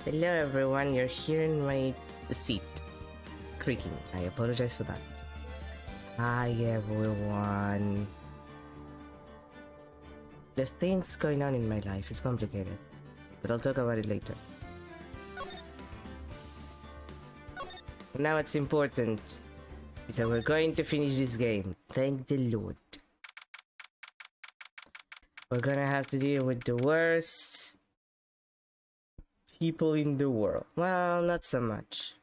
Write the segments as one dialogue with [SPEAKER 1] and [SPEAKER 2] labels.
[SPEAKER 1] Hello everyone, you're here in my seat. Creaking. I apologize for that. Hi everyone. There's things going on in my life, it's complicated. But I'll talk about it later. Now what's important is that we're going to finish this game. Thank the Lord. We're gonna have to deal with the worst people in the world. Well, not so much.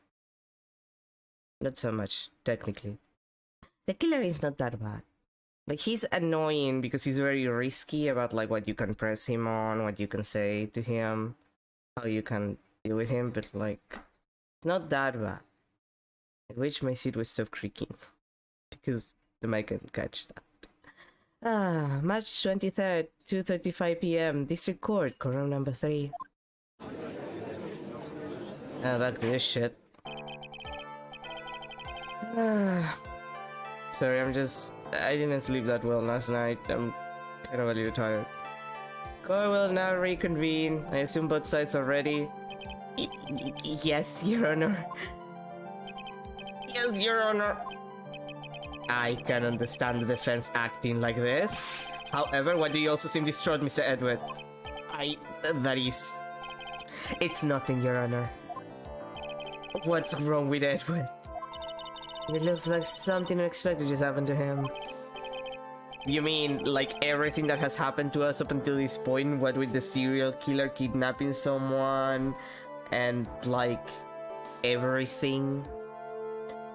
[SPEAKER 1] Not so much, technically. The killer is not that bad. Like, he's annoying because he's very risky about, like, what you can press him on, what you can say to him, how you can deal with him, but, like, it's not that bad. I wish my seat would stop creaking, because the mic can catch that. March 23rd, 2:35 p.m. District Court, quorum number 3. Back to this shit. Sorry, I didn't sleep that well last night. I'm kind of a little tired. Court will now reconvene. I assume both sides are ready. Yes, Your Honor. Yes, Your Honor. I can understand the defense acting like this. However, why do you also seem distraught, Mr. Edward? It's nothing, Your Honor. What's wrong with Edward? It looks like something unexpected just happened to him. You mean, like, everything that has happened to us up until this point? What with the serial killer kidnapping someone, and, like, everything?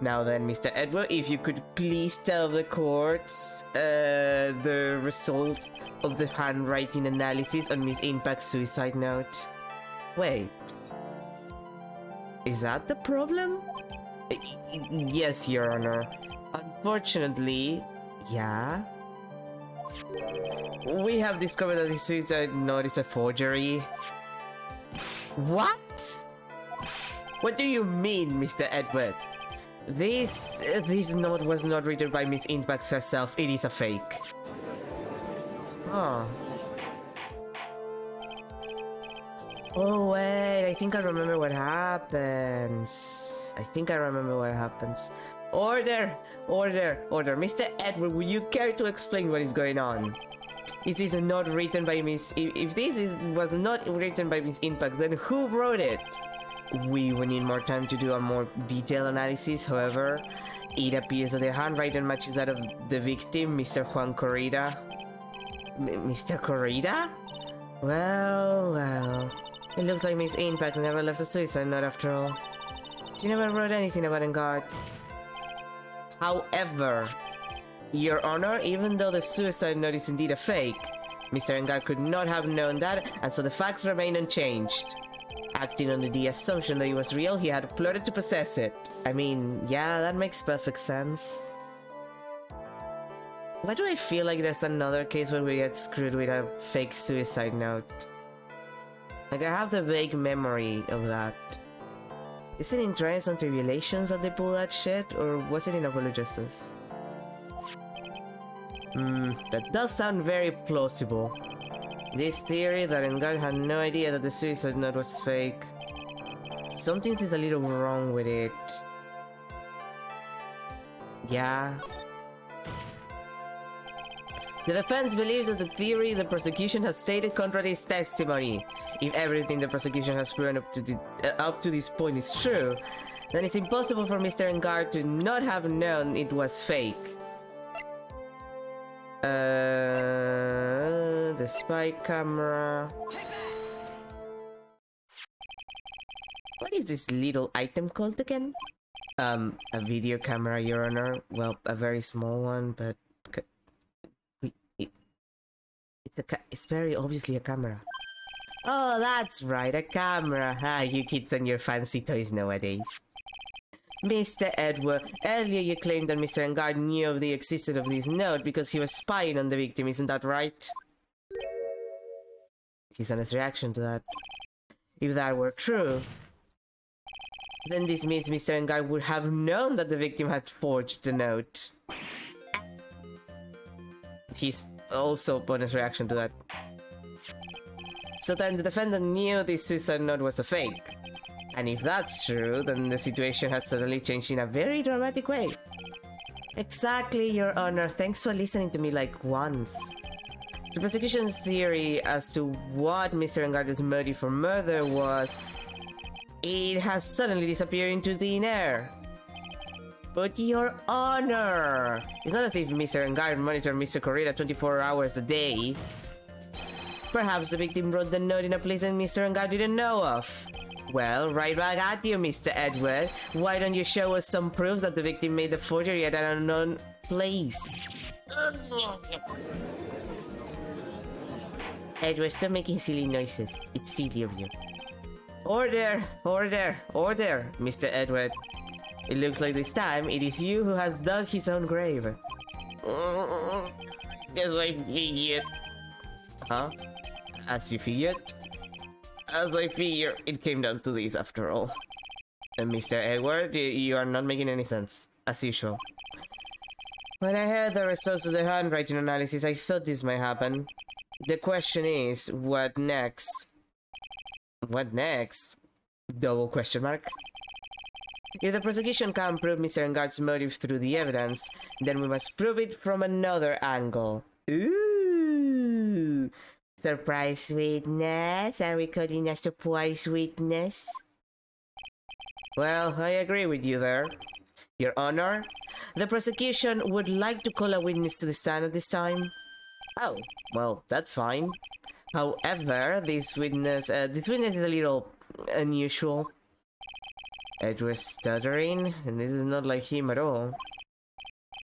[SPEAKER 1] Now then, Mr. Edward, if you could please tell the courts the result of the handwriting analysis on Miss Impact's suicide note. Wait. Is that the problem? Yes, Your Honor. Unfortunately, yeah. We have discovered that the suicide note is a forgery. What? What do you mean, Mr. Edward? This note was not written by Miss Impact herself. It is a fake. Oh. Oh wait, I think I remember what happens. Order! Mr. Edward, will you care to explain what is going on? This is not written by Miss... If was not written by Miss Impact, then who wrote it? We will need more time to do a more detailed analysis. However, it appears that the handwriting matches that of the victim, Mr. Juan Corrida. Mr. Corrida? Well... It looks like Miss Impact never left a suicide note after all. She never wrote anything about Engard. However, Your Honor, even though the suicide note is indeed a fake, Mr. Engard could not have known that, and so the facts remain unchanged. Acting under the assumption that it was real, he had plotted to possess it. I mean, yeah, that makes perfect sense. Why do I feel like there's another case where we get screwed with a fake suicide note? Like, I have the vague memory of that. Is it in Trials and Tribulations that they pull that shit, or was it in Apollo Justice? That does sound very plausible. This theory that Engard had no idea that the suicide note was fake. Something's a little wrong with it. Yeah. The defense believes that the theory the prosecution has stated contradicts testimony. If everything the prosecution has proven up to this point is true, then it's impossible for Mr. Engard to not have known it was fake. The spy camera. What is this little item called again? A video camera, Your Honor. Well, a very small one, but it's very obviously a camera. Oh, that's right, a camera. You kids and your fancy toys nowadays. Mr. Edward, earlier you claimed that Mr. Engard knew of the existence of this note because he was spying on the victim, isn't that right? His honest reaction to that. If that were true, then this means Mr. Engard would have known that the victim had forged the note. His also bonus reaction to that. So then the defendant knew this suicide note was a fake. And if that's true, then the situation has suddenly changed in a very dramatic way. Exactly, Your Honor. Thanks for listening to me like once. The prosecution's theory as to what Mr. Engarde's motive for murder was, it has suddenly disappeared into thin air. But Your Honor, it's not as if Mr. Engarde monitored Mr. Correa 24 hours a day. Perhaps the victim wrote the note in a place that Mr. Engarde didn't know of. Well, right back at you, Mr. Edward. Why don't you show us some proof that the victim made the forgery at an unknown place? Edward, stop making silly noises. It's silly of you. Order! Order! Order! Mr. Edward. It looks like this time it is you who has dug his own grave. As I figured. Huh? As you figured? As I figured, it came down to this after all. And Mr. Edward, you are not making any sense, as usual. When I heard the results of the handwriting analysis, I thought this might happen. The question is, what next? What next? Double question mark. If the prosecution can't prove Mr. Engarde's motive through the evidence, then we must prove it from another angle. Ooh! Surprise witness? Are we calling a surprise witness? Well, I agree with you there. Your Honor, the prosecution would like to call a witness to the stand at this time. Oh, well, that's fine. However, this witness is a little unusual. Edward's stuttering, and this is not like him at all.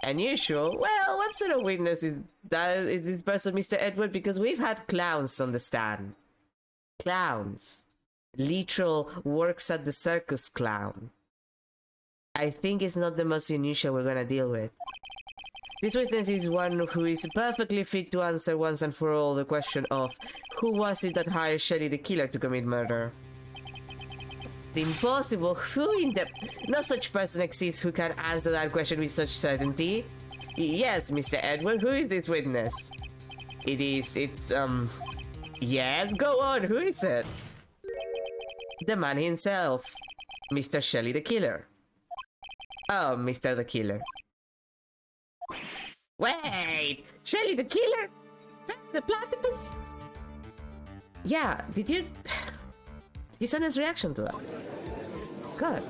[SPEAKER 1] Unusual? Well, what sort of witness is this person, Mr. Edward? Because we've had clowns on the stand. Clowns. Literal works at the circus clown. I think it's not the most unusual we're gonna deal with. This witness is one who is perfectly fit to answer once and for all the question of who was it that hired Shelly the killer to commit murder? Impossible. Who in the... No such person exists who can answer that question with such certainty. Yes, Mr. Edward, who is this witness? It's Yes, go on, who is it? The man himself. Mr. Shelly the killer. Oh, Mr. the killer. Wait! Shelly the killer? The platypus? Yeah, did you... His honest reaction to that. God.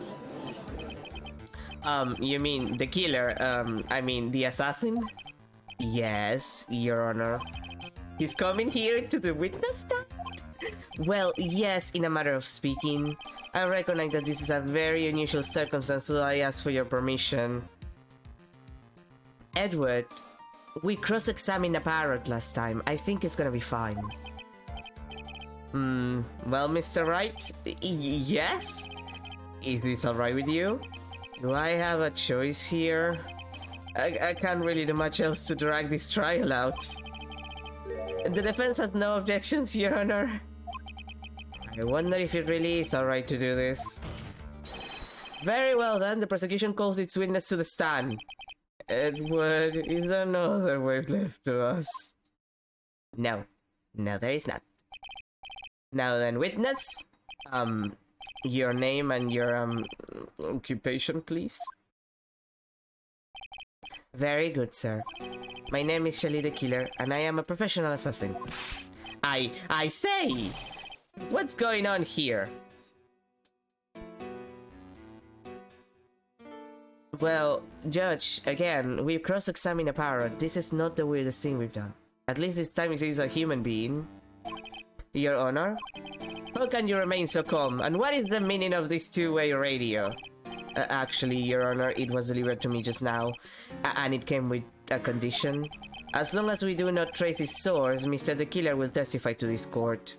[SPEAKER 1] You mean the killer, I mean the assassin? Yes, Your Honor. He's coming here to the witness stand? Well, yes, in a matter of speaking. I recognize that this is a very unusual circumstance, so I ask for your permission. Edward, we cross-examined a parrot last time. I think it's gonna be fine. Well, Mr. Wright, yes? Is this alright with you? Do I have a choice here? I can't really do much else to drag this trial out. The defense has no objections, Your Honor. I wonder if it really is alright to do this. Very well then, the prosecution calls its witness to the stand. Edward, is there no other way left to us? No. No, there is not. Now then, witness, your name and your, occupation, please. Very good, sir. My name is Shelly the Killer, and I am a professional assassin. I say! What's going on here? Well, Judge, again, we've cross-examined a parrot. This is not the weirdest thing we've done. At least this time it is a human being. Your Honor? How can you remain so calm? And what is the meaning of this two-way radio? Actually, Your Honor, it was delivered to me just now. And it came with a condition. As long as we do not trace his source, Mr. the Killer will testify to this court.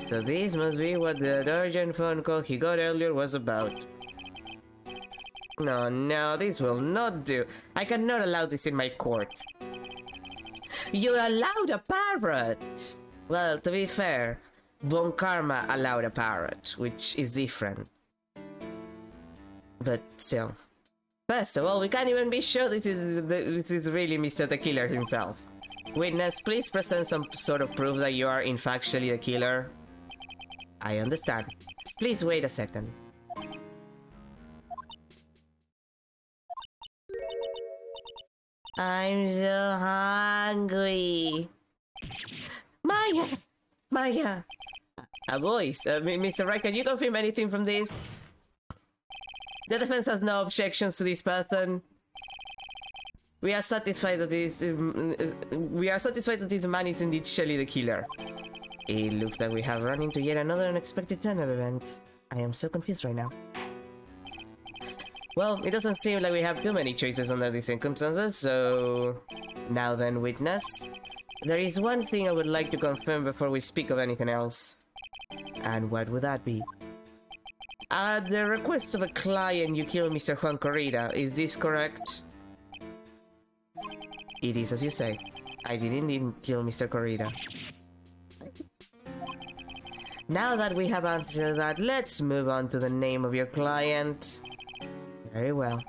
[SPEAKER 1] So this must be what the urgent phone call he got earlier was about. No, this will not do. I cannot allow this in my court. You allowed a parrot! Well, to be fair, Von Karma allowed a parrot, which is different. But still. First of all, we can't even be sure this is really Mr. the Killer himself. Witness, please present some sort of proof that you are in fact actually the killer. I understand. Please wait a second. I'm so hungry. Maya! Maya! A voice. Mr. Wright, can you confirm anything from this? The defense has no objections to this person. We are satisfied that this man is indeed Shelly the killer. It looks like we have run into yet another unexpected turn of events. I am so confused right now. Well, it doesn't seem like we have too many choices under these circumstances, so... Now then, witness. There is one thing I would like to confirm before we speak of anything else. And what would that be? At the request of a client, you killed Mr. Juan Corrida. Is this correct? It is as you say. I did indeed kill Mr. Corrida. Now that we have answered that, let's move on to the name of your client. Very well.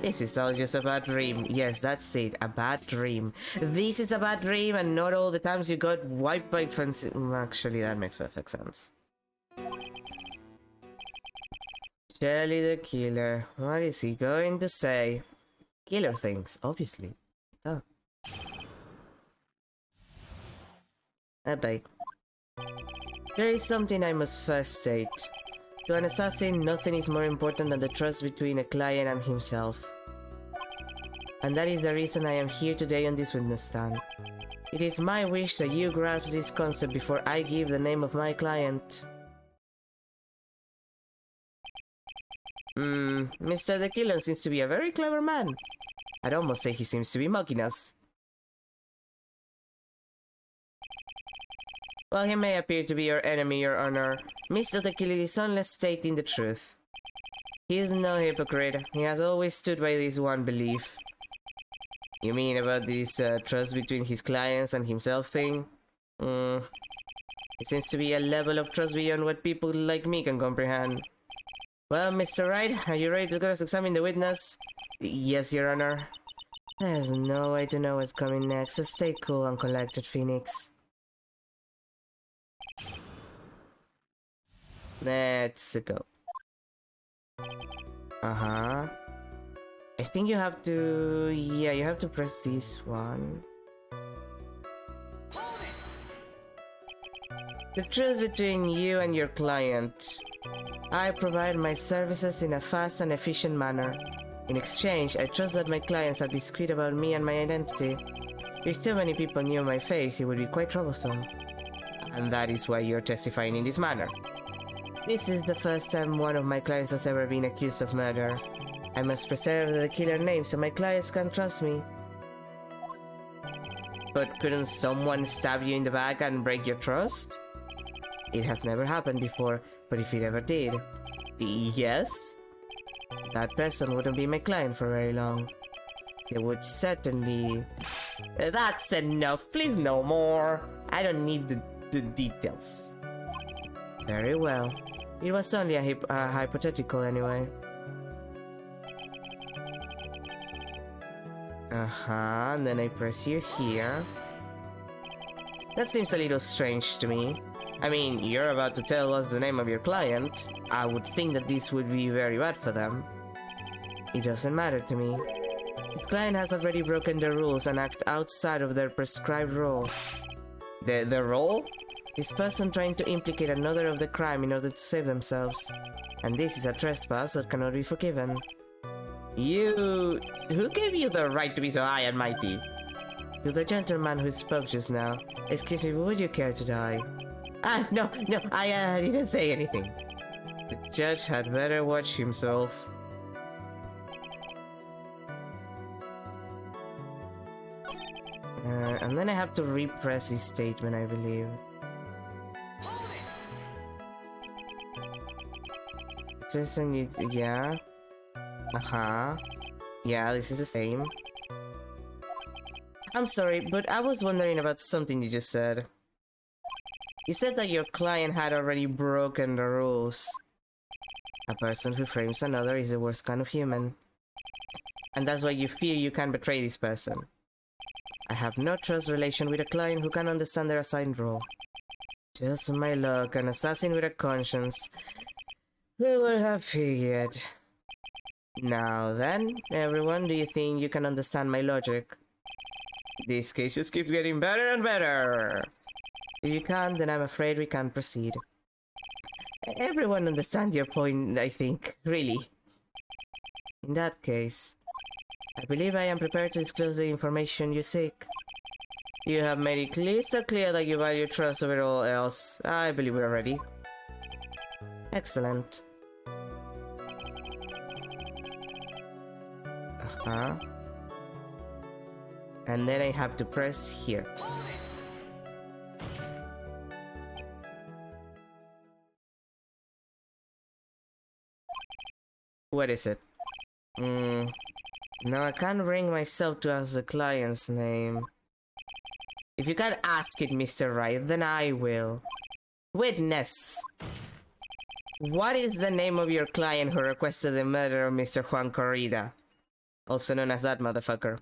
[SPEAKER 1] This is all just a bad dream. Yes, that's it. A bad dream. This is a bad dream and not all the times you got wiped by fancy... Actually, that makes perfect sense. Shelly the killer. What is he going to say? Killer things, obviously. Oh. Bye. There is something I must first state. To an assassin, nothing is more important than the trust between a client and himself. And that is the reason I am here today on this witness stand. It is my wish that you grasp this concept before I give the name of my client. Mr. the Killer seems to be a very clever man. I'd almost say he seems to be mocking us. While he may appear to be your enemy, Your Honor, Mr. the Killer is only stating the truth. He is no hypocrite. He has always stood by this one belief. You mean about this trust between his clients and himself thing? It seems to be a level of trust beyond what people like me can comprehend. Well, Mr. Wright, are you ready to cross-examine the witness? Yes, Your Honor. There's no way to know what's coming next, so stay cool and collected, Phoenix. Let's go. Uh-huh. I think you have to... Yeah, you have to press this one. The truth between you and your client. I provide my services in a fast and efficient manner. In exchange, I trust that my clients are discreet about me and my identity. If too many people knew my face, it would be quite troublesome. And that is why you're testifying in this manner. This is the first time one of my clients has ever been accused of murder. I must preserve the killer name so my clients can trust me. But couldn't someone stab you in the back and break your trust? It has never happened before, but if it ever did... Yes? That person wouldn't be my client for very long. They would certainly... That's enough, please no more. I don't need the details. Very well. It was only a hypothetical anyway. And then I press you here. That seems a little strange to me. I mean, you're about to tell us the name of your client. I would think that this would be very bad for them. It doesn't matter to me. His client has already broken the rules and act outside of their prescribed role. The role? This person trying to implicate another of the crime in order to save themselves. And this is a trespass that cannot be forgiven. You... Who gave you the right to be so high and mighty? To the gentleman who spoke just now. Excuse me, but would you care to die? No, I didn't say anything. The judge had better watch himself. And then I have to repress his statement, I believe. Yeah. Yeah, this is the same. I'm sorry, but I was wondering about something you just said. You said that your client had already broken the rules. A person who frames another is the worst kind of human. And that's why you feel you can't betray this person. I have no trust relation with a client who can understand their assigned role. Just my luck, an assassin with a conscience. Who would have figured? Now then, everyone, do you think you can understand my logic? This case just keeps getting better and better. If you can't, then I'm afraid we can't proceed. Everyone understands your point, I think. Really. In that case, I believe I am prepared to disclose the information you seek. You have made it crystal clear that you value trust over all else. I believe we are ready. Excellent. And then I have to press here. What is it? No, I can't bring myself to ask the client's name. If you can't ask it, Mr. Wright, then I will. Witness! What is the name of your client who requested the murder of Mr. Juan Corrida? Also known as that motherfucker.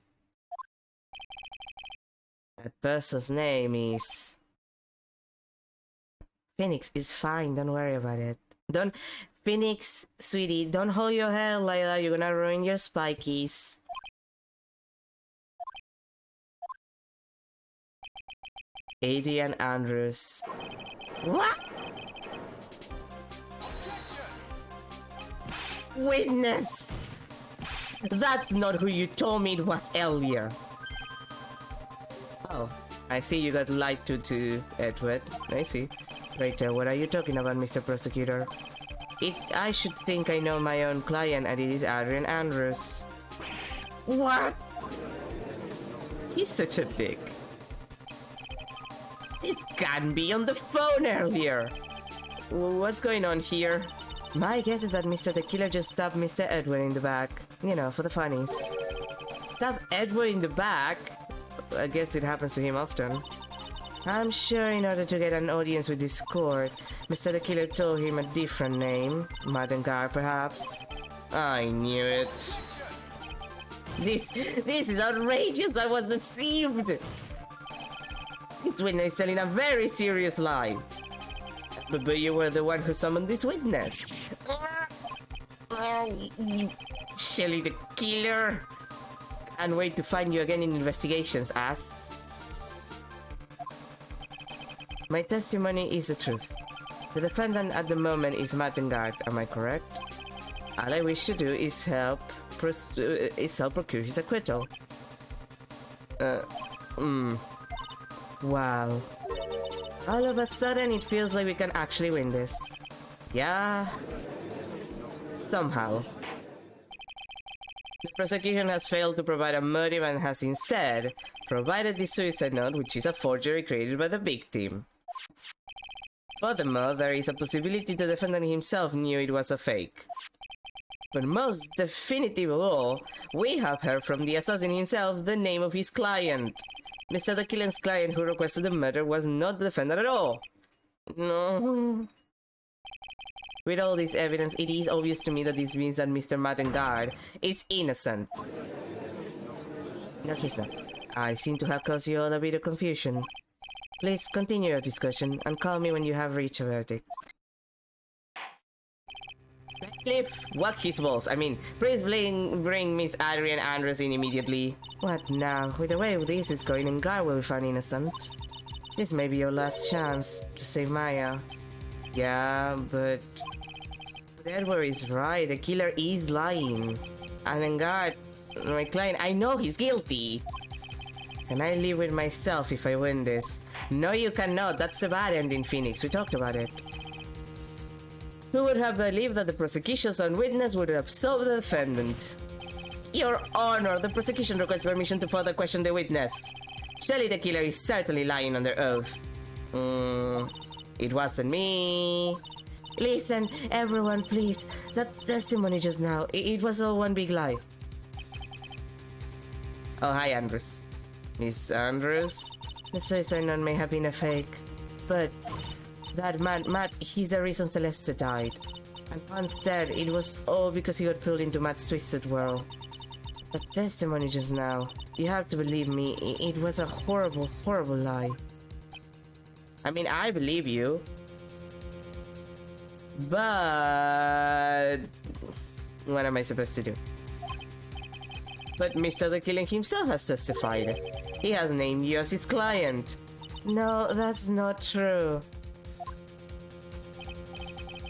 [SPEAKER 1] That person's name is... Phoenix is fine, don't worry about it. Don't... Phoenix, sweetie, don't hold your head like that, you're gonna ruin your spikies. Adrian Andrews. What? Witness! That's not who you told me it was earlier. Oh, I see you got lied to Edward. I see. Right, what are you talking about, Mr. Prosecutor? I should think I know my own client, and it is Adrian Andrews. What? He's such a dick. This can't be on the phone earlier. What's going on here? My guess is that Mr. the Killer just stabbed Mr. Edward in the back. You know, for the funnies. Stab Edward in the back? I guess it happens to him often. I'm sure in order to get an audience with this court, Mr. the Killer told him a different name. Madden Guard, perhaps. I knew it. This is outrageous! I was deceived! This witness is telling a very serious lie. But you were the one who summoned this witness. Shelly the Killer. Can't wait to find you again in investigations, ass. My testimony is the truth. The defendant at the moment is Mattengard, am I correct? All I wish to do is help procure his acquittal. Wow. All of a sudden, it feels like we can actually win this. Yeah. Somehow. The prosecution has failed to provide a motive and has instead provided the suicide note, which is a forgery created by the victim. Furthermore, there is a possibility the defendant himself knew it was a fake. But most definitive of all, we have heard from the assassin himself the name of his client. Mr. the Killer's client who requested the murder was not the defendant at all. No. With all this evidence, it is obvious to me that this means that Mr. Mattengard is innocent. No, he's not. I seem to have caused you all a bit of confusion. Please continue your discussion and call me when you have reached a verdict. Cliff, whack his balls. I mean, please bring Miss Adrian Andrews in immediately. What now? With the way this is going, and God will be found innocent. This may be your last chance to save Maya. Yeah, but Edward is right. The killer is lying. And guard, my client, I know he's guilty. Can I live with myself if I win this? No, you cannot. That's the bad ending, Phoenix. We talked about it. Who would have believed that the prosecution's own witness would absolve the defendant? Your Honor, the prosecution requests permission to further question the witness. Shelly the Killer is certainly lying under oath. It wasn't me. Listen, everyone, please. That testimony just now, it was all one big lie. Oh, hi, Andrews. Miss Andrews? The suicide note may have been a fake, but that man, Matt, he's the reason Celeste died. And instead, it was all because he got pulled into Matt's twisted world. The testimony just now, You have to believe me, it was a horrible, horrible lie. I mean, I believe you. But... what am I supposed to do? But Mr. The Killing himself has testified. He has named you as his client. No, that's not true.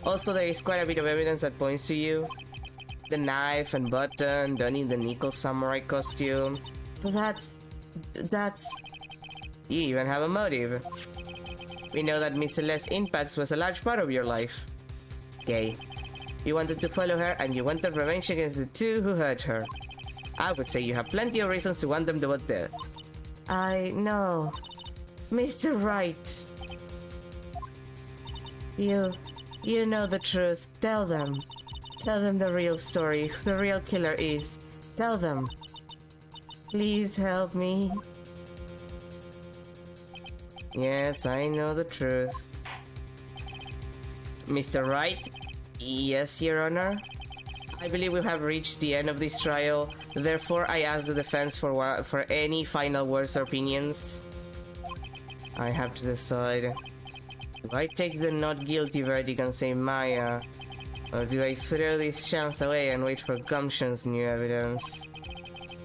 [SPEAKER 1] Also, there is quite a bit of evidence that points to you. The knife and button done in the nickel samurai costume. But that's... You even have a motive. We know that Miss Celeste's impacts was a large part of your life. Okay. You wanted to follow her and you wanted revenge against the two who hurt her. I would say you have plenty of reasons to want them both dead. I know. Mr. Wright. You know the truth. Tell them. Tell them the real story, who the real killer is. Tell them. Please help me. Yes, I know the truth. Mr. Wright? Yes, Your Honor? I believe we have reached the end of this trial, therefore I ask the defense for any final words or opinions. I have to decide. Do I take the not guilty verdict and say Maya, or do I throw this chance away and wait for Gumption's new evidence?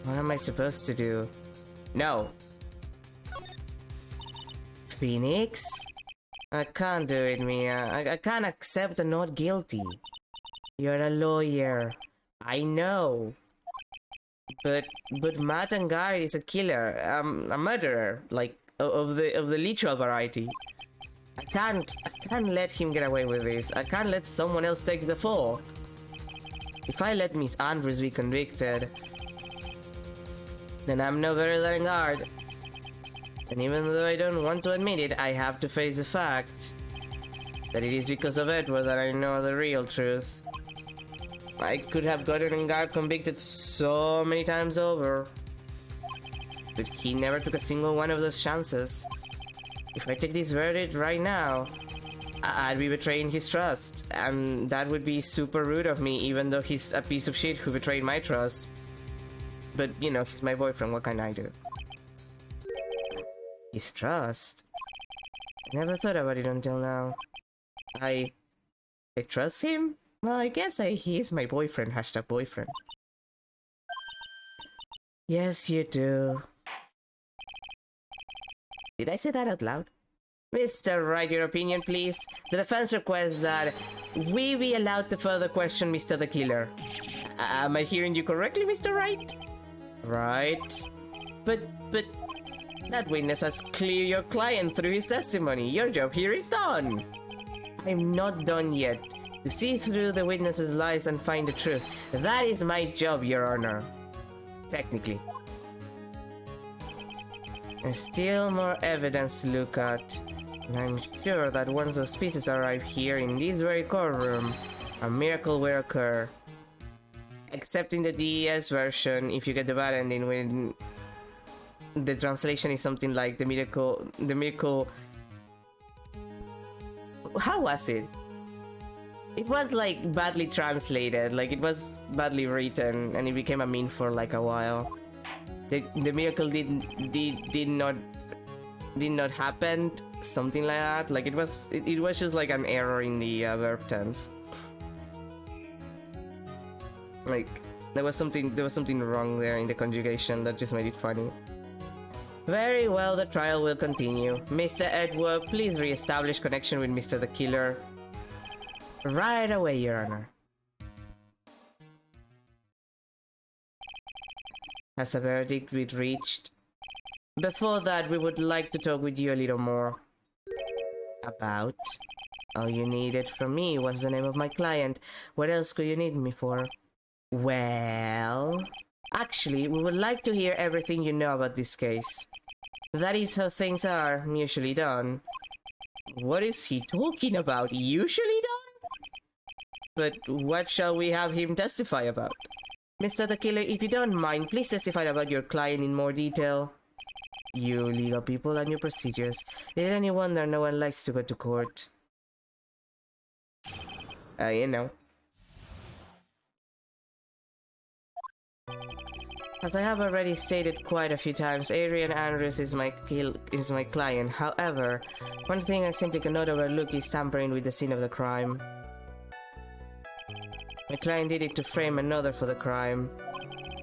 [SPEAKER 1] What am I supposed to do? No. Phoenix? I can't do it, Mia. I can't accept the not guilty. You're a lawyer. I know. But Matt and Guy is a killer, a murderer, like of the literal variety. I can't let him get away with this. I can't let someone else take the fall. If I let Miss Andrews be convicted, then I'm no better than guard. And even though I don't want to admit it, I have to face the fact that it is because of Edward that I know the real truth. I could have gotten Guard convicted so many times over, but he never took a single one of those chances. If I take this verdict right now, I'd be betraying his trust, and that would be super rude of me, even though he's a piece of shit who betrayed my trust. But, you know, he's my boyfriend, what can I do? His trust? I never thought about it until now. I trust him? Well, I guess he is my boyfriend, hashtag boyfriend. Yes, you do. Did I say that out loud? Mr. Wright, your opinion, please. The defense requests that we be allowed to further question Mr. the Killer. Am I hearing you correctly, Mr. Wright? Right. But that witness has cleared your client through his testimony. Your job here is done. I'm not done yet. To see through the witness's lies and find the truth. That is my job, Your Honor. Technically. There's still more evidence to look at. And I'm sure that once those pieces arrive here in this very courtroom, a miracle will occur. Except in the DES version, if you get the bad ending when the translation is something like the miracle... How was it? It was like badly translated, like it was badly written, and it became a meme for like a while. The miracle did not happen, something like that. Like it was just like an error in the verb tense. Like there was something wrong there in the conjugation that just made it funny. Very well, the trial will continue. Mr. Edward, please re-establish connection with Mr. the Killer. Right away, Your Honor. Has a verdict been reached? Before that, we would like to talk with you a little more. About? All you needed from me was the name of my client. What else could you need me for? Well... Actually, we would like to hear everything you know about this case. That is how things are usually done. What is he talking about? Usually done? But what shall we have him testify about? Mr. the Killer, if you don't mind, please testify about your client in more detail. You legal people and your procedures. Is it any wonder no one likes to go to court? You know. As I have already stated quite a few times, Adrian Andrews is my client. However, one thing I simply cannot overlook is tampering with the scene of the crime. My client did it to frame another for the crime.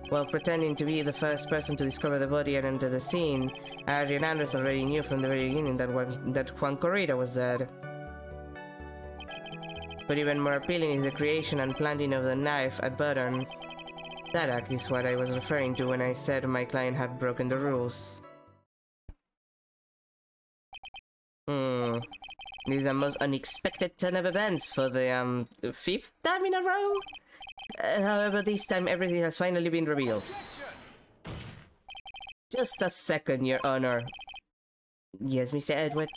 [SPEAKER 1] While pretending to be the first person to discover the body and enter the scene, Adrian Andrews already knew from the very beginning that Juan Corrida was dead. But even more appealing is the creation and planting of the knife at Button. That act is what I was referring to when I said my client had broken the rules. This is the most unexpected turn of events for the, 5th time in a row? However, this time everything has finally been revealed. Just a second, Your Honor. Yes, Mr. Edward.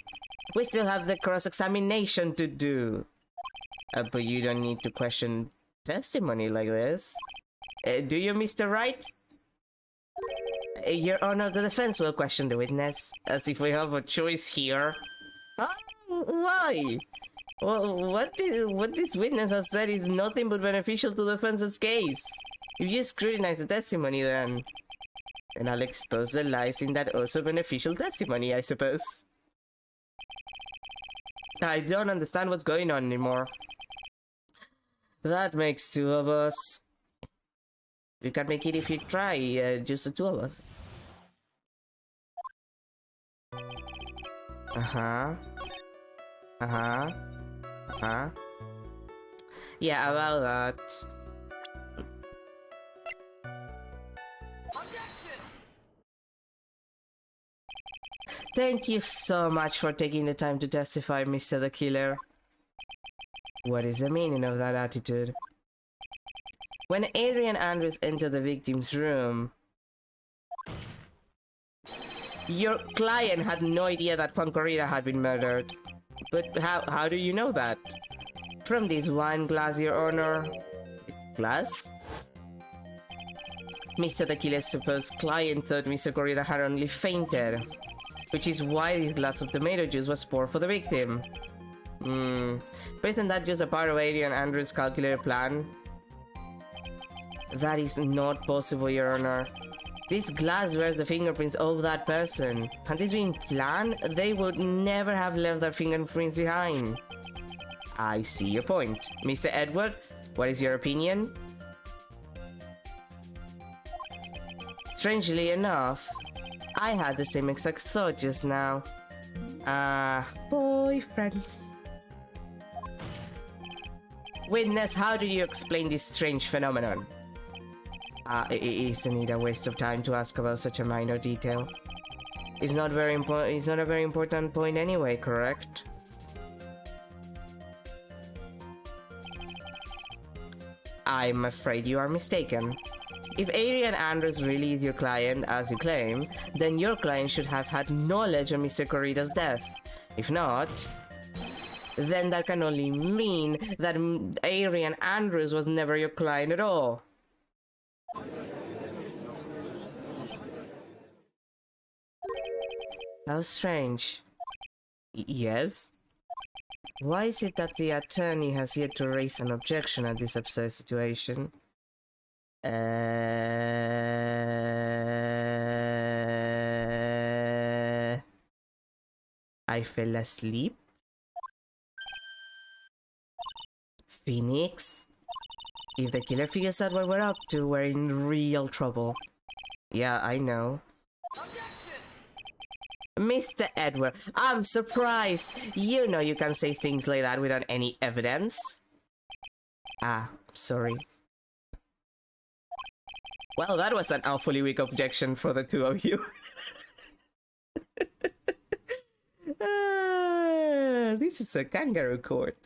[SPEAKER 1] We still have the cross-examination to do. But you don't need to question testimony like this. Do you, Mr. Wright? Your Honor, the defense will question the witness, as if we have a choice here. Why? Well, what this witness has said is nothing but beneficial to the defense's case. If you scrutinize the testimony, then I'll expose the lies in that also beneficial testimony, I suppose. I don't understand what's going on anymore. That makes two of us. We can make it if you try, just the two of us. Yeah, about that. Thank you so much for taking the time to testify, Mr. the Killer. What is the meaning of that attitude? When Adrian Andrews entered the victim's room, your client had no idea that Juan Corrida had been murdered. But how do you know that? From this wine glass, Your Honor. Glass? Mr. the Killer's supposed client thought Mr. Corrida had only fainted, which is why this glass of tomato juice was poured for the victim. But isn't that just a part of Adrian Andrews' calculated plan? That is not possible, Your Honor. This glass bears the fingerprints of that person. Had this been planned, they would never have left their fingerprints behind. I see your point. Mr. Edward, what is your opinion? Strangely enough, I had the same exact thought just now. Boyfriends. Witness, how do you explain this strange phenomenon? Isn't it a waste of time to ask about such a minor detail? It's not a very important point anyway, correct? I'm afraid you are mistaken. If Adrian Andrews really is your client, as you claim, then your client should have had knowledge of Mr. Corrida's death. If not, then that can only mean that Adrian Andrews was never your client at all. How strange. Yes? Why is it that the attorney has yet to raise an objection at this absurd situation? I fell asleep? Phoenix? If the killer figures out what we're up to, we're in real trouble. Yeah, I know. Mr. Edward, I'm surprised. You know you can say things like that without any evidence. Sorry. Well, that was an awfully weak objection for the two of you. This is a kangaroo court.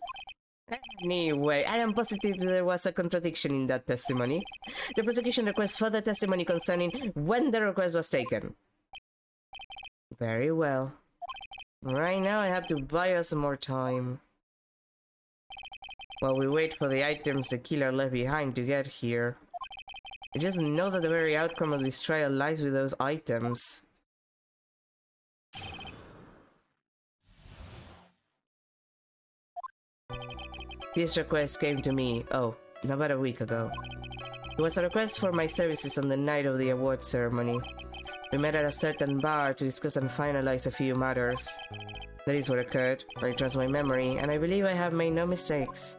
[SPEAKER 1] Anyway, I am positive there was a contradiction in that testimony. The prosecution requests further testimony concerning when the request was taken. Very well. Right now I have to buy us some more time. While we wait for the items the killer left behind to get here. I just know that the very outcome of this trial lies with those items. This request came to me, about a week ago. It was a request for my services on the night of the award ceremony. We met at a certain bar to discuss and finalize a few matters. That is what occurred. I trust my memory, and I believe I have made no mistakes.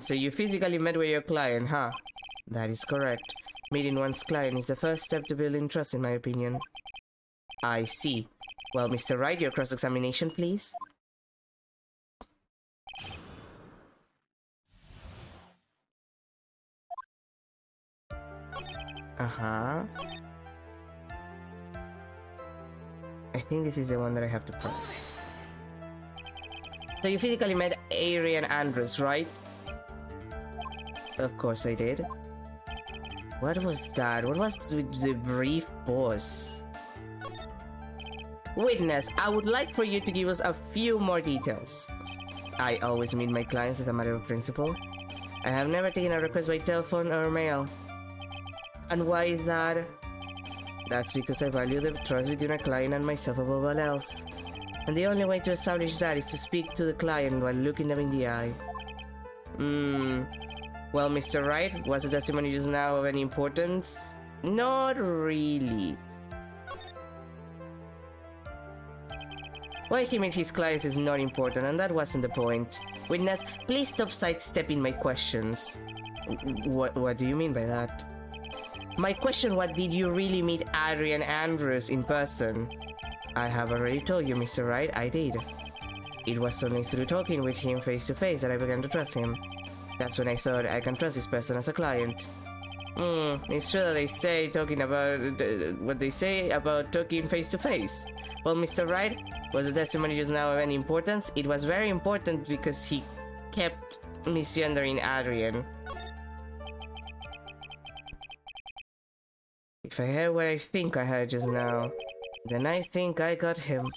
[SPEAKER 1] So you physically met with your client, huh? That is correct. Meeting one's client is the first step to building trust, in my opinion. I see. Well, Mr. Wright, your cross-examination, please. Uh-huh. I think this is the one that I have to press. So you physically met Arian Andrews, right? Of course I did. What was that? What was with the brief pause? Witness, I would like for you to give us a few more details. I always meet my clients as a matter of principle. I have never taken a request by telephone or mail. And why is that? That's because I value the trust between a client and myself above all else. And the only way to establish that is to speak to the client while looking them in the eye. Well, Mr. Wright, was the testimony just now of any importance? Not really. Why he met his clients is not important, and that wasn't the point. Witness, please stop sidestepping my questions. What do you mean by that? My question, what did you really meet Adrian Andrews in person? I have already told you, Mr. Wright, I did. It was only through talking with him face to face that I began to trust him. That's when I thought I can trust this person as a client. It's true that they say talking about what they say about talking face to face. Well, Mr. Wright, was the testimony just now of any importance? It was very important because he kept misgendering Adrian. If I heard what I think I heard just now, then I think I got him.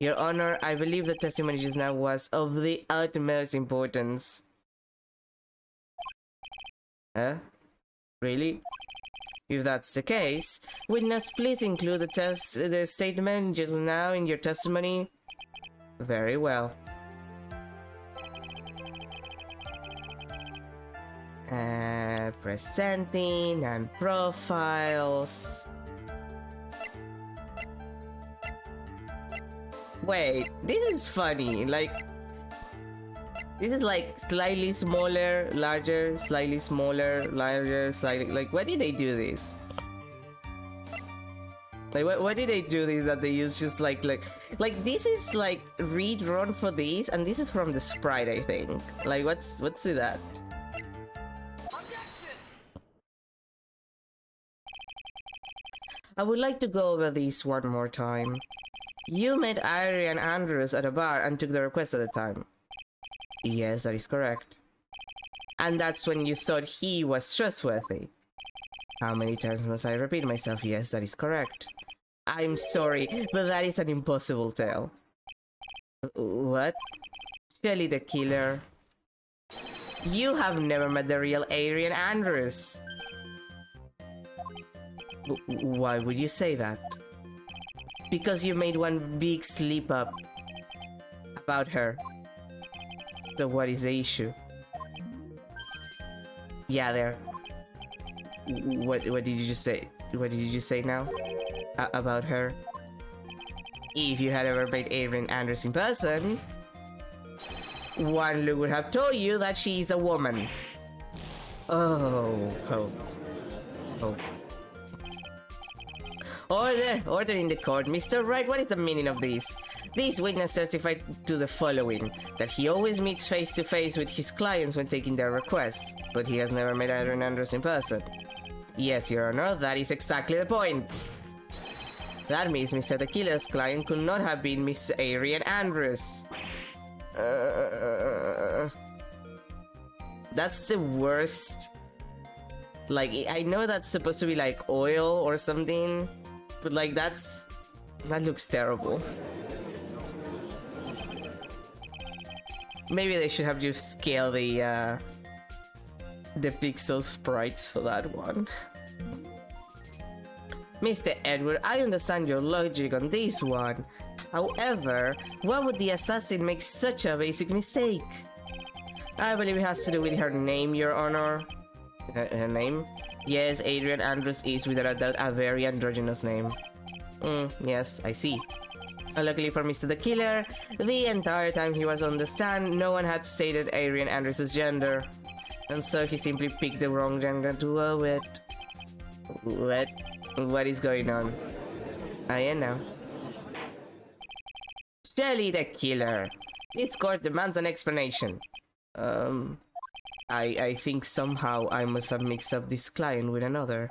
[SPEAKER 1] Your Honor, I believe the testimony just now was of the utmost importance. Huh? Really? If that's the case, witness, please include the statement just now in your testimony. Very well. Presenting and profiles. Wait, this is funny. This is like slightly smaller, larger, slightly smaller, larger, slightly... Like, why did they do this? Like, why did they do this that they use just like this is like redrawn for these, and this is from the sprite, I think. Like, what's to that? I would like to go over these one more time. You met Arian Andrews at a bar and took the request at the time. Yes, that is correct. And that's when you thought he was trustworthy. How many times must I repeat myself? Yes, that is correct. I'm sorry, but that is an impossible tale. What? Shelly the killer. You have never met the real Arian Andrews. Why would you say that? Because you made one big slip up about her. So what is the issue? Yeah, there. What did you just say? What did you just say now? About her? If you had ever met Arian Andrews in person, one look would have told you that she is a woman. Oh. Order in the court. Mr. Wright, what is the meaning of this? This witness testified to the following, that he always meets face to face with his clients when taking their request, but he has never met Adrian Andrews in person. Yes, Your Honor, that is exactly the point. That means Mr. the Killer's client could not have been Miss Arian Andrews. That's the worst. Like, I know that's supposed to be like oil or something, but like that looks terrible. Maybe they should have just scaled the pixel sprites for that one. Mr. Edward, I understand your logic on this one. However, why would the assassin make such a basic mistake? I believe it has to do with her name, Your Honor. Her name? Yes, Adrian Andrews is without a doubt a very androgynous name. Yes, I see. Luckily for Mr. the Killer, the entire time he was on the stand, no one had stated Adrian Andrews' gender. And so he simply picked the wrong gender to go with. What is going on? I am now. Shelly the Killer. This court demands an explanation. I think somehow I must have mixed up this client with another.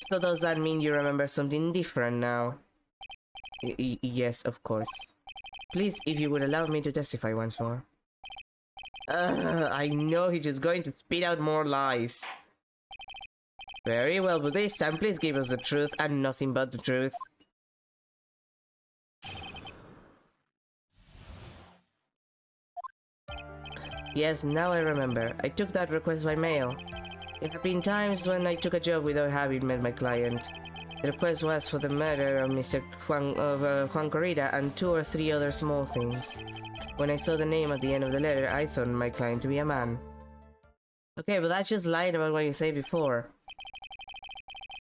[SPEAKER 1] So does that mean you remember something different now? Yes, of course. Please, if you would allow me to testify once more. I know he's just going to spit out more lies. Very well, but this time please give us the truth and nothing but the truth. Yes, now I remember. I took that request by mail. There have been times when I took a job without having met my client. The request was for the murder of Mr. Juan Corrida and 2 or 3 other small things. When I saw the name at the end of the letter, I thought my client to be a man. Okay, but that's just lying about what you said before.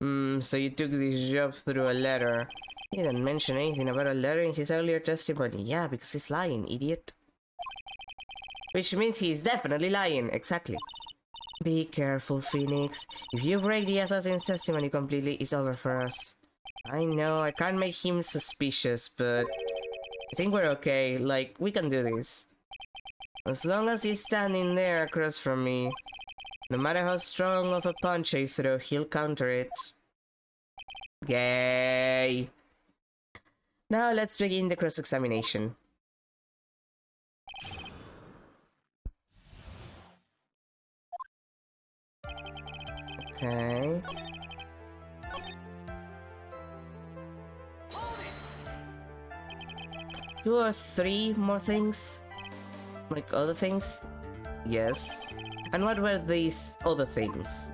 [SPEAKER 1] So you took this job through a letter. He didn't mention anything about a letter in his earlier testimony. Yeah, because he's lying, idiot. Which means he's definitely lying, exactly. Be careful, Phoenix. If you break the assassin's testimony completely, it's over for us. I know, I can't make him suspicious, but I think we're okay. Like, we can do this. As long as he's standing there across from me, no matter how strong of a punch I throw, he'll counter it. Yay! Now let's begin the cross-examination. Okay. Two or three more things? Like other things? Yes. And what were these other things?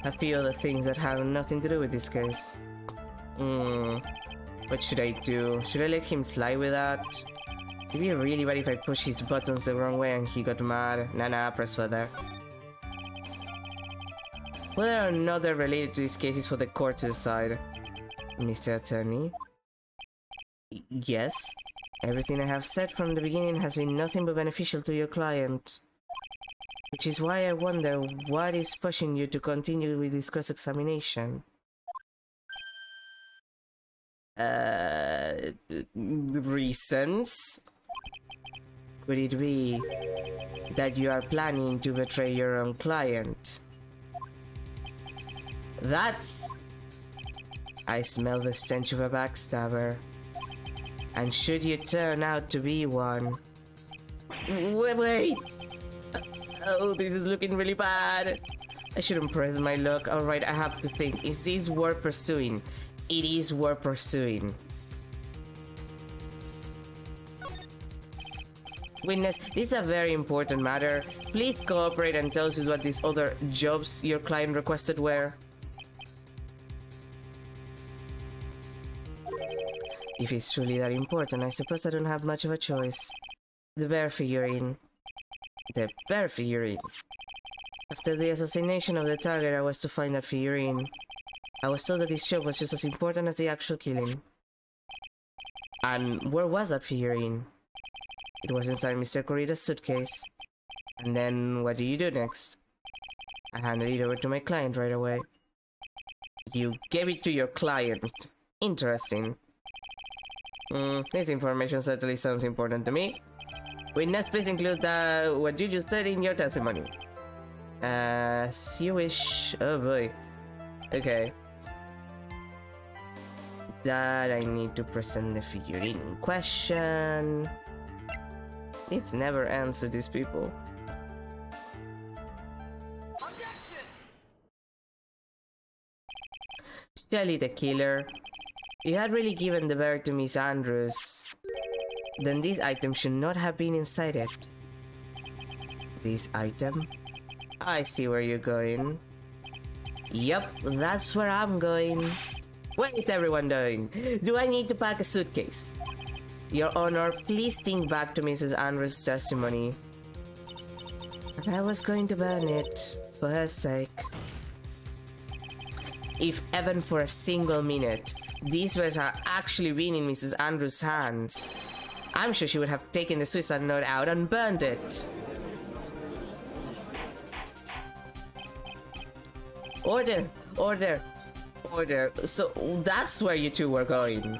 [SPEAKER 1] A few other things that have nothing to do with this case. What should I do? Should I let him slide with that? It'd be really bad if I push his buttons the wrong way and he got mad. Nah, press further. Whether or not they're related to this case is for the court to decide. Mr. Attorney? Yes? Everything I have said from the beginning has been nothing but beneficial to your client. Which is why I wonder what is pushing you to continue with this cross-examination. Reasons? Could it be that you are planning to betray your own client? That's... I smell the stench of a backstabber. And should you turn out to be one... Wait! Oh, this is looking really bad. I shouldn't press my luck. Alright, I have to think. Is this worth pursuing? It is worth pursuing. Witness, this is a very important matter. Please cooperate and tell us what these other jobs your client requested were. If it's truly that important, I suppose I don't have much of a choice. The bear figurine. The bear figurine. After the assassination of the target, I was to find that figurine. I was told that this job was just as important as the actual killing. And where was that figurine? It was inside Mr. Corrida's suitcase. And then, what do you do next? I handed it over to my client right away. You gave it to your client. Interesting. This information certainly sounds important to me. Witness, please include what you just said in your testimony. As you wish. Oh boy. Okay. That I need to present the figurine in question. It's never ends with these people. Shelly the Killer. You had really given the bear to Miss Andrews. Then this item should not have been inside it. This item? I see where you're going. Yup, that's where I'm going. Where is everyone going? Do I need to pack a suitcase? Your Honor, please think back to Mrs. Andrews' testimony. I was going to burn it, for her sake. If even for a single minute, these words are actually been in Mrs. Andrews' hands, I'm sure she would have taken the suicide note out and burned it. Order! Order! Order. So that's where you two were going.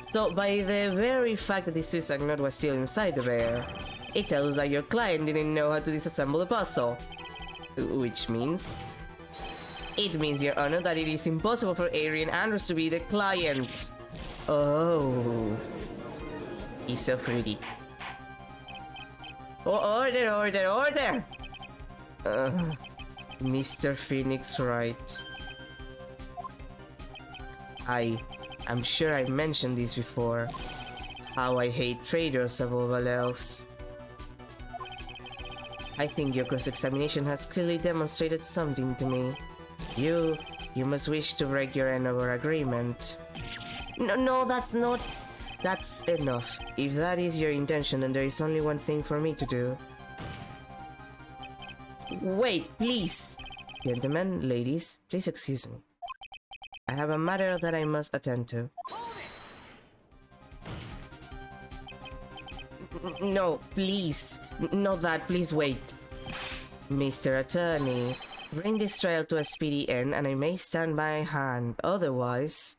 [SPEAKER 1] So by the very fact that the suicide note was still inside the bear, it tells that your client didn't know how to disassemble the puzzle. Which means... It means, Your Honor, that it is impossible for Adrian Andrews to be the client. Oh. He's so pretty. Order, order, order! Mr. Phoenix Wright. I'm sure I mentioned this before. How I hate traitors above all else. I think your cross-examination has clearly demonstrated something to me. You must wish to break your end of our agreement. No, that's not... That's enough. If that is your intention, then there is only one thing for me to do. Wait, please! Gentlemen, ladies, please excuse me. I have a matter that I must attend to. No, please. Not that, please wait. Mr. Attorney, bring this trial to a speedy end and I may stand my hand. Otherwise...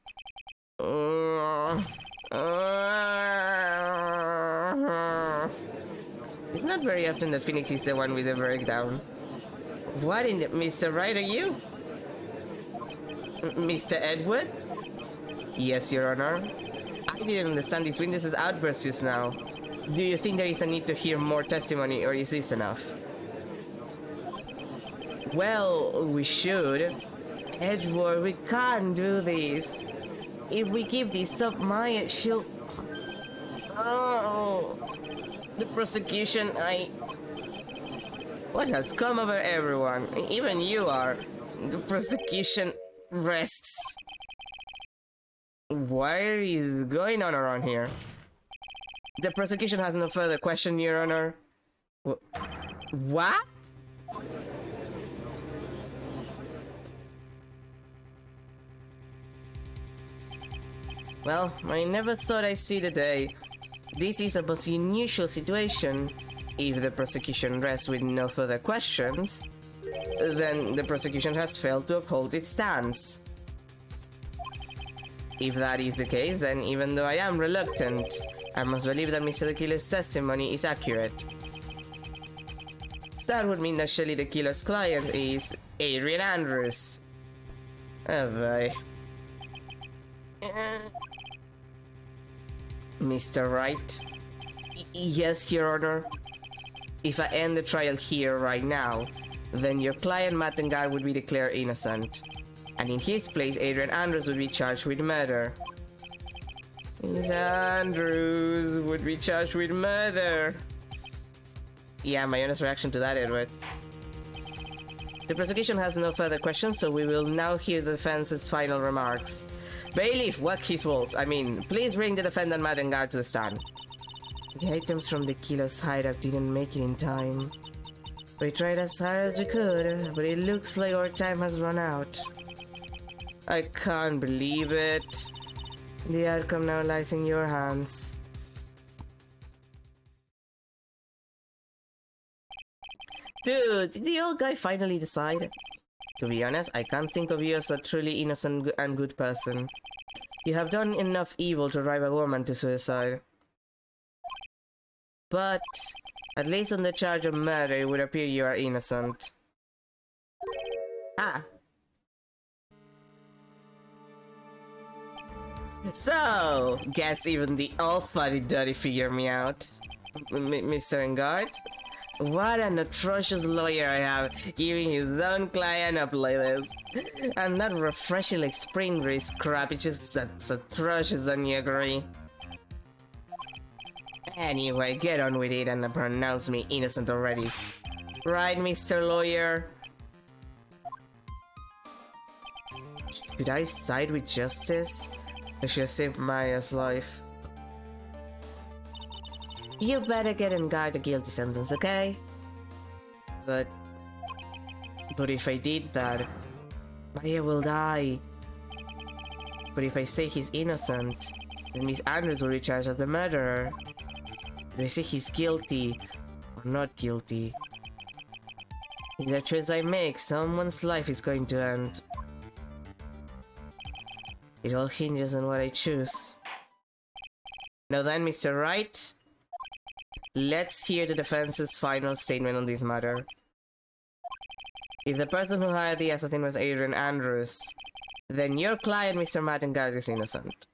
[SPEAKER 1] It's not very often that Phoenix is the one with the breakdown. What in the... Mr. Wright, are you? Mr. Edward? Yes, Your Honor. I didn't understand this witness's outburst just now. Do you think there is a need to hear more testimony, or is this enough? Well, we should. Edward, we can't do this. If we give this up, Maya, she'll... Oh... The prosecution, What has come over everyone? Even you are. The prosecution rests. What is going on around here? The prosecution has no further question, Your Honor. What? Well, I never thought I'd see the day. This is a most unusual situation. If the prosecution rests with no further questions, then the prosecution has failed to uphold its stance. If that is the case, then even though I am reluctant, I must believe that Mr. the Killer's testimony is accurate. That would mean that Shelley the Killer's client is Adrian Andrews. Oh boy. Mr. Wright? Yes, Your Honor. If I end the trial here right now, then your client Mattengar would be declared innocent. And in his place, Adrian Andrews would be charged with murder. Miss Andrews would be charged with murder. Yeah, my honest reaction to that, Edward. The prosecution has no further questions, so we will now hear the defense's final remarks. Bailiff, whack his walls. Please bring the defendant Mattengar to the stand. The items from the killer's hideout didn't make it in time. We tried as hard as we could, but it looks like our time has run out. I can't believe it. The outcome now lies in your hands. Dude, did the old guy finally decide? To be honest, I can't think of you as a truly innocent and good person. You have done enough evil to drive a woman to suicide. But, at least on the charge of murder, it would appear you are innocent. Ah. So, guess even the old fuddy-duddy figured me out. Mr. Engard? What an atrocious lawyer I have, giving his own client up like this. And that refreshing like spring breeze crap is just as atrocious, don't you agree? Anyway, get on with it and pronounce me innocent already. Right, Mr. Lawyer? Should I side with justice? I should save Maya's life. You better get Engard a guilty sentence, okay? But if I did that, Maya will die. But if I say he's innocent, then Miss Andrews will be charged as the murderer. If I say he's guilty or not guilty, either choice I make, someone's life is going to end. It all hinges on what I choose. Now then, Mr. Wright, let's hear the defense's final statement on this matter. If the person who hired the assassin was Adrian Andrews, then your client, Mr. Mattengard, is innocent.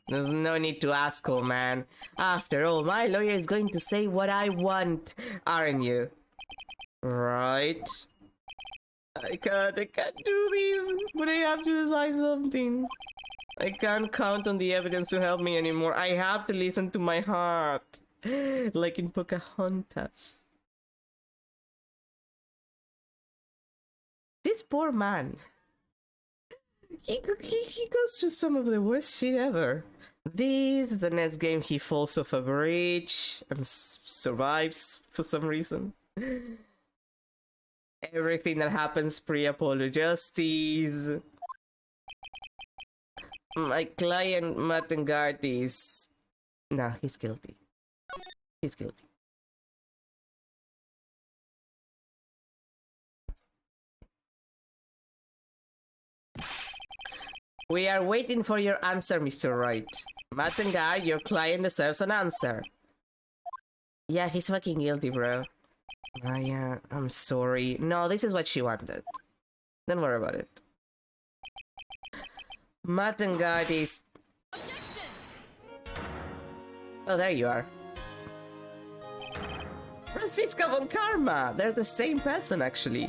[SPEAKER 1] There's no need to ask, old man. After all, my lawyer is going to say what I want, aren't you? Right? I can't do this, but I have to decide something. I can't count on the evidence to help me anymore. I have to listen to my heart. Like in Pocahontas. This poor man. He goes through some of the worst shit ever. The next game he falls off a bridge and survives for some reason. Everything that happens pre-Apollo Justice. My client Mattengard is... Nah, he's guilty. He's guilty. We are waiting for your answer, Mr. Wright. Mattengard, your client deserves an answer. Yeah, he's fucking guilty, bro. Yeah, I'm sorry. No, this is what she wanted. Don't worry about it. Mattengard is... Oh, there you are. Franziska von Karma! They're the same person, actually.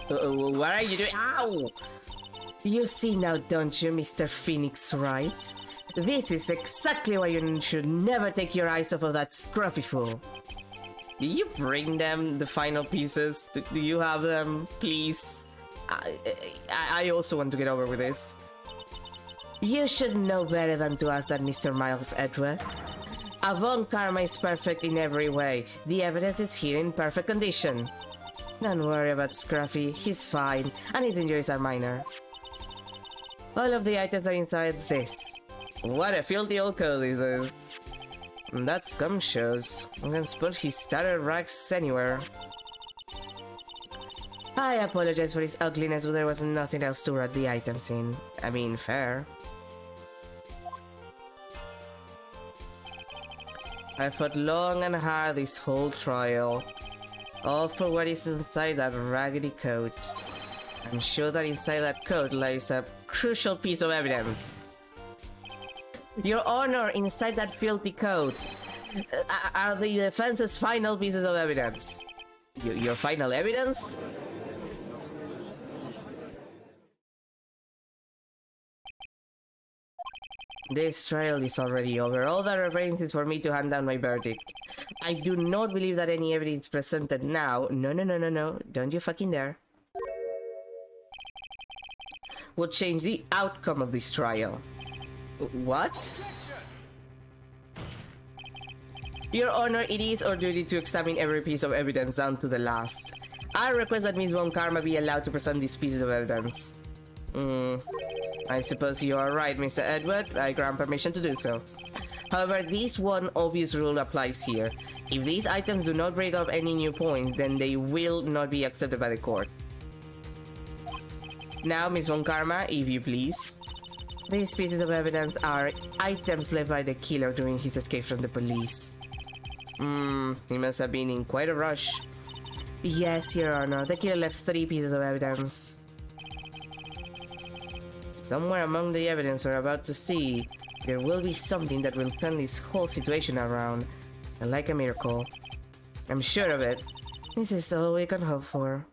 [SPEAKER 1] What are you doing? Ow! You see now, don't you, Mr. Phoenix Wright? This is exactly why you should never take your eyes off of that scruffy fool. Do you bring them the final pieces? Do you have them, please? I also want to get over with this. You should know better than to ask that, Mr. Miles Edward. Von Karma is perfect in every way. The evidence is here in perfect condition. Don't worry about Scruffy, he's fine, and his injuries are minor. All of the items are inside this. What a filthy old code this is. That scum shows. I can spot his starter rags anywhere. I apologize for his ugliness, but there was nothing else to write the items in. I mean, fair. I fought long and hard this whole trial. All for what is inside that raggedy coat. I'm sure that inside that coat lies a crucial piece of evidence. Your Honor, inside that filthy coat are the defense's final pieces of evidence. Your final evidence? This trial is already over. All that remains is for me to hand down my verdict. I do not believe that any evidence presented now... No. Don't you fucking dare. Will change the outcome of this trial. What? Your Honor, it is our duty to examine every piece of evidence down to the last. I request that Ms. Von Karma be allowed to present these pieces of evidence. I suppose you are right, Mr. Edward. I grant permission to do so. However, this one obvious rule applies here. If these items do not break up any new points, then they will not be accepted by the court. Now, Ms. Von Karma, if you please. These pieces of evidence are items left by the killer during his escape from the police. He must have been in quite a rush. Yes, Your Honor. The killer left 3 pieces of evidence. Somewhere among the evidence we're about to see, there will be something that will turn this whole situation around. Like a miracle. I'm sure of it. This is all we can hope for.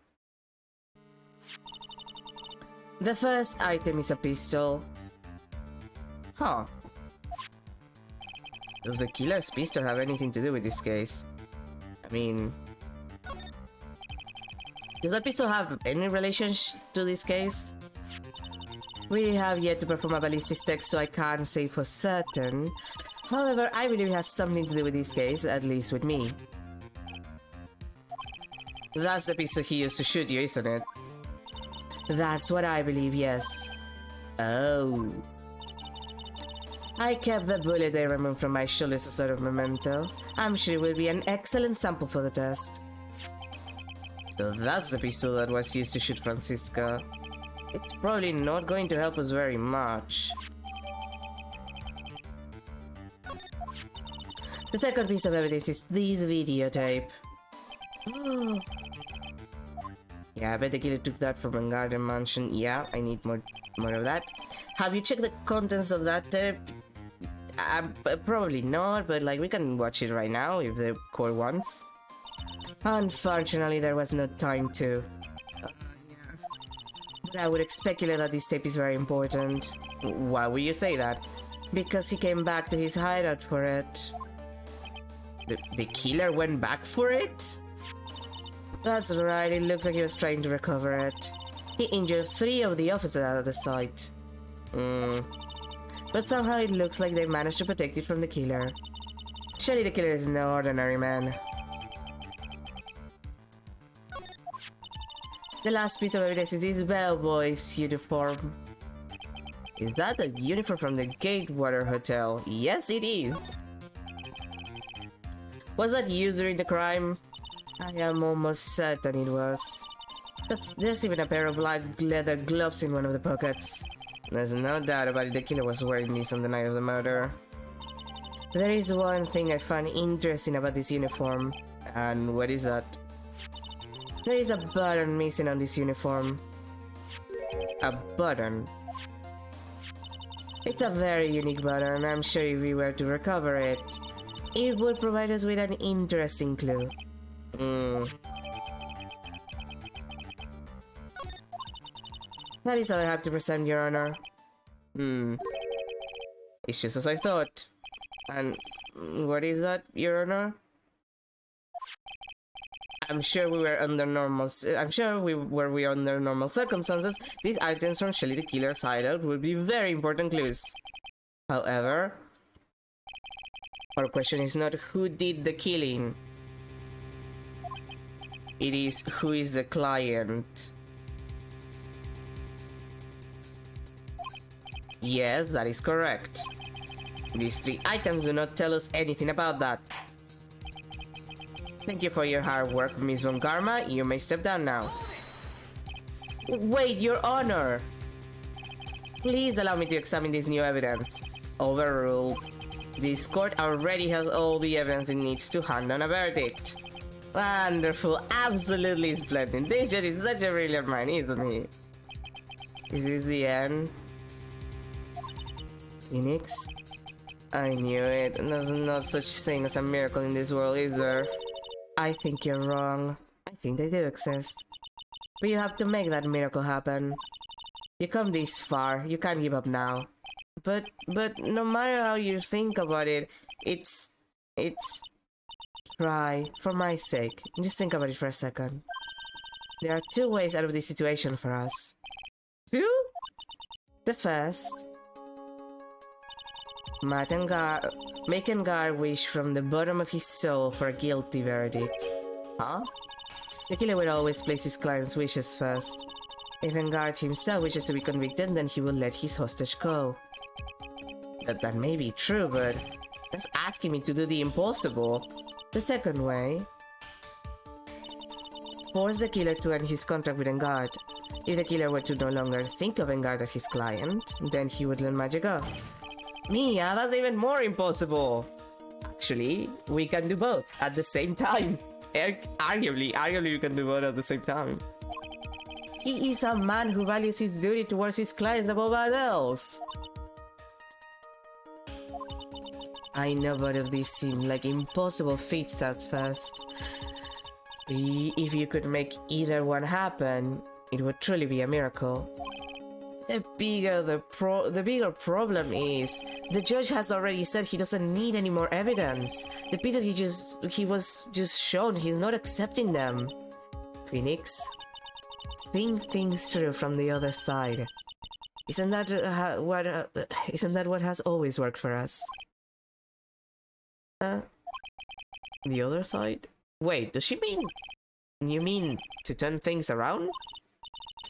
[SPEAKER 1] The first item is a pistol. Huh. Does the killer's pistol have anything to do with this case? I mean... Does that pistol have any relation to this case? We have yet to perform a ballistics test, so I can't say for certain. However, I believe it has something to do with this case, at least with me. That's the pistol he used to shoot you, isn't it? That's what I believe, yes. Oh. I kept the bullet I removed from my shoulder as a sort of memento. I'm sure it will be an excellent sample for the test. So that's the pistol that was used to shoot Francisca. It's probably not going to help us very much. The second piece of evidence is this videotape. Oh. Yeah, I bet the killer took that from a garden mansion. Yeah, I need more of that. Have you checked the contents of that tape? Probably not, but like we can watch it right now if the court wants. Unfortunately, there was no time to. But I would speculate that this tape is very important. Why would you say that? Because he came back to his hideout for it. The killer went back for it? That's right, it looks like he was trying to recover it. He injured 3 of the officers at the site. But somehow it looks like they managed to protect it from the killer. Surely the killer is no ordinary man. The last piece of evidence is this bellboy's uniform. Is that a uniform from the Gatewater Hotel? Yes, it is! Was that used during the crime? I am almost certain it was. There's even a pair of black leather gloves in one of the pockets. There's no doubt about it, the killer was wearing these on the night of the murder. There is one thing I find interesting about this uniform. And what is that? There is a button missing on this uniform. A button. It's a very unique button. I'm sure if we were to recover it, it would provide us with an interesting clue. That is all I have to present, Your Honor. It's just as I thought. And what is that, Your Honor? I'm sure we were under normal circumstances, these items from Shelly the Killer's hideout would be very important clues. However, our question is not who did the killing. It is who is the client. Yes, that is correct. These 3 items do not tell us anything about that. Thank you for your hard work, Miss Von Karma. You may step down now. Wait, Your Honor! Please allow me to examine this new evidence. Overruled. This court already has all the evidence it needs to hand on a verdict. Wonderful, absolutely splendid. This judge is such a brilliant man, isn't he? Is this the end? Phoenix? I knew it. There's no such thing as a miracle in this world, is there? I think you're wrong. I think they do exist. But you have to make that miracle happen. You come this far, you can't give up now. But no matter how you think about it, it's... Try, for my sake. Just think about it for a second. There are 2 ways out of this situation for us. 2? The first... Make Engar wish from the bottom of his soul for a guilty verdict. Huh? The killer will always place his client's wishes first. If Engar himself wishes to be convicted, then he will let his hostage go. That may be true, but that's asking me to do the impossible. The second way... Force the killer to end his contract with Engard. If the killer were to no longer think of Engard as his client, then he would let magic go. Mia, that's even more impossible! Actually, we can do both at the same time. Arguably we can do both at the same time. He is a man who values his duty towards his clients above all else. I know both of these seem like impossible feats at first. If you could make either one happen, it would truly be a miracle. The bigger problem is, the judge has already said he doesn't need any more evidence. The pieces he was just shown, he's not accepting them. Phoenix, think things through from the other side. Isn't that what has always worked for us? The other side? Wait, does she mean... You mean to turn things around?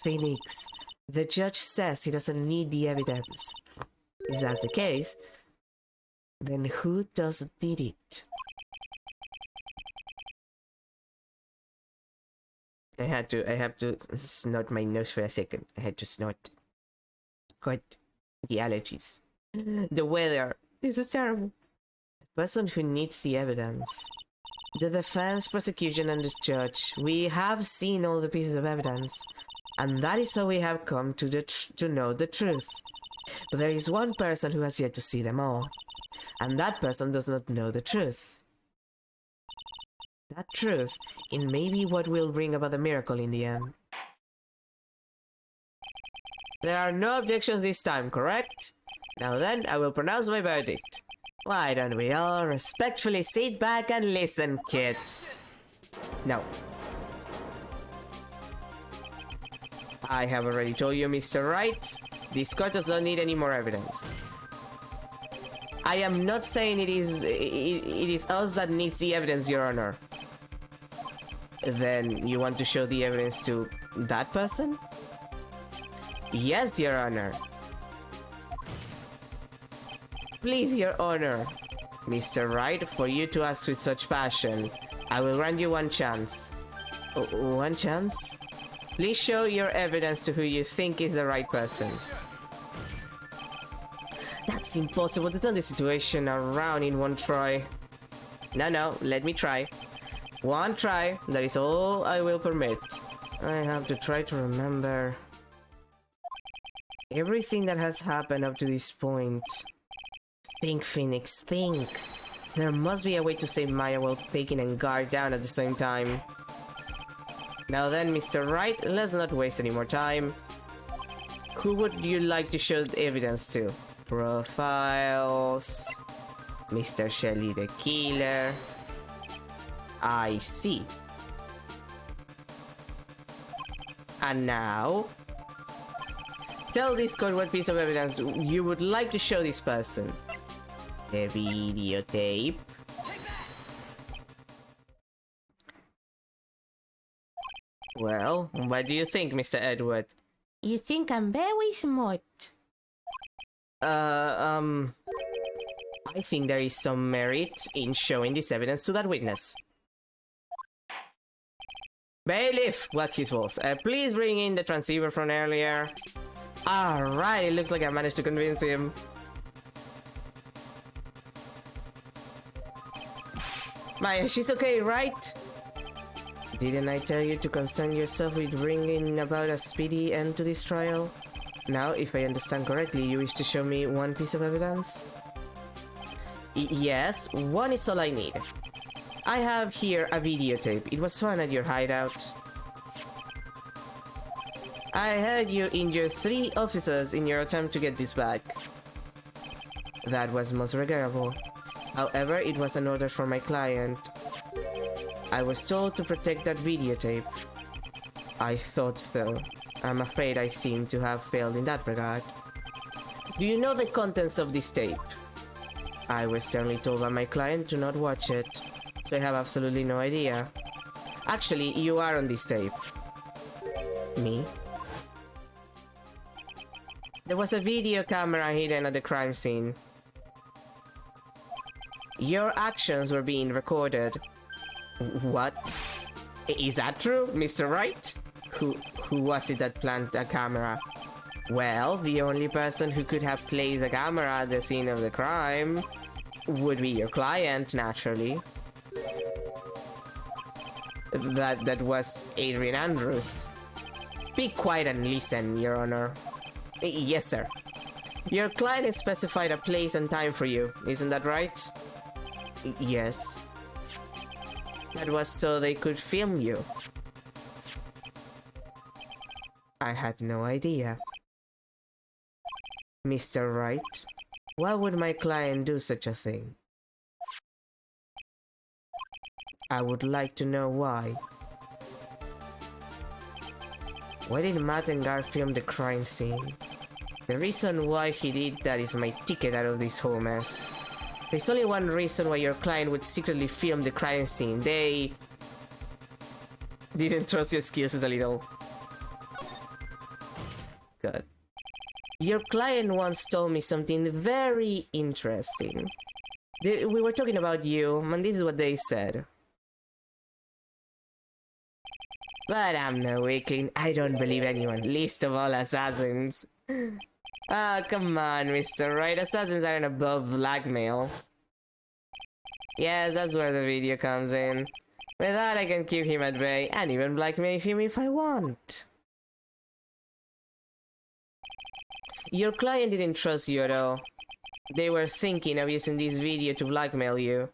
[SPEAKER 1] Phoenix, the judge says he doesn't need the evidence. If that's the case, then who doesn't need it? I have to snort my nose for a second. I had to snort. Got the allergies. The weather. This is terrible. The person who needs the evidence. The defense, prosecution, and the judge. We have seen all the pieces of evidence. And that is how we have come to know the truth. But there is one person who has yet to see them all. And that person does not know the truth. That truth, it may be what will bring about the miracle in the end. There are no objections this time, correct? Now then, I will pronounce my verdict. Why don't we all respectfully sit back and listen, kids? No. I have already told you, Mr. Wright, this court does not need any more evidence. I am not saying it is us that needs the evidence, Your Honor. Then you want to show the evidence to that person? Yes, Your Honor. Please, Your Honor. Mr. Wright, for you to ask with such passion, I will grant you one chance. One chance? Please show your evidence to who you think is the right person. That's impossible to turn the situation around in one try. No, let me try. One try, that is all I will permit. I have to try to remember everything that has happened up to this point. Think, Phoenix, think. There must be a way to save Maya while taking and guard down at the same time. Now then, Mr. Wright, let's not waste any more time. Who would you like to show the evidence to? Profiles... Mr. Shelley the Killer... I see. And now... Tell this court what piece of evidence you would like to show this person. The videotape. Well, what do you think, Mr. Edward? You think I'm very smart. I think there is some merit in showing this evidence to that witness. Bailiff, whack his balls. Please bring in the transceiver from earlier. Alright, it looks like I managed to convince him. Maya, she's okay, right? Didn't I tell you to concern yourself with bringing about a speedy end to this trial? Now, if I understand correctly, you wish to show me one piece of evidence? Yes, one is all I need. I have here a videotape. It was found at your hideout. I heard you injured 3 officers in your attempt to get this back. That was most regrettable. However, it was an order for my client. I was told to protect that videotape. I thought so. I'm afraid I seem to have failed in that regard. Do you know the contents of this tape? I was sternly told by my client to not watch it, so I have absolutely no idea. Actually, you are on this tape. Me? There was a video camera hidden at the crime scene. Your actions were being recorded. What? Is that true, Mr. Wright? Who was it that planted the camera? Well, the only person who could have placed a camera at the scene of the crime would be your client, naturally. That was Adrian Andrews. Be quiet and listen, Your Honor. Yes, sir. Your client has specified a place and time for you, isn't that right? Yes. That was so they could film you. I had no idea. Mr. Wright, why would my client do such a thing? I would like to know why. Why did Matt and Gar film the crime scene? The reason why he did that is my ticket out of this whole mess. There's only one reason why your client would secretly film the crime scene. They didn't trust your skills a little. Good. Your client once told me something very interesting. We were talking about you, and this is what they said. But I'm no weakling. I don't believe anyone, least of all assassins. Ah, come on, Mr. Right. Assassins aren't above blackmail. Yes, that's where the video comes in. With that, I can keep him at bay and even blackmail him if I want. Your client didn't trust you at all. They were thinking of using this video to blackmail you.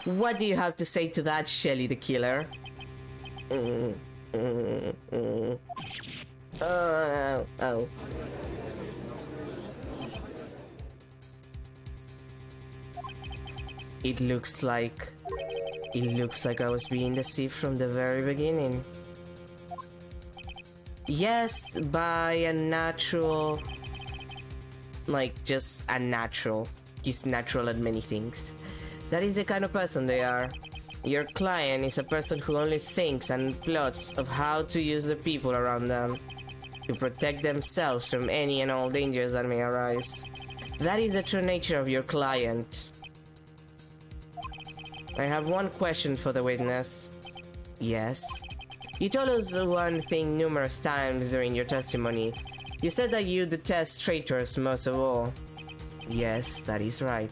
[SPEAKER 1] What do you have to say to that, Shelly the killer? Oh. It looks like I was being deceived from the very beginning. Yes, by a natural... Like, just a natural. He's natural at many things. That is the kind of person they are. Your client is a person who only thinks and plots of how to use the people around them to protect themselves from any and all dangers that may arise. That is the true nature of your client. I have one question for the witness. Yes? You told us one thing numerous times during your testimony. You said that you detest traitors most of all. Yes, that is right.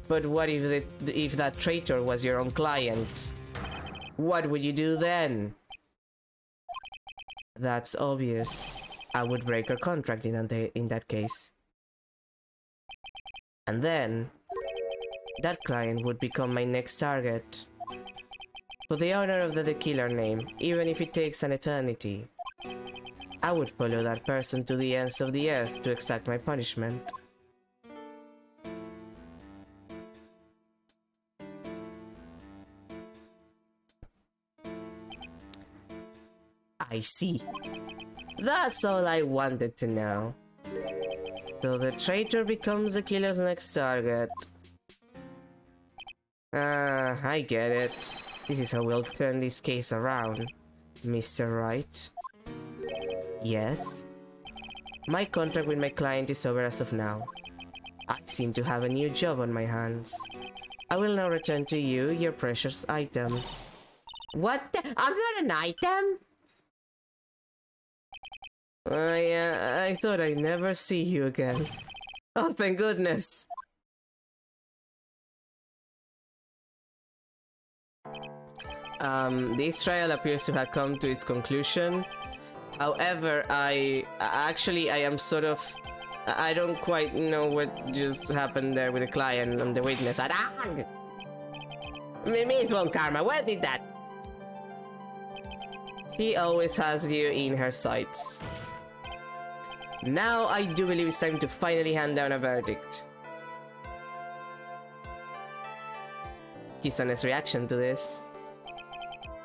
[SPEAKER 1] But what if that traitor was your own client? What would you do then? That's obvious. I would break her contract in that case. And then, that client would become my next target. For the honor of the killer name, even if it takes an eternity, I would follow that person to the ends of the earth to exact my punishment. I see. That's all I wanted to know. So the traitor becomes the killer's next target. I get it. This is how we'll turn this case around, Mr. Wright. Yes? My contract with my client is over as of now. I seem to have a new job on my hands. I will now return to you your precious item. What the? I'm not an item? I thought I'd never see you again. Oh, thank goodness. This trial appears to have come to its conclusion. However, I am sort of... I don't quite know what just happened there with the client and the witness. Miss Von Karma, where did that... She always has you in her sights. Now I do believe it's time to finally hand down a verdict. Kisane's reaction to this.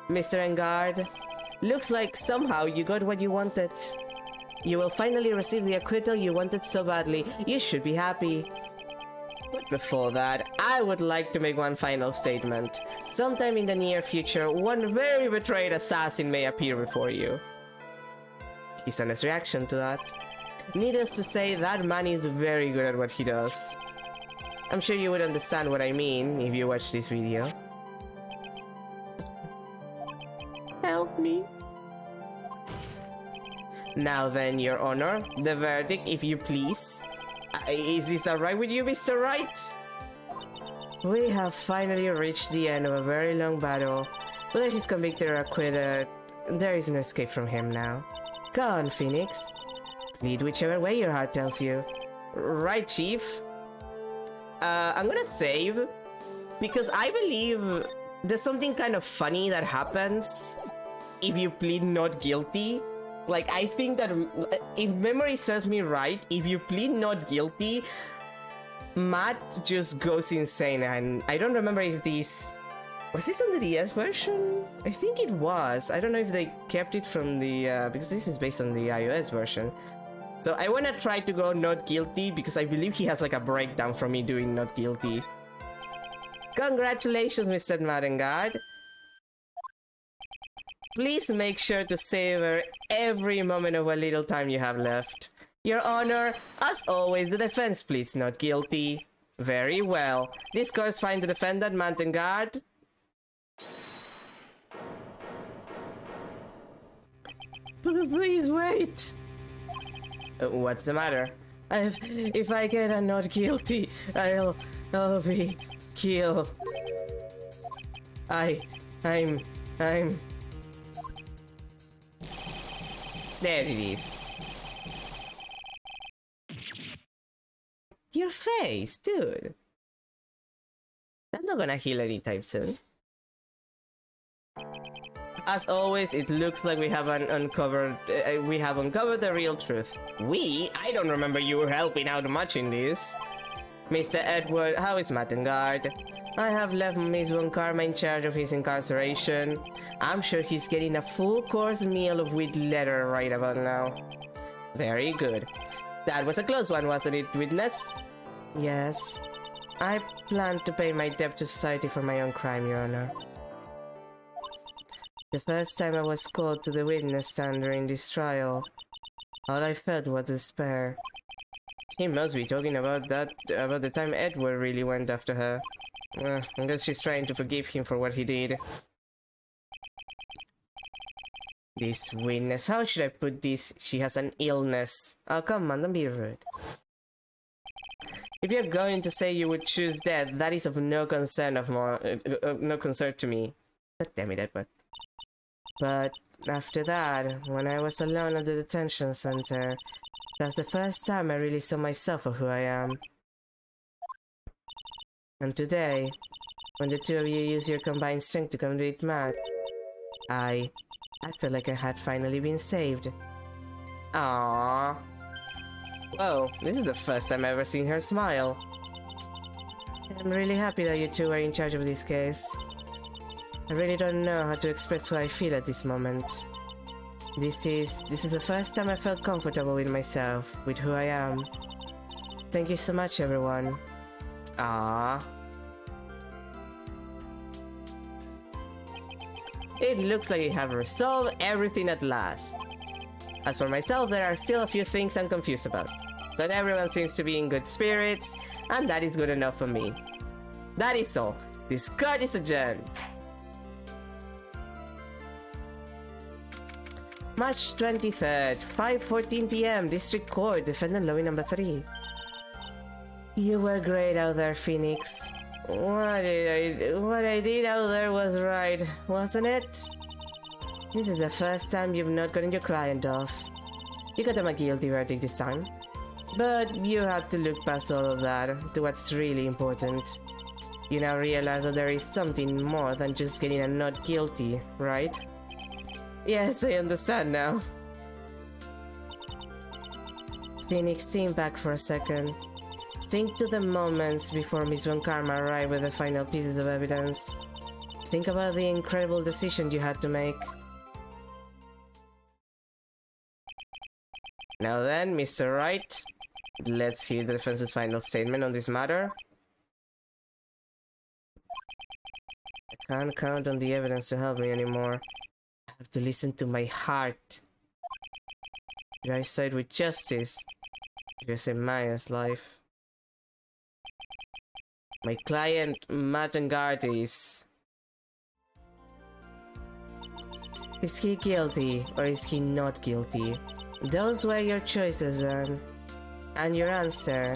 [SPEAKER 1] Mr. Engard, looks like somehow you got what you wanted. You will finally receive the acquittal you wanted so badly. You should be happy. But before that, I would like to make one final statement. Sometime in the near future, one very betrayed assassin may appear before you. Kisane's reaction to that. Needless to say, that man is very good at what he does. I'm sure you would understand what I mean if you watch this video. Help me. Now then, Your Honor, the verdict, if you please. Is this alright with you, Mr. Wright? We have finally reached the end of a very long battle. Whether he's convicted or acquitted, there is no escape from him now. Go on, Phoenix. Lead whichever way your heart tells you. Right, Chief? I'm gonna save, because I believe there's something kind of funny that happens if you plead not guilty. Like, I think that, if memory serves me right, if you plead not guilty, Matt just goes insane, and I don't remember if this... Was this on the DS version? I think it was. I don't know if they kept it from the... because this is based on the iOS version. So I wanna try to go not guilty because I believe he has like a breakdown from me doing not guilty. Congratulations, Mr. Madengard. Please make sure to savor every moment of a little time you have left. Your Honor, as always, the defense pleads not guilty. Very well. This court finds the defendant, Madengard. Please wait. What's the matter? If I get a not guilty, I'll be killed. I'm. There it is. Your face, dude. That's not gonna heal anytime soon. As always, it looks like we have uncovered the real truth. I don't remember you helping out much in this. Mr. Edward, how is Madengard? I have left Miss Von Karma in charge of his incarceration. I'm sure he's getting a full-course meal of wheat leather right about now. Very good. That was a close one, wasn't it, witness? Yes. I plan to pay my debt to society for my own crime, Your Honor. The first time I was called to the witness stand during this trial, all I felt was despair. He must be talking about the time Edward really went after her. I guess she's trying to forgive him for what he did. This witness, how should I put this? She has an illness. Oh, come on, don't be rude. If you're going to say you would choose death, that is of no concern to me. God damn it, Edward. But after that, when I was alone at the detention center, that's the first time I really saw myself for who I am. And today, when the two of you use your combined strength to convict Matt, I felt like I had finally been saved. Aww. Whoa, this is the first time I've ever seen her smile. I'm really happy that you two are in charge of this case. I really don't know how to express how I feel at this moment. This is the first time I felt comfortable with myself, with who I am. Thank you so much, everyone. Ah. It looks like you have resolved everything at last. As for myself, there are still a few things I'm confused about. But everyone seems to be in good spirits, and that is good enough for me. That is all. This court is adjourned. March 23rd, 5:14 PM, District Court, Defendant Lobby number 3. You were great out there, Phoenix. What I did out there was right, wasn't it? This is the first time you've not gotten your client off. You got them a guilty verdict this time. But you have to look past all of that to what's really important. You now realize that there is something more than just getting a not guilty, right? Yes, I understand now. Phoenix, think back for a second. Think to the moments before Miss Von Karma arrived with the final pieces of evidence. Think about the incredible decision you had to make. Now then, Mr. Wright, let's hear the defense's final statement on this matter. I can't count on the evidence to help me anymore. I have to listen to my heart. Did I side with justice? Did I save Maya's life? My client, Madengard, is he guilty or is he not guilty? Those were your choices, then. And your answer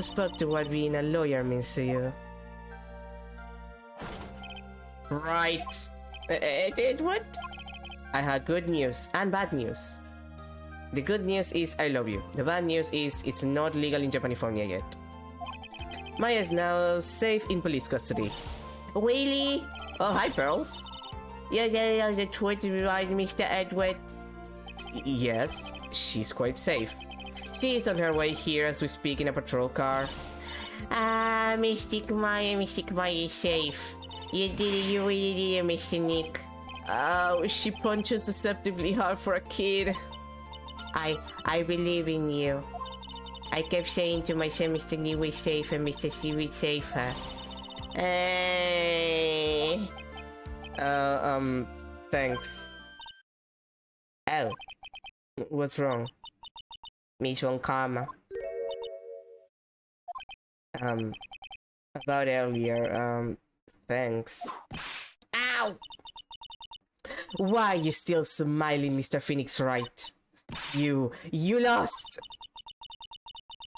[SPEAKER 1] spoke to what being a lawyer means to you. Right. What? I had good news and bad news. The good news is I love you. The bad news is it's not legal in Japanifornia yet. Maya is now safe in police custody. Really? Oh, hi, Pearls. Yeah, the truth right, Mr. Edward. Yes, she's quite safe. She is on her way here as we speak in a patrol car. Mystic Maya is safe. You really did it, Mr. Nick. Oh, she punches deceptively hard for a kid. I believe in you. I kept saying to myself, Mr. New is safer, Mr. Steve is safer. Thanks. Oh. What's wrong? Miss Von Karma. About earlier, thanks. Ow! Why are you still smiling, Mr. Phoenix Wright? You lost!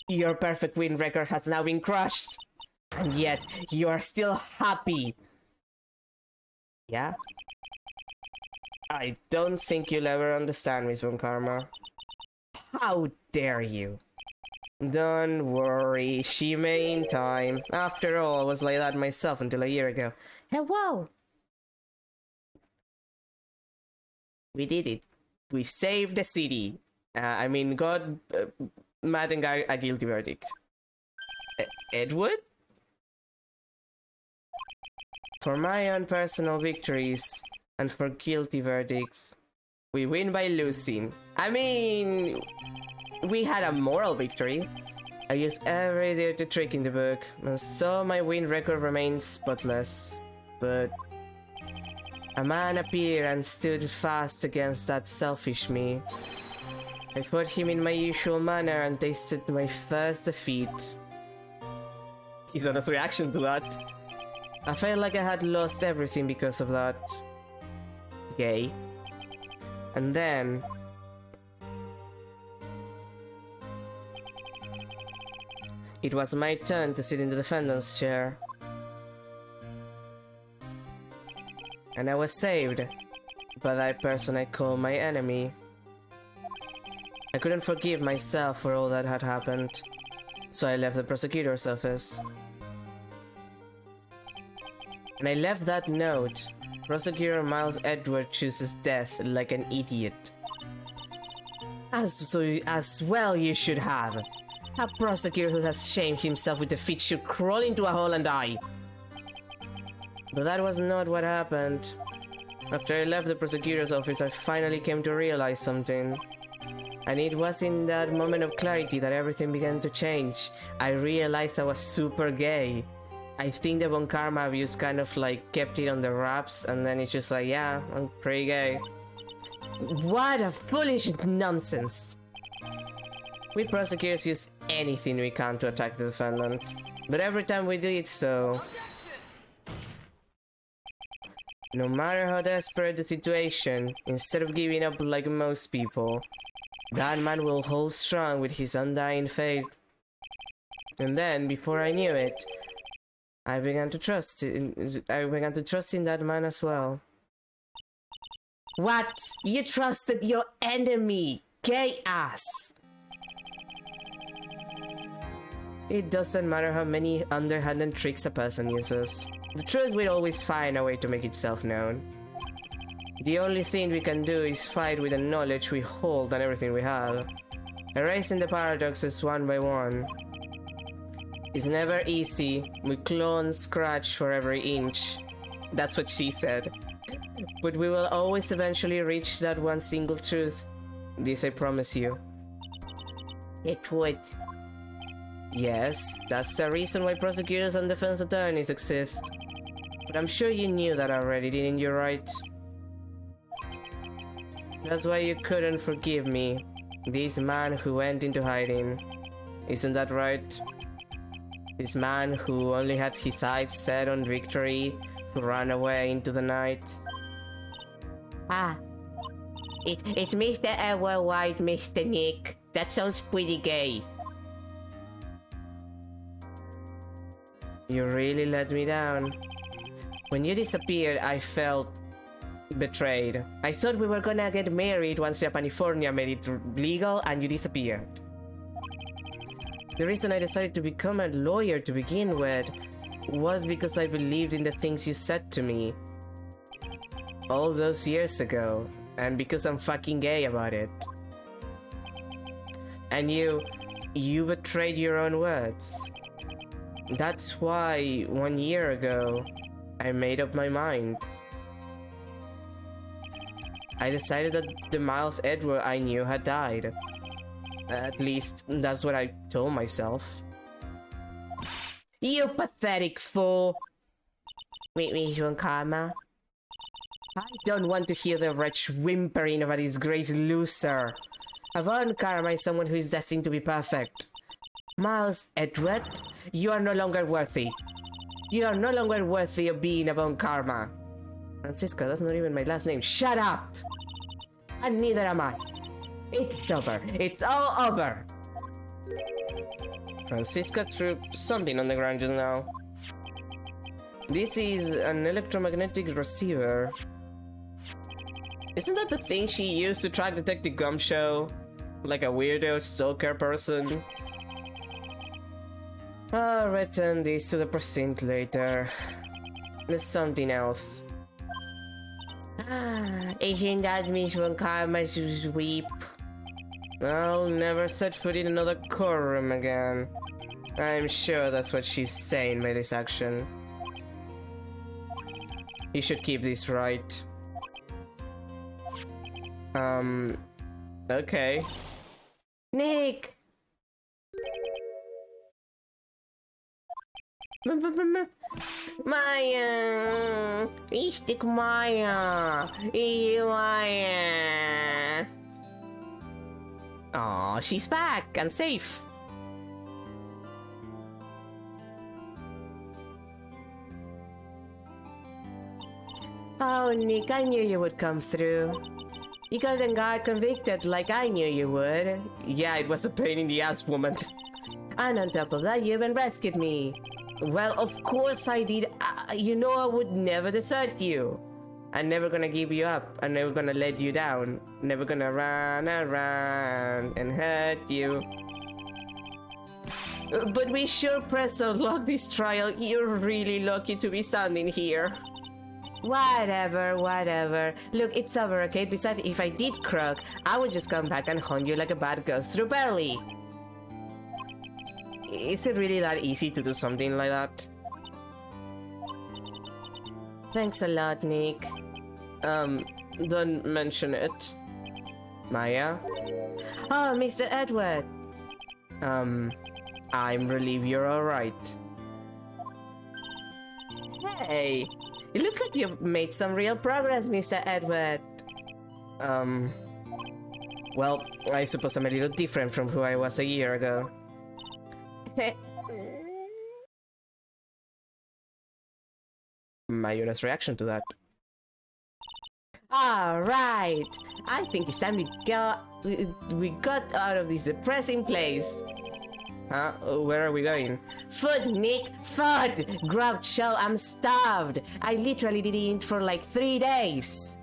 [SPEAKER 1] Your perfect win record has now been crushed! And yet, you are still happy! Yeah? I don't think you'll ever understand, Miss Von Karma. How dare you? Don't worry, she may in time. After all, I was like that myself until a year ago. Hello! We did it. We saved the city. I mean, God, Matt and got a guilty verdict. Edward? For my own personal victories, and for guilty verdicts, we win by losing. I mean, we had a moral victory. I used every dirty trick in the book, and so my win record remains spotless. But a man appeared and stood fast against that selfish me. I fought him in my usual manner and tasted my first defeat. His honest reaction to that. I felt like I had lost everything because of that. Gay. And then... it was my turn to sit in the defendant's chair. And I was saved by that person I call my enemy. I couldn't forgive myself for all that had happened, so I left the prosecutor's office. And I left that note. Prosecutor Miles Edward chooses death like an idiot. As well you should have. A prosecutor who has shamed himself with defeat should crawl into a hole and die. But that was not what happened. After I left the prosecutor's office, I finally came to realize something. And it was in that moment of clarity that everything began to change. I realized I was super gay. I think the Von Karma abuse kind of like kept it on the wraps, and then it's just like, yeah, I'm pretty gay. What a foolish nonsense! We prosecutors use anything we can to attack the defendant, but every time we did so, no matter how desperate the situation, instead of giving up like most people, that man will hold strong with his undying faith. And then, before I knew it, I began to trust in that man as well. What? You trusted your enemy, gay ass! It doesn't matter how many underhanded tricks a person uses. The truth will always find a way to make itself known. The only thing we can do is fight with the knowledge we hold and everything we have, erasing the paradoxes one by one. It's never easy. We claw and scratch for every inch. That's what she said. But we will always eventually reach that one single truth. This I promise you. It would. Yes, that's the reason why prosecutors and defense attorneys exist. But I'm sure you knew that already, didn't you, right? That's why you couldn't forgive me. This man who went into hiding. Isn't that right? This man who only had his sights set on victory, who ran away into the night. Ah. It's Mr. Edward White, Mr. Nick. That sounds pretty gay. You really let me down. When you disappeared, I felt betrayed. I thought we were gonna get married once Japanifornia made it legal and you disappeared. The reason I decided to become a lawyer to begin with was because I believed in the things you said to me all those years ago, and because I'm fucking gay about it. And you betrayed your own words. That's why 1 year ago I made up my mind. I decided that the Miles Edward I knew had died. At least, that's what I told myself. You pathetic fool! Wait, Karma? I don't want to hear the wretch whimpering of a disgraced loser. Avon Karma is someone who is destined to be perfect. Miles Edward, you are no longer worthy. You are no longer worthy of being Avon Karma. Francisco, that's not even my last name. Shut up! And neither am I. It's over. It's all over. Francisca threw something on the ground just now. This is an electromagnetic receiver. Isn't that the thing she used to track Detective Gumshoe? Like a weirdo stalker person? I'll return this to the precinct later. There's something else. Isn't that Miss Von Karma's sweep? I'll never set foot in another courtroom again. I'm sure that's what she's saying by this action. You should keep this right. Okay. Nick! Maya! Istik Maya! Maya! Aw, she's back and safe! Oh, Nick, I knew you would come through. You got the guy convicted like I knew you would. Yeah, it was a pain in the ass, woman. And on top of that, you even rescued me. Well, of course I did. You know I would never desert you. I'm never gonna give you up. I'm never gonna let you down. Never gonna run around and hurt you. But we sure pressed unlock this trial. You're really lucky to be standing here. Whatever. Look, it's over, okay? Besides, if I did croak, I would just come back and haunt you like a bad ghost through Burley. Is it really that easy to do something like that? Thanks a lot, Nick. Don't mention it. Maya? Oh, Mr. Edward! I'm relieved you're alright. Hey! It looks like you've made some real progress, Mr. Edward. Well, I suppose I'm a little different from who I was a year ago. My honest reaction to that. Alright! I think it's time we got out of this depressing place. Huh? Where are we going? Food, Nick! Food! Groucho, I'm starved! I literally didn't eat for like 3 days!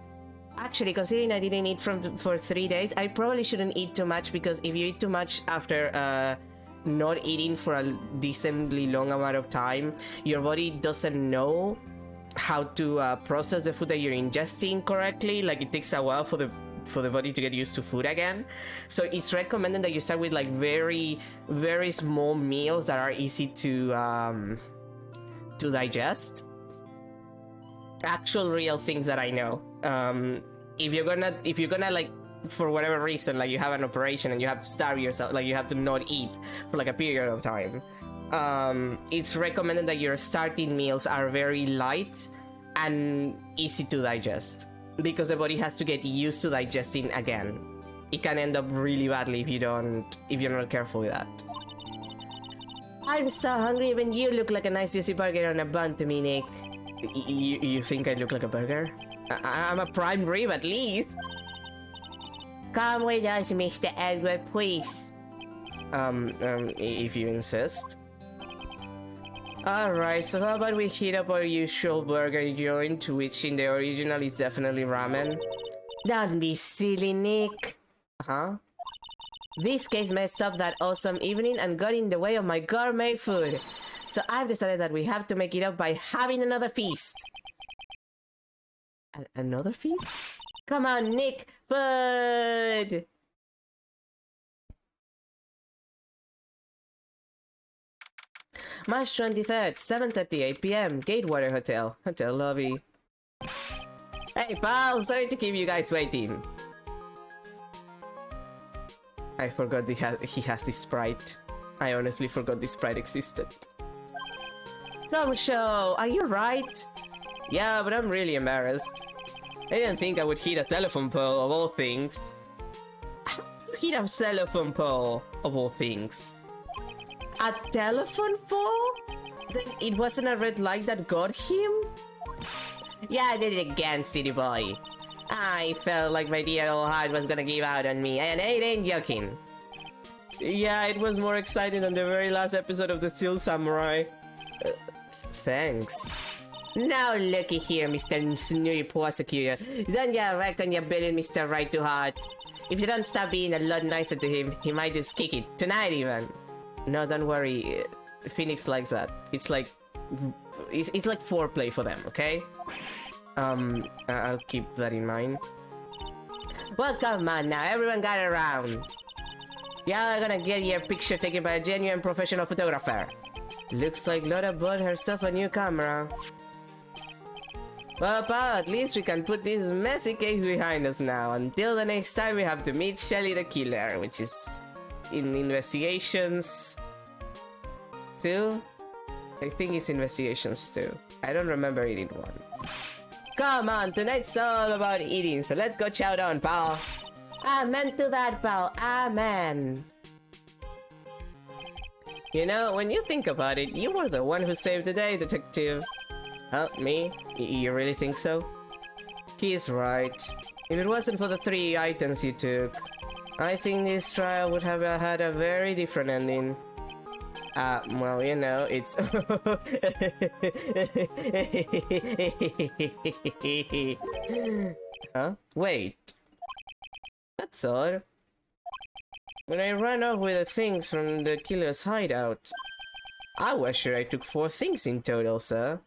[SPEAKER 1] Actually, considering I didn't eat for 3 days, I probably shouldn't eat too much, because if you eat too much after not eating for a decently long amount of time, your body doesn't know how to process the food that you're ingesting correctly. Like, it takes a while for the body to get used to food again. So it's recommended that you start with like very, very small meals that are easy to digest. Actual real things that I know. If you're gonna like, for whatever reason, like you have an operation and you have to starve yourself, like you have to not eat for like a period of time, it's recommended that your starting meals are very light and easy to digest, because the body has to get used to digesting again. It can end up really badly if you're not careful with that. I'm so hungry, even you look like a nice juicy burger on a bun to me, Nick. You think I look like a burger? I'm a prime rib at least. Come with us, Mr. Edward, please. If you insist. Alright, so how about we hit up our usual burger joint, which in the original is definitely ramen? Don't be silly, Nick. Huh? This case messed up that awesome evening and got in the way of my gourmet food. So I've decided that we have to make it up by having another feast. Another feast? Come on, Nick! Food! March 23rd, 7:38 p.m. Gatewater Hotel. Hotel lobby. Hey pal, sorry to keep you guys waiting. I forgot he has this sprite. I honestly forgot this sprite existed. Come show, are you right? Yeah, but I'm really embarrassed. I didn't think I would hit a telephone pole of all things. Hit a telephone pole of all things. A telephone pole? Then it wasn't a red light that got him? Yeah, I did it again, city boy. I felt like my dear old heart was gonna give out on me, and I ain't joking. Yeah, it was more exciting than the very last episode of The Steel Samurai. Thanks. Now looky here, Mr. Snooty Prosecutor. Don't you reckon you're building Mr. Right to Heart? If you don't stop being a lot nicer to him, he might just kick it. Tonight even. No, don't worry. Phoenix likes that. It's like foreplay for them, okay? I'll keep that in mind. Well, come on now, everyone gather around. Yeah, I'm gonna get your picture taken by a genuine professional photographer. Looks like Lotta bought herself a new camera. Well, pal, at least we can put this messy case behind us now. Until the next time we have to meet Shelly the Killer, which is in Investigations 2? I think it's Investigations 2. I don't remember eating one. Come on, tonight's all about eating, so let's go chow down, pal. Amen to that, pal. Amen. You know, when you think about it, you were the one who saved the day, detective. Huh? Me? You really think so? He's right. If it wasn't for the 3 items you took, I think this trial would have had a very different ending. Well, you know, it's... Huh? Wait. That's odd. When I ran off with the things from the killer's hideout, I was sure I took 4 things in total, sir.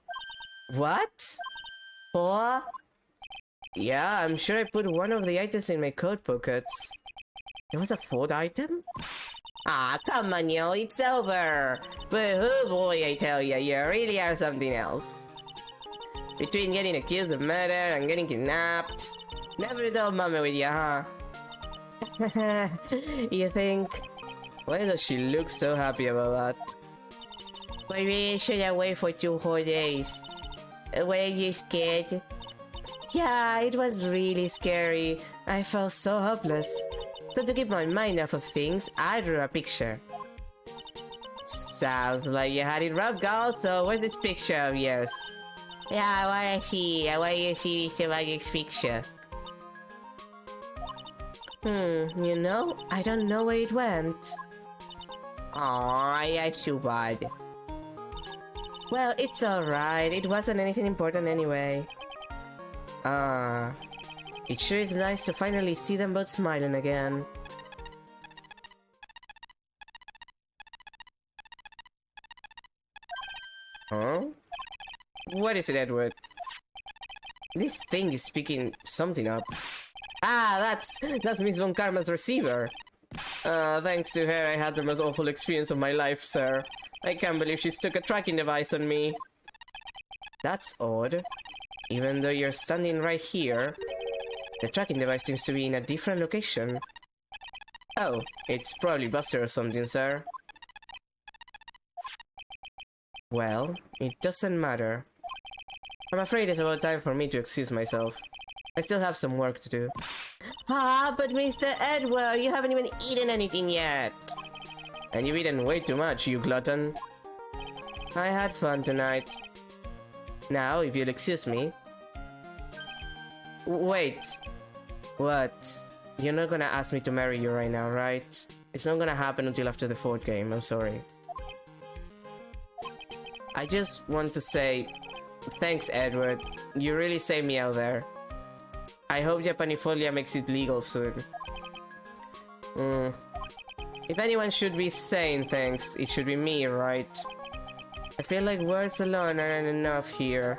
[SPEAKER 1] What? 4? Yeah, I'm sure I put one of the items in my coat pockets. There was a 4th item? Ah, come on, yo, it's over! But oh boy, I tell ya, you really are something else. Between getting accused of murder and getting kidnapped, never a dull moment with ya, huh? You think? Why does she look so happy about that? Maybe I should have waited for 2 whole days. Were you scared? Yeah, it was really scary. I felt so helpless. So to keep my mind off of things, I drew a picture. Sounds like you had it rough, girl, so where's this picture of yours? Yeah, I wanna see Mr. Magic's picture. You know, I don't know where it went. Aw, that's too bad. Well, it's alright, it wasn't anything important anyway. It sure is nice to finally see them both smiling again. Huh? What is it, Edward? This thing is picking something up. Ah, that's Miss Von Karma's receiver. Thanks to her, I had the most awful experience of my life, sir. I can't believe she stuck a tracking device on me. That's odd. Even though you're standing right here, the tracking device seems to be in a different location. Oh, it's probably Buster or something, sir. Well, it doesn't matter. I'm afraid it's about time for me to excuse myself. I still have some work to do. Ah, but Mr. Edward, you haven't even eaten anything yet. And you've eaten way too much, you glutton. I had fun tonight. Now, if you'll excuse me... Wait. What? You're not gonna ask me to marry you right now, right? It's not gonna happen until after the 4th game, I'm sorry. I just want to say... Thanks, Edward. You really saved me out there. I hope Japanifolia makes it legal soon. If anyone should be saying thanks, it should be me, right? I feel like words alone aren't enough here.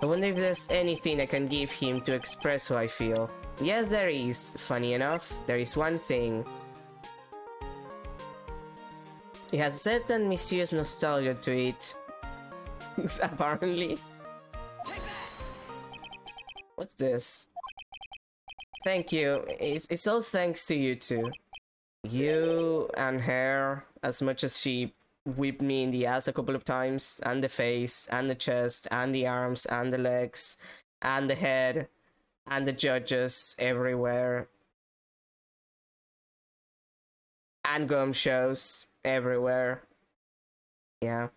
[SPEAKER 1] I wonder if there's anything I can give him to express how I feel. Yes, there is. Funny enough, there is one thing. It has a certain mysterious nostalgia to it. Apparently. What's this? Thank you. It's all thanks to you two. You and her, as much as she whipped me in the ass a couple of times, and the face, and the chest, and the arms, and the legs, and the head, and the judges everywhere. And gum shows everywhere. Yeah.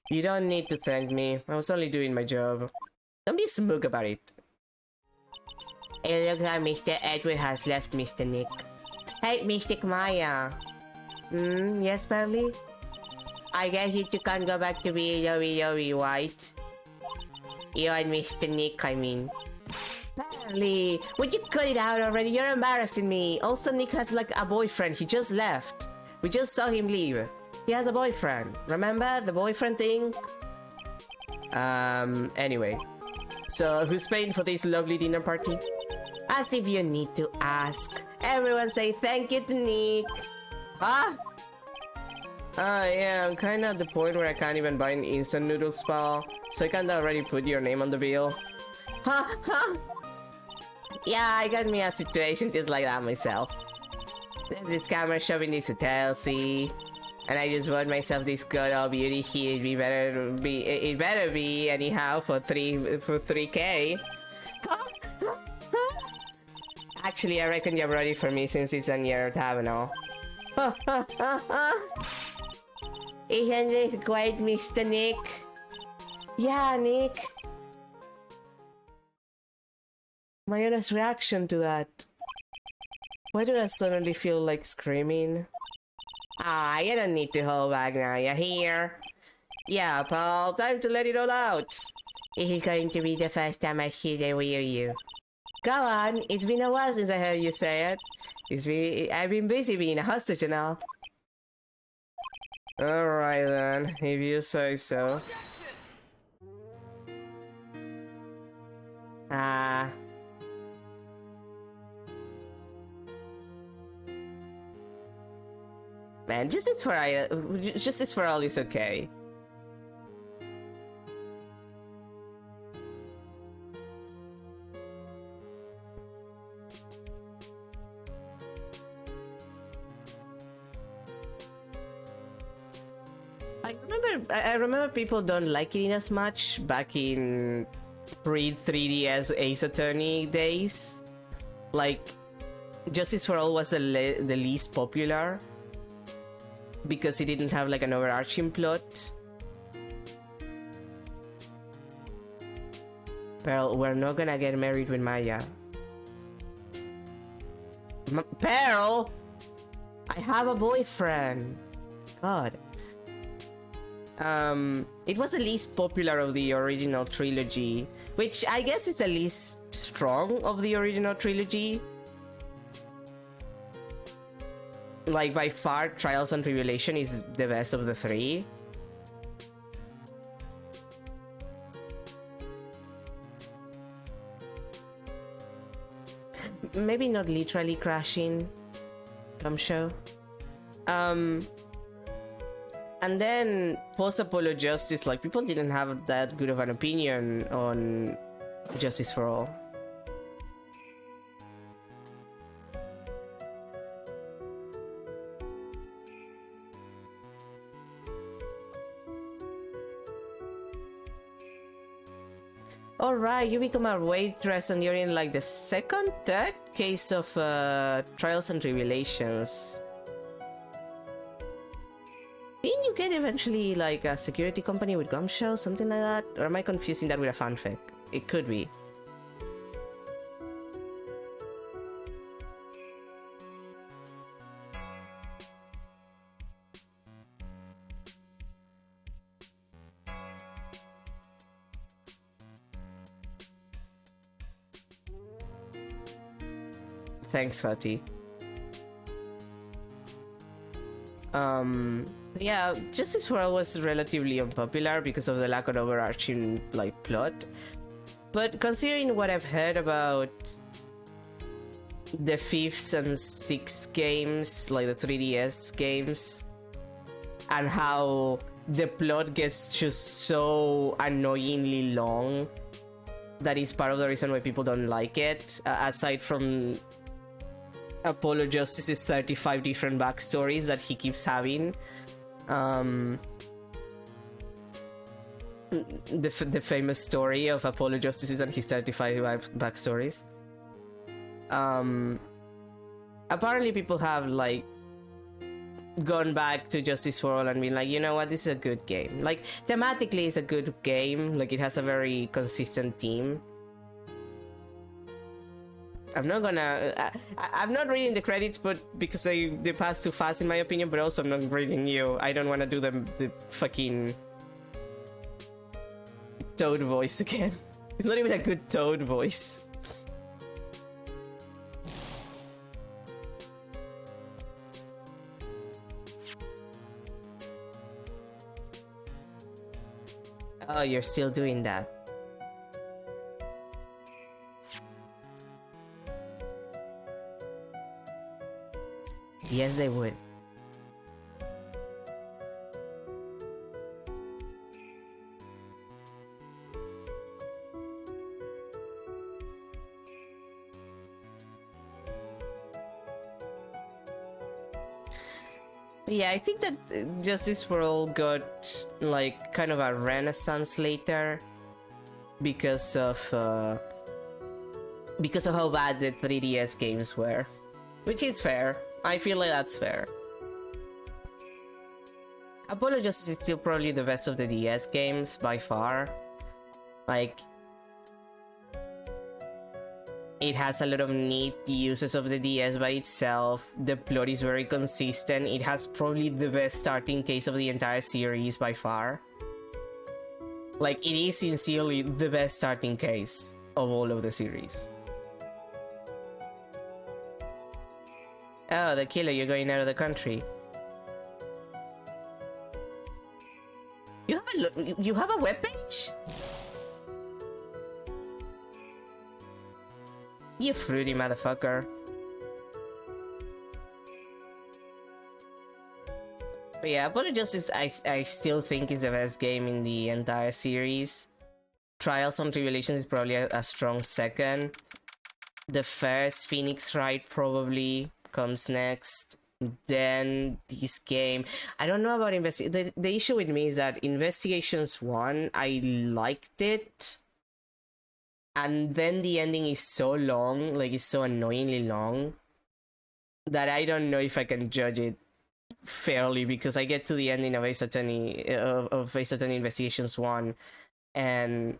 [SPEAKER 1] You don't need to thank me. I was only doing my job. Don't be smug about it. It looks like Mr. Edward has left, Mr. Nick. Hey, Mr. Maya. Yes, Pearly? I guess you two can't go back to be White. You and Mr. Nick, I mean. Pearly, would you cut it out already? You're embarrassing me. Also, Nick has like a boyfriend. He just left. We just saw him leave. He has a boyfriend. Remember the boyfriend thing? Anyway. So, who's paying for this lovely dinner party? As if you need to ask. Everyone say thank you to Nick. Huh? Yeah, I'm kinda at the point where I can't even buy an instant noodle spa. So I can't already put your name on the bill. Huh? Yeah, I got me a situation just like that myself. There's this camera shop in this hotel, see? And I just bought myself this good old beauty here. It better be anyhow for 3K. Actually, I reckon you're ready for me since it's on your terminal. Isn't this great, Mr. Nick? Yeah, Nick. My honest reaction to that. Why do I suddenly feel like screaming? Ah, you don't need to hold back now, you hear? Yeah, pal, time to let it all out. This is going to be the first time I hear they hear you. Go on, it's been a while since I heard you say it. I've been busy being a hostage and all. Alright then, if you say so. Man, justice for all is okay. I remember people don't like it as much back in pre-3DS Ace Attorney days. Like, Justice for All was the least popular because it didn't have like an overarching plot. Pearl, we're not gonna get married with Maya. Pearl! I have a boyfriend! God. It was the least popular of the original trilogy, which I guess is the least strong of the original trilogy. Like, by far, Trials and Tribulation is the best of the three. Maybe not literally crashing. Come show. And then post-Apollo Justice, like, people didn't have that good of an opinion on Justice for All. Alright, you become a waitress and you're in like the third case of Trials and Tribulations. Didn't you get eventually like a security company with Gumshoe, something like that? Or am I confusing that with a fanfic? It could be. Thanks, Hati. Yeah, Justice for All was relatively unpopular because of the lack of overarching, like, plot. But considering what I've heard about the 5th and 6th games, like the 3DS games, and how the plot gets just so annoyingly long, that is part of the reason why people don't like it, aside from Apollo Justice's 35 different backstories that he keeps having. The famous story of Apollo Justices and his 35 backstories. Apparently people have like gone back to Justice for All and been like, you know what, this is a good game. Like, thematically it's a good game, like it has a very consistent theme. I'm not gonna... I'm not reading the credits, but because they pass too fast in my opinion, but also I'm not reading you. I don't want to do the fucking Toad voice again. It's not even a good Toad voice. Oh, you're still doing that. Yes, they would. Yeah, I think that Justice World got like kind of a renaissance later because of how bad the 3DS games were, which is fair. I feel like that's fair. Apollo Justice is still probably the best of the DS games by far. Like, it has a lot of neat uses of the DS by itself. The plot is very consistent. It has probably the best starting case of the entire series by far. Like, it is sincerely the best starting case of all of the series. Oh, the killer, you're going out of the country. You have a webpage? You fruity motherfucker. But yeah, Apollo Justice I still think is the best game in the entire series. Trials and Tribulations is probably a strong second. The first Phoenix Wright probably comes next. Then this game. I don't know about the issue with me is that Investigations 1, I liked it. And then the ending is so long, like it's so annoyingly long, that I don't know if I can judge it fairly, because I get to the ending of Ace Attorney, of Ace Attorney Investigations 1, and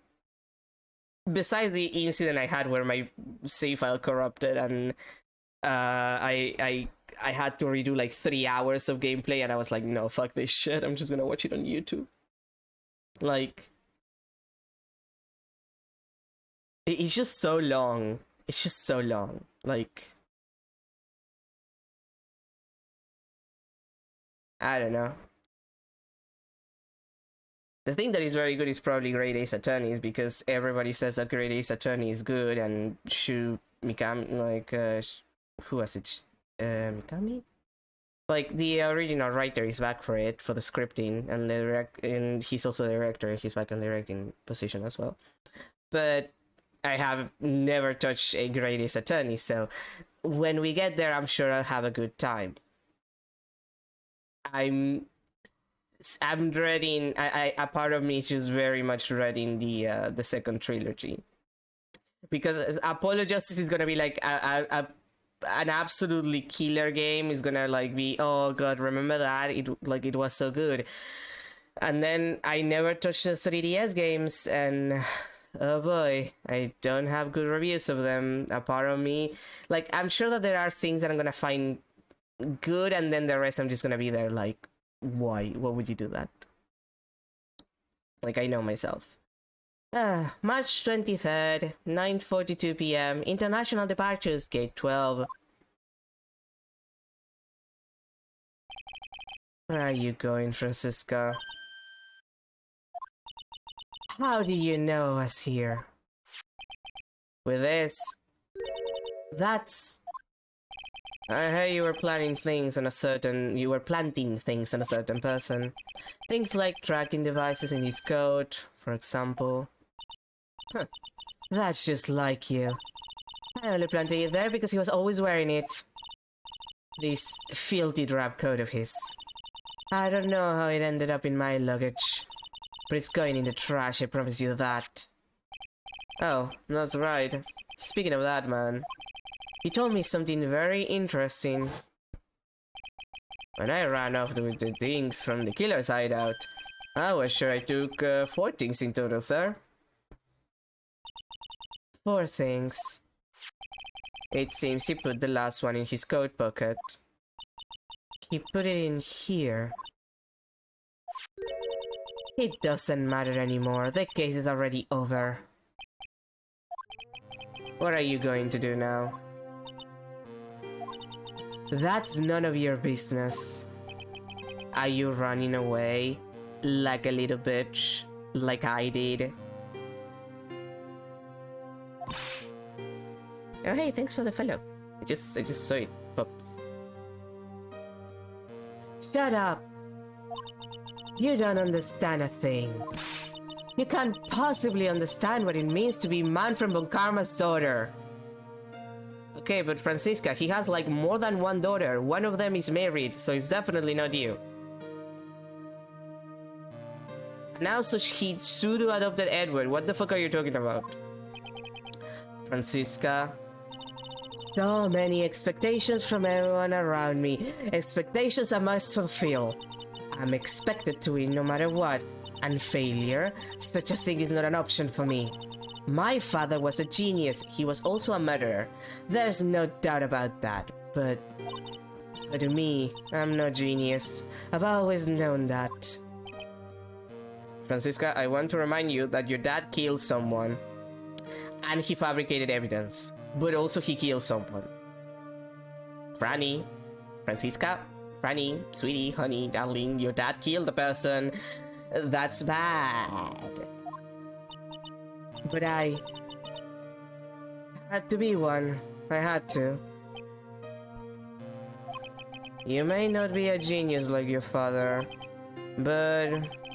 [SPEAKER 1] besides the incident I had where my save file corrupted and I had to redo like 3 hours of gameplay, and I was like, no, fuck this shit, I'm just gonna watch it on YouTube. Like, it's just so long. It's just so long. Like, I don't know. The thing that is very good is probably Great Ace Attorneys, because everybody says that Great Ace Attorney is good, and Shu Mikami, like, who was it? Mikami? Like, the original writer is back for it, for the scripting, and and he's also the director. He's back on the directing position as well. But I have never touched a Great Ace Attorney, so when we get there, I'm sure I'll have a good time. I'm dreading. A part of me is just very much dreading the second trilogy, because Apollo Justice is gonna be like an absolutely killer game. Is gonna like be, oh god, remember that? It was so good. And then I never touched the 3DS games, and oh boy, I don't have good reviews of them. A part of me, like, I'm sure that there are things that I'm gonna find good, and then the rest I'm just gonna be there like, why? What would you do that? Like, I know myself. March 23rd, 9:42 p.m. International departures, gate 12. Where are you going, Francisca? How do you know us here? With this, that's... I heard you were planting things on a certain person. Things like tracking devices in his coat, for example. Huh. That's just like you. I only planted it there because he was always wearing it. This filthy drab coat of his. I don't know how it ended up in my luggage. But it's going in the trash, I promise you that. Oh, that's right. Speaking of that, man. He told me something very interesting. When I ran off with the things from the killer's hideout, I was sure I took 4 things in total, sir. 4 things. It seems he put the last one in his coat pocket. He put it in here. It doesn't matter anymore. The case is already over. What are you going to do now? That's none of your business. Are you running away? Like a little bitch? Like I did? Oh hey, thanks for the follow. I just saw it pop. Shut up! You don't understand a thing. You can't possibly understand what it means to be man from Bon Karma's daughter. Okay, but Francisca, he has like more than one daughter. One of them is married, so it's definitely not you. Now, so he pseudo-adopted Edward. What the fuck are you talking about? Francisca. So many expectations from everyone around me. Expectations I must fulfill. I'm expected to win no matter what. And failure? Such a thing is not an option for me. My father was a genius. He was also a murderer. There's no doubt about that. But to me, I'm no genius. I've always known that. Francisca, I want to remind you that your dad killed someone. And he fabricated evidence. But also he killed someone. Franny. Francisca. Franny. Sweetie, honey, darling. Your dad killed the person. That's bad. But I had to be one. I had to. You may not be a genius like your father, but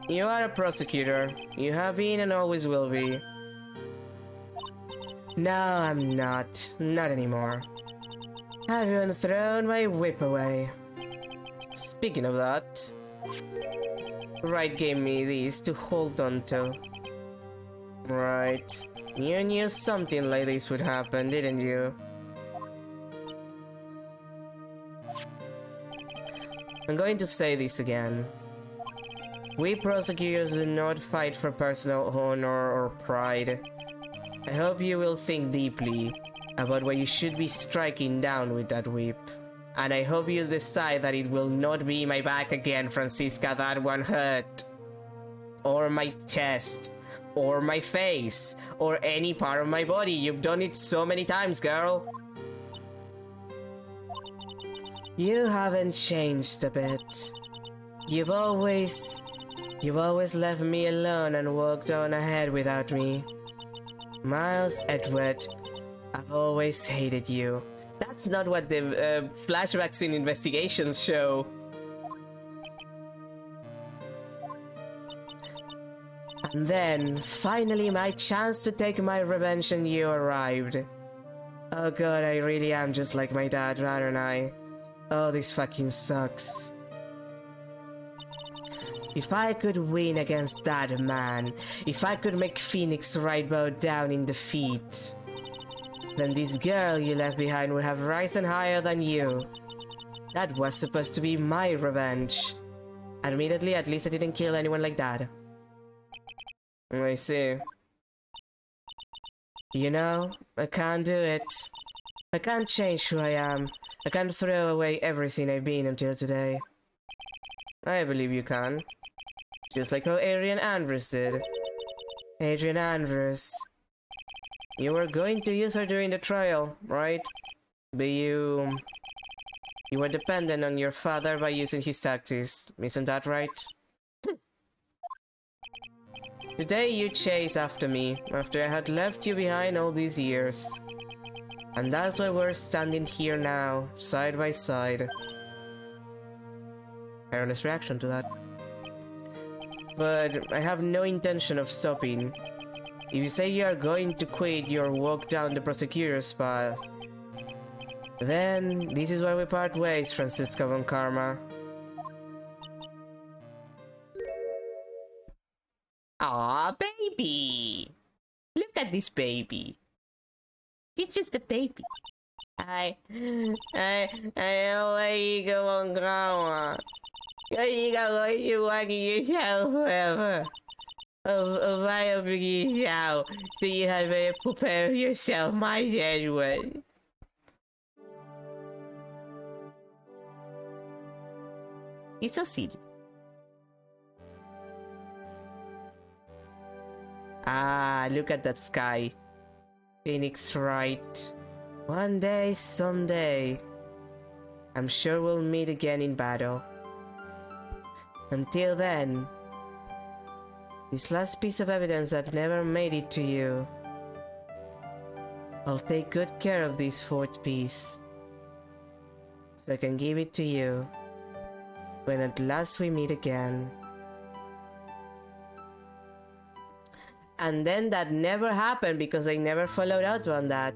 [SPEAKER 1] you are a prosecutor. You have been and always will be. No, I'm not. Not anymore. I've even thrown my whip away. Speaking of that, Wright gave me these to hold on to. Right. You knew something like this would happen, didn't you? I'm going to say this again. We prosecutors do not fight for personal honor or pride. I hope you will think deeply about what you should be striking down with that whip. And I hope you decide that it will not be my back again, Francisca. That one hurt. Or my chest. Or my face. Or any part of my body. You've done it so many times, girl. You haven't changed a bit. You've always left me alone and walked on ahead without me. Miles Edward, I've always hated you. That's not what the flashbacks in investigations show. And then, finally, my chance to take my revenge on you arrived. Oh god, I really am just like my dad, aren't I? Oh, this fucking sucks. If I could win against that man, if I could make Phoenix Wright bow down in defeat, then this girl you left behind would have risen higher than you. That was supposed to be my revenge. Admittedly, at least I didn't kill anyone like that. I see. You know, I can't do it. I can't change who I am. I can't throw away everything I've been until today. I believe you can. Just like how Adrian Andrews did. Adrian Andrews. You were going to use her during the trial, right? But you were dependent on your father by using his tactics. Isn't that right? Today you chased after me, after I had left you behind all these years. And that's why we're standing here now, side by side. My honest reaction to that. But I have no intention of stopping. If you say you are going to quit your walk down the prosecutor's path, then this is where we part ways, Francisca von Karma. Aw, baby! Look at this baby. It's just a baby. I know where you go on Karma. You got what you want yourself forever. Of my obligation now, so you have to prepare yourself, my dead one. He's so silly. Ah, look at that sky. Phoenix Wright. One day, someday, I'm sure we'll meet again in battle. Until then, this last piece of evidence that never made it to you, I'll take good care of this fourth piece, so I can give it to you when at last we meet again. And then that never happened because they never followed out on that.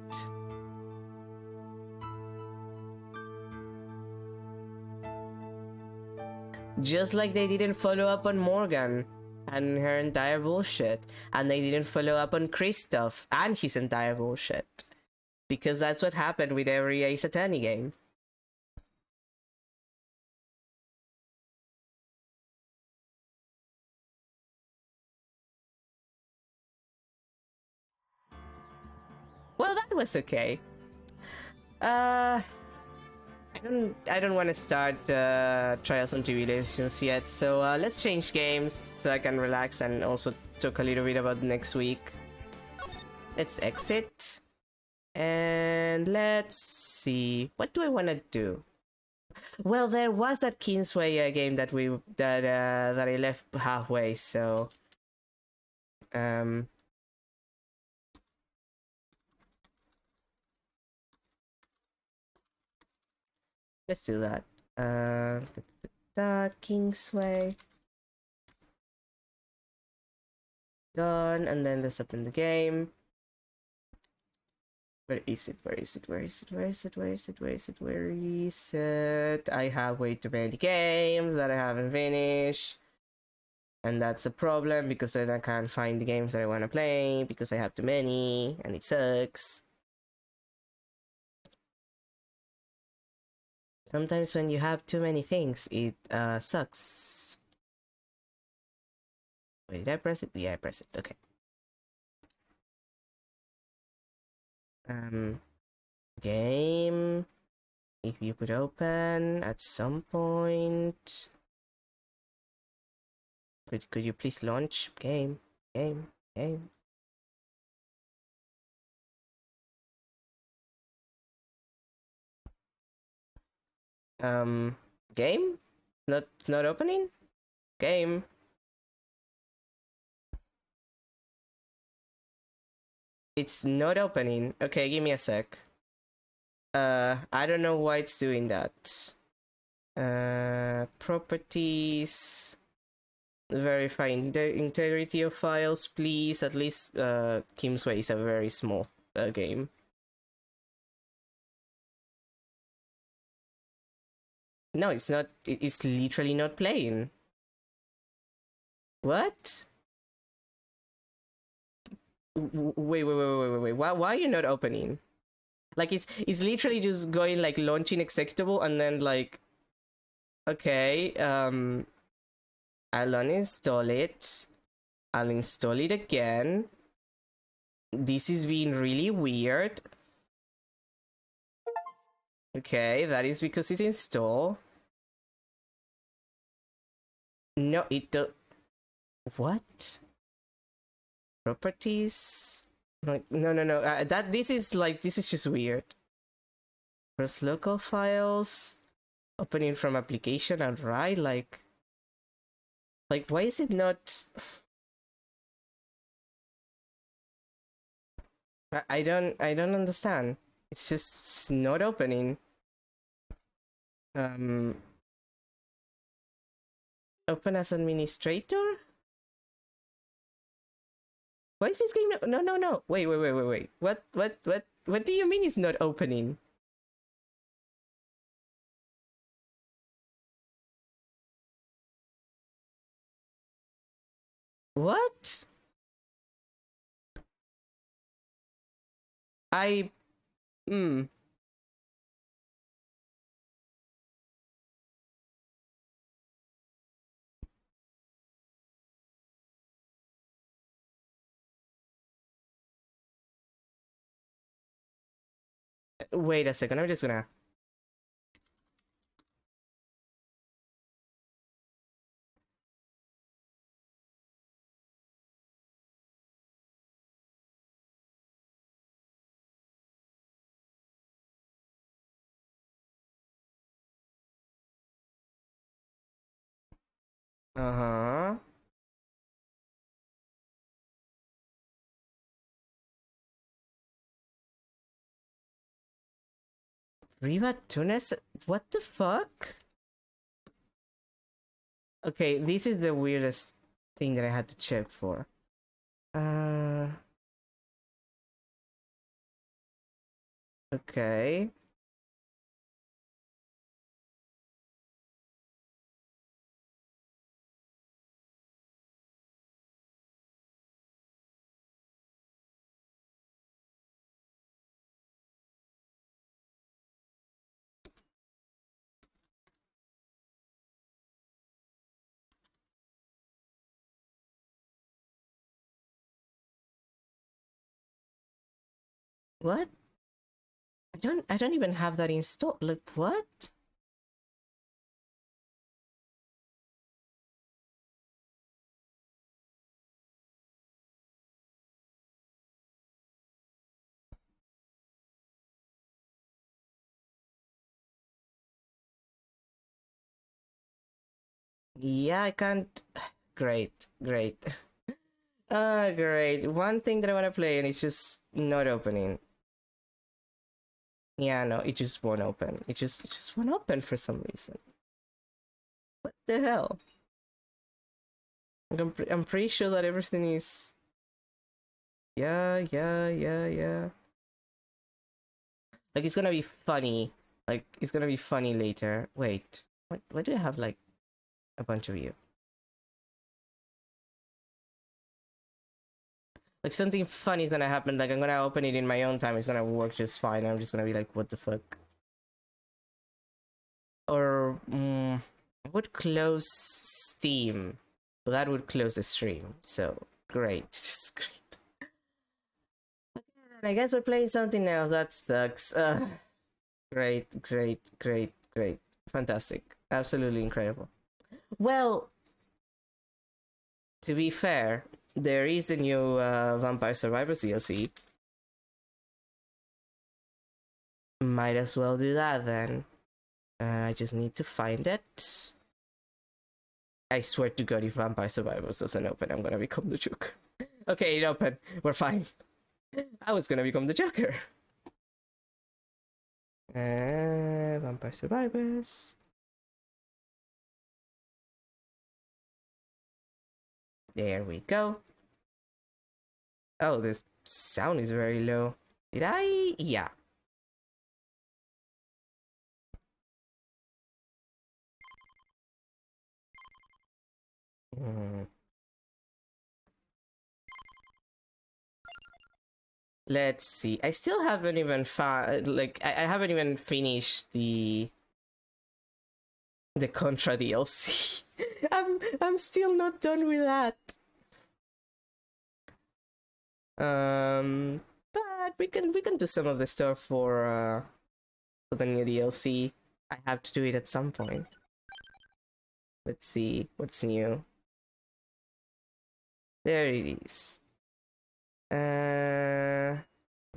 [SPEAKER 1] Just like they didn't follow up on Morgan and her entire bullshit. And they didn't follow up on Kristoff and his entire bullshit. Because that's what happened with every Ace Attorney game. Well, that was okay. I don't want to start Trials and Tribulations yet, so let's change games so I can relax and also talk a little bit about next week. Let's exit. And let's see. What do I want to do? Well, there was that Kingsway game that I left halfway, so let's do that. Kingsway. Done, and then let's open the game. Where is it? Where is it? Where is it? Where is it? Where is it? Where is it? Where is it? I have way too many games that I haven't finished. And that's a problem because then I can't find the games that I want to play because I have too many and it sucks. Sometimes when you have too many things, it sucks. Wait, did I press it? Yeah, I pressed it. Okay. Game. If you could open at some point. Could you please launch game? Game. Game? Not opening? Game. It's not opening. Okay, give me a sec. I don't know why it's doing that. Properties. Verify the integrity of files, please. At least Kingsway is a very small game. No, it's not. It's literally not playing. What? Wait. Why are you not opening? Like it's literally just going like launching executable and then like, okay, I'll uninstall it. I'll install it again. This is being really weird. Okay, that is because it's installed. No, it do. What? Properties? No. This is just weird. Press local files. Opening from application and write like why is it not? I don't understand. It's just not opening. Open as administrator? Why is this game no. Wait. What do you mean it's not opening? What? I Wait a second, I'm just gonna... Uh-huh. Riva Tunes? What the fuck? Okay, this is the weirdest thing that I had to check for. Okay. What? I don't even have that installed. Like, what? Yeah, I can't... Great. Great. Great. One thing that I want to play and it's just not opening. Yeah, no, it just won't open. It just won't open for some reason. What the hell? I'm pretty sure that everything is... Yeah. Like, it's gonna be funny. Like, it's gonna be funny later. Wait. Why do I have, like, a bunch of you? Like, something funny is gonna happen. Like, I'm gonna open it in my own time. It's gonna work just fine. I'm just gonna be like, what the fuck? Or, I would close Steam. But that would close the stream. So, great. Just great. I guess we're playing something else. That sucks. Great. Fantastic. Absolutely incredible. Well, to be fair, there is a new Vampire Survivors DLC. Might as well do that then. I just need to find it. I swear to God, if Vampire Survivors doesn't open, I'm gonna become the Joker. Okay, it opened. We're fine. I was gonna become the Joker. Vampire Survivors. There we go. Oh, this sound is very low. Did I? Yeah. Let's see. I still haven't even I haven't even finished the Contra DLC. I'm still not done with that. But we can do some of the stuff for the new DLC. I have to do it at some point. Let's see what's new. There it is.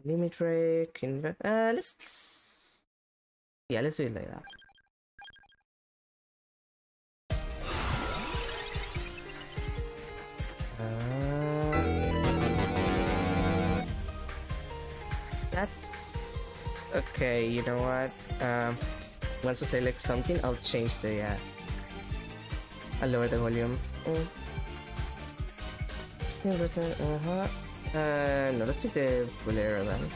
[SPEAKER 1] Limit break. Let's do it like that. That's okay. You know what? Once I select something, I'll change the. I'll lower the volume. 10%. No, let's take the Bolero then.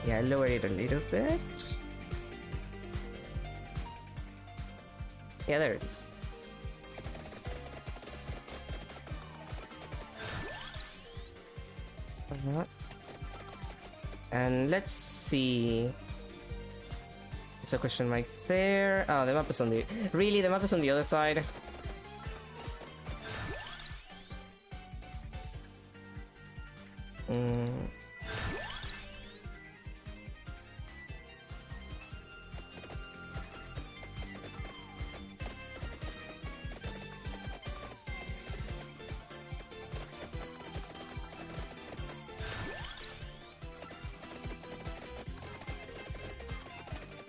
[SPEAKER 1] Yeah, I lowered it a little bit. Yeah, there it is. And let's see. There's a question mark there. Oh, the map is on the... Really? The map is on the other side?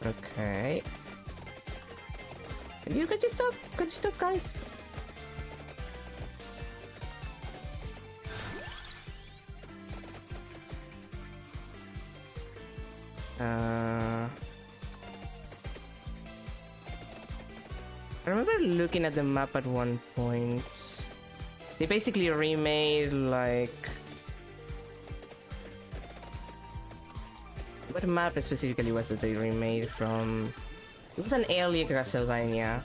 [SPEAKER 1] Okay. Could you stop? Could you stop, guys? I remember looking at the map at one point. They basically remade like... What map specifically was it they remade from? It was an earlier Castlevania.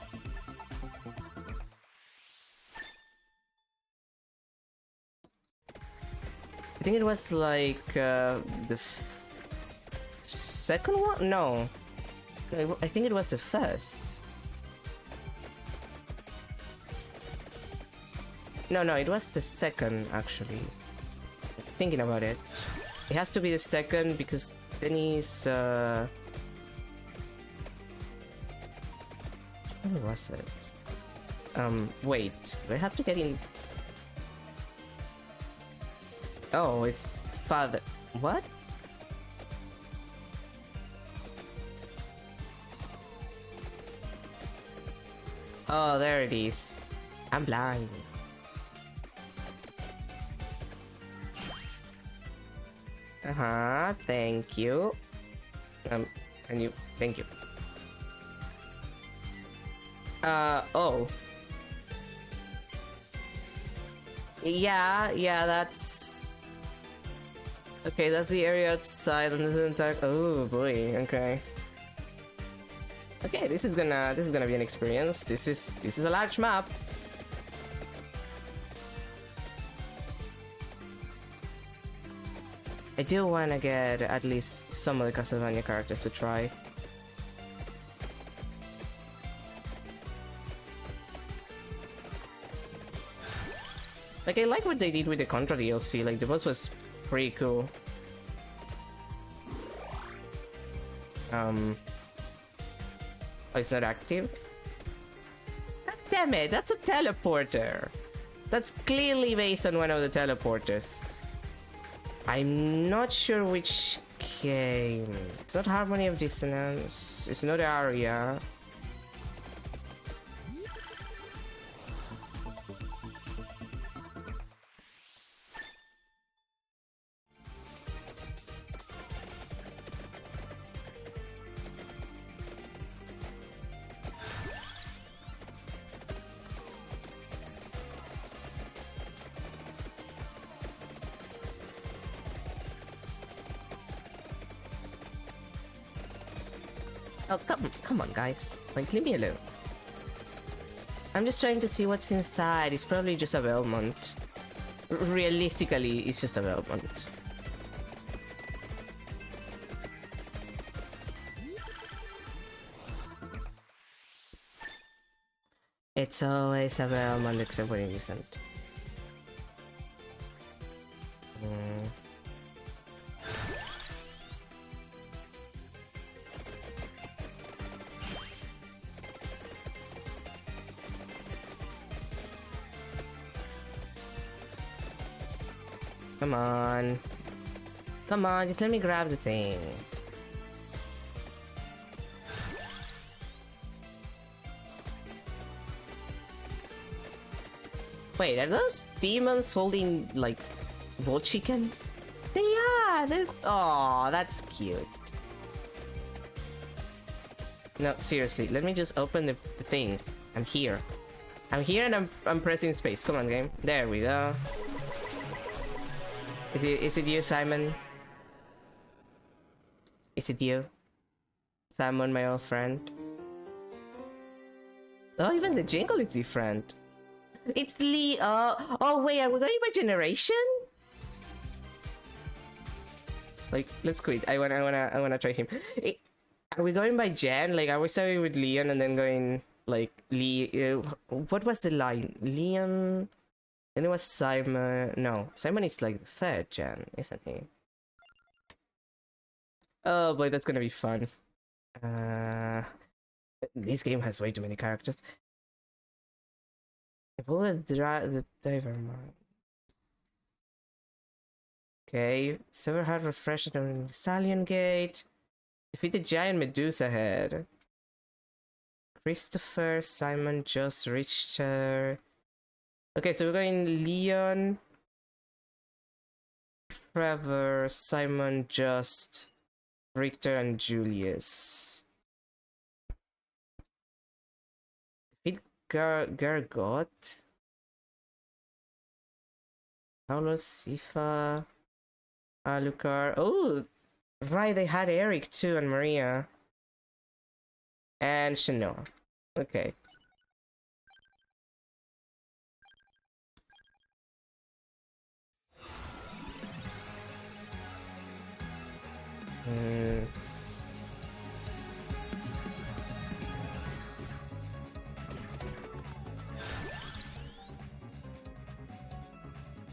[SPEAKER 1] I think it was like the second one? No. I think it was the first. No, it was the second actually. Thinking about it. It has to be the second because Denny's where was it? Wait, do I have to get in? Oh, it's father. What? Oh, there it is. I'm blind. Thank you. Can you? Thank you. Oh. Yeah, that's... Okay, that's the area outside and this is entire... Oh boy, okay. Okay, this is gonna be an experience. This is a large map. I do wanna get at least some of the Castlevania characters to try. Like, I like what they did with the Contra DLC, like, the boss was pretty cool. Oh, it's not active? God damn it, that's a teleporter! That's clearly based on one of the teleporters. I'm not sure which game. It's not Harmony of Dissonance, it's not Aria. Oh, come on, guys. Like, leave me alone. I'm just trying to see what's inside. It's probably just a Belmont. Realistically, it's just a Belmont. It's always a Belmont except when it isn't. Come on. Come on, just let me grab the thing. Wait, are those demons holding, like, raw chicken? They are! They're... Aw, that's cute. No, seriously, let me just open the thing. I'm here. I'm here and I'm pressing space. Come on, game. There we go. Is it you, Simon? Is it you? Simon, my old friend. Oh, even the jingle is different. It's Lee. Oh wait, are we going by generation? Like, let's quit. I wanna try him. Are we going by gen? Like, are we starting with Leon and then going like Lee? What was the line? Leon. Then it was Simon. No, Simon is like the third gen, isn't he? Oh boy, that's gonna be fun. This game has way too many characters. Pull the diver mine. Okay, Silver Heart refreshed on the Stallion Gate. Defeat the giant Medusa head. Christopher, Simon just reached her. Okay, so we're going Leon, Trevor, Simon just, Richter, and Julius. Defeat Gargot. Paulo, Sifa, Alucard. Oh, right, they had Eric too, and Maria. And Shanoa. Okay.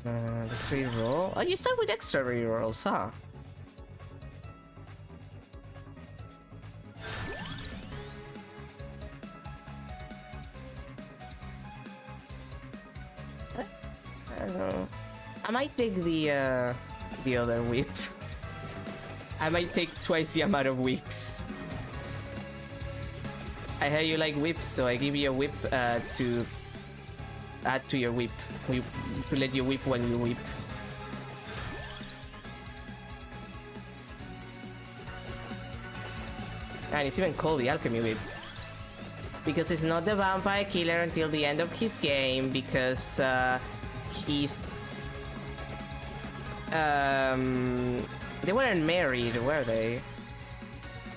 [SPEAKER 1] Let's reroll. Oh, you start with extra rerolls, huh? I don't know. I might take the other whip. I might take twice the amount of whips. I heard you like whips, so I give you a whip to add to your whip. To let you whip when you whip. And it's even called the Alchemy Whip. Because it's not the vampire killer until the end of his game, because he's... They weren't married, were they?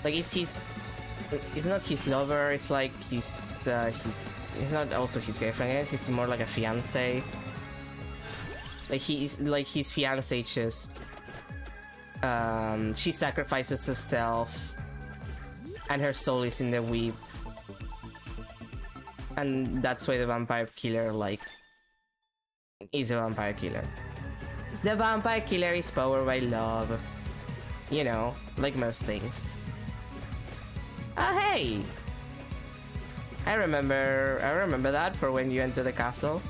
[SPEAKER 1] Like, it's not his lover, it's like he's not also his girlfriend, I guess it's more like a fiancé. Like, his fiancé just... she sacrifices herself, and her soul is in the whip. And that's why the vampire killer, like, is a vampire killer. The vampire killer is powered by love. You know, like most things. Oh, hey! I remember that for when you enter the castle.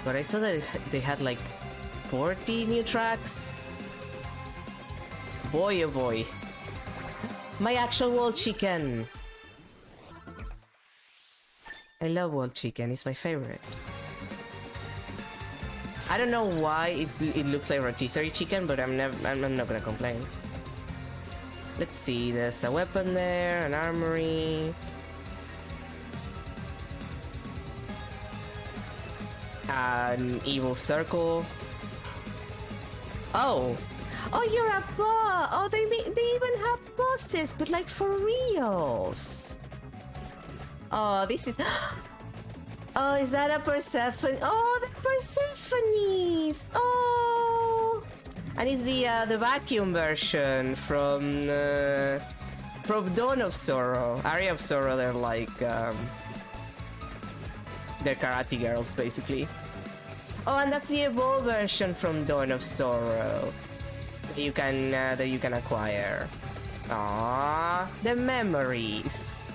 [SPEAKER 1] But I saw that they had like 40 new tracks. Boy oh boy. My actual wall chicken. I love wall chicken, it's my favorite. I don't know why it looks like rotisserie chicken, but I'm not gonna complain. Let's see, there's a weapon there, an armory. An evil circle. Oh, you're a boss. Oh, they even have bosses, but like for reals. Oh, this is. Oh, is that a Persephone? Oh, the Persephones. Oh, and it's the vacuum version from Dawn of Sorrow, Aria of Sorrow. They're like they're karate girls, basically. Oh, and that's the evolved version from Dawn of Sorrow that you can acquire. Ah, the memories.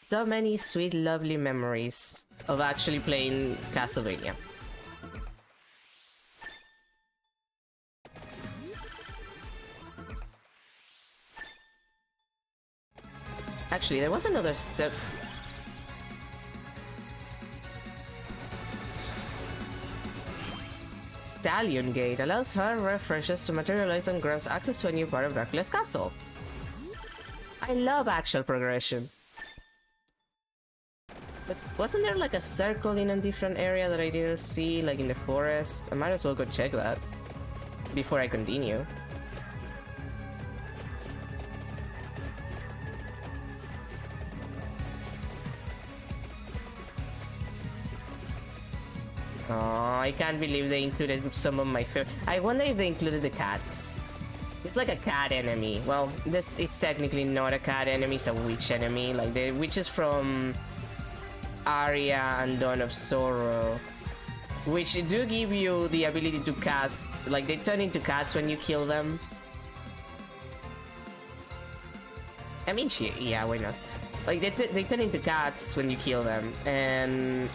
[SPEAKER 1] So many sweet, lovely memories of actually playing Castlevania. Actually, there was another step. Stallion Gate allows her refreshes to materialize and grants access to a new part of Dracula's castle. I love actual progression. But wasn't there like a circle in a different area that I didn't see, like in the forest? I might as well go check that before I continue. Oh, I can't believe they included some of my favorite. I wonder if they included the cats. It's like a cat enemy. Well, this is technically not a cat enemy, it's a witch enemy. Like the witches from Aria and Dawn of Sorrow, which do give you the ability to cast, like they turn into cats when you kill them. I mean, yeah, why not? Like they turn into cats when you kill them, and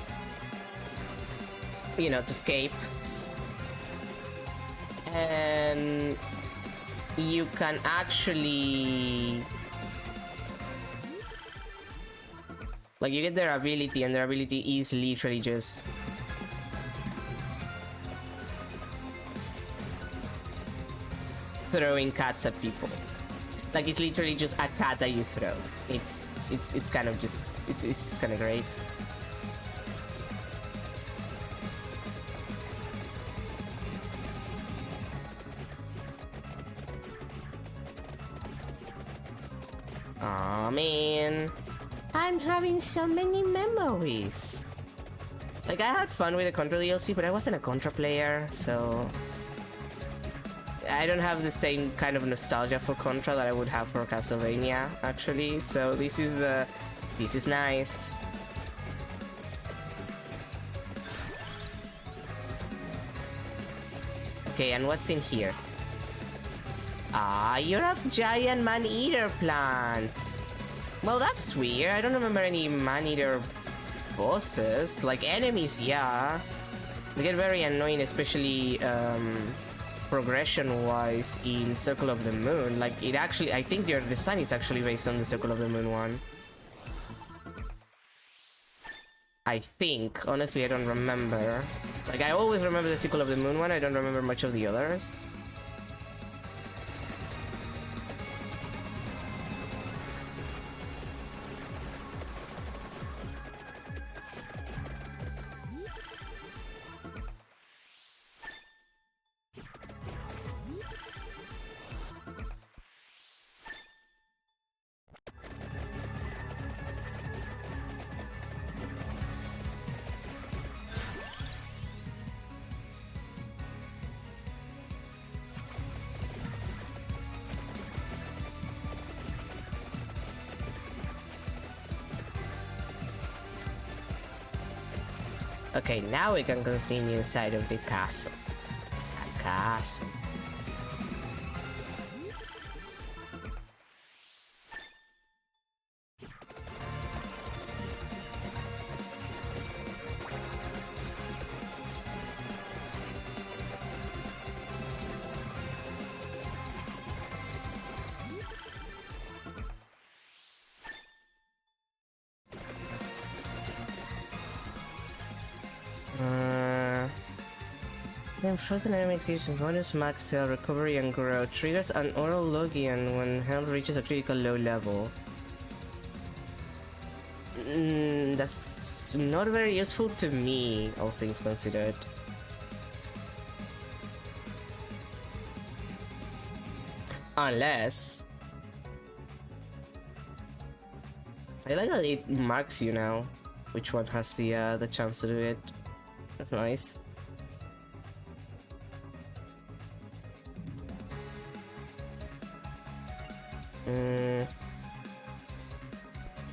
[SPEAKER 1] you know, to escape. And you can actually, like, you get their ability, and their ability is literally just throwing cats at people. Like, it's literally just a cat that you throw. It's kind of just, it's kind of great. Aw, man. I'm having so many memories. Like, I had fun with the Contra DLC, but I wasn't a Contra player, so I don't have the same kind of nostalgia for Contra that I would have for Castlevania, actually. So this is nice. Okay, and what's in here? Ah, you're a giant man-eater plant. Well, that's weird. I don't remember any man-eater bosses. Like, enemies, yeah. They get very annoying, especially progression-wise in Circle of the Moon. Like, it actually, I think their design is actually based on the Circle of the Moon one. I think. Honestly, I don't remember. Like, I always remember the Circle of the Moon one. I don't remember much of the others. Okay, now we can continue inside of the castle. A castle. When frozen enemies gives bonus max health, recovery, and growth. Triggers an oral Logian when health reaches a critical low level. That's not very useful to me, all things considered. Unless... I like that it marks you now, which one has the chance to do it. That's nice.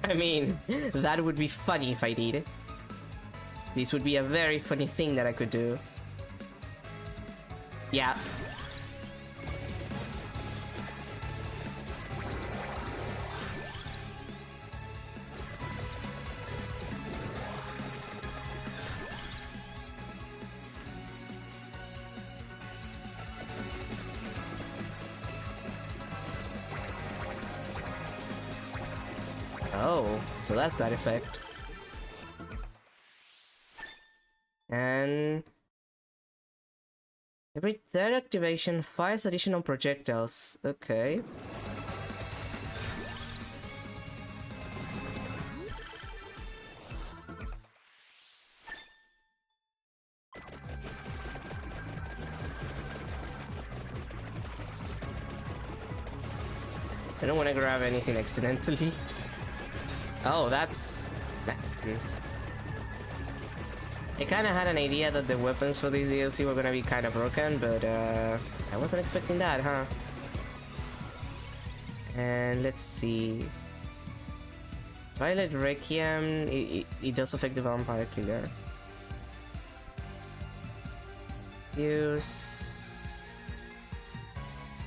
[SPEAKER 1] I mean, that would be funny if I did it. This would be a very funny thing that I could do. Yeah. Oh, so that's that effect. And every third activation fires additional projectiles. Okay. I don't want to grab anything accidentally. Oh, that's... I kind of had an idea that the weapons for this DLC were gonna be kind of broken, but I wasn't expecting that, huh? And let's see... Violet Requiem, it does affect the Vampire Killer. Use...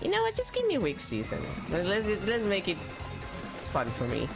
[SPEAKER 1] You know what, just give me Weak Season. Let's make it fun for me.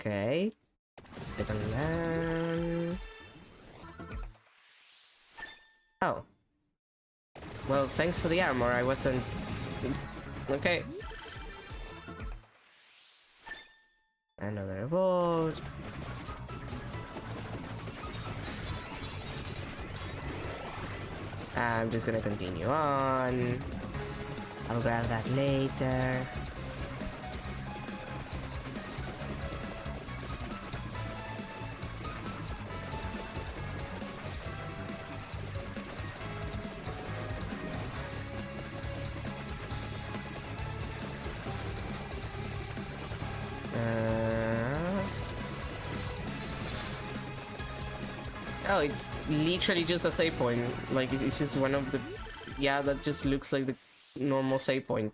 [SPEAKER 1] Okay. Second land. Oh. Well, thanks for the armor, I wasn't... Okay. Another vote. I'm just gonna continue on. I'll grab that later. Oh, it's literally just a save point. Like, it's just one of the... Yeah, that just looks like the normal save point.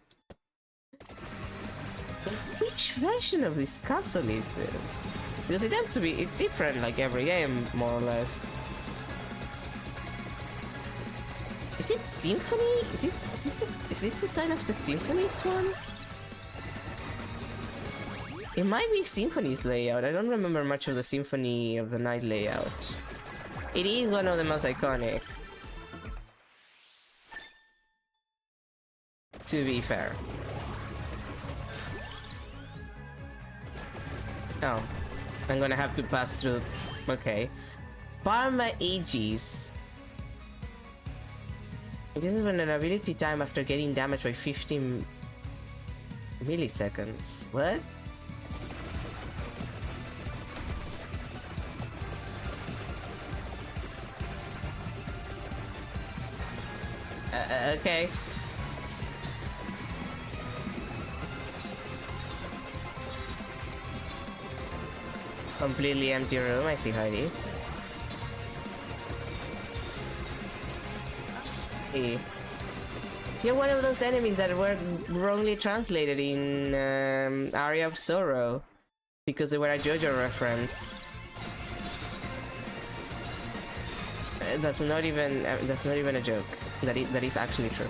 [SPEAKER 1] Which version of this castle is this? Because it has to be... It's different, like, every game, more or less. Is it Symphony? Is this the sign of the Symphony's one? It might be Symphony's layout. I don't remember much of the Symphony of the Night layout. It is one of the most iconic. To be fair. Oh. I'm gonna have to pass through... Okay. Parma Aegis. Increases vulnerability time after getting damaged by 15 milliseconds. What? Okay. Completely empty room, I see how it is. Hey. You're one of those enemies that were wrongly translated in Aria of Sorrow because they were a JoJo reference. That's not even a joke. That is actually true.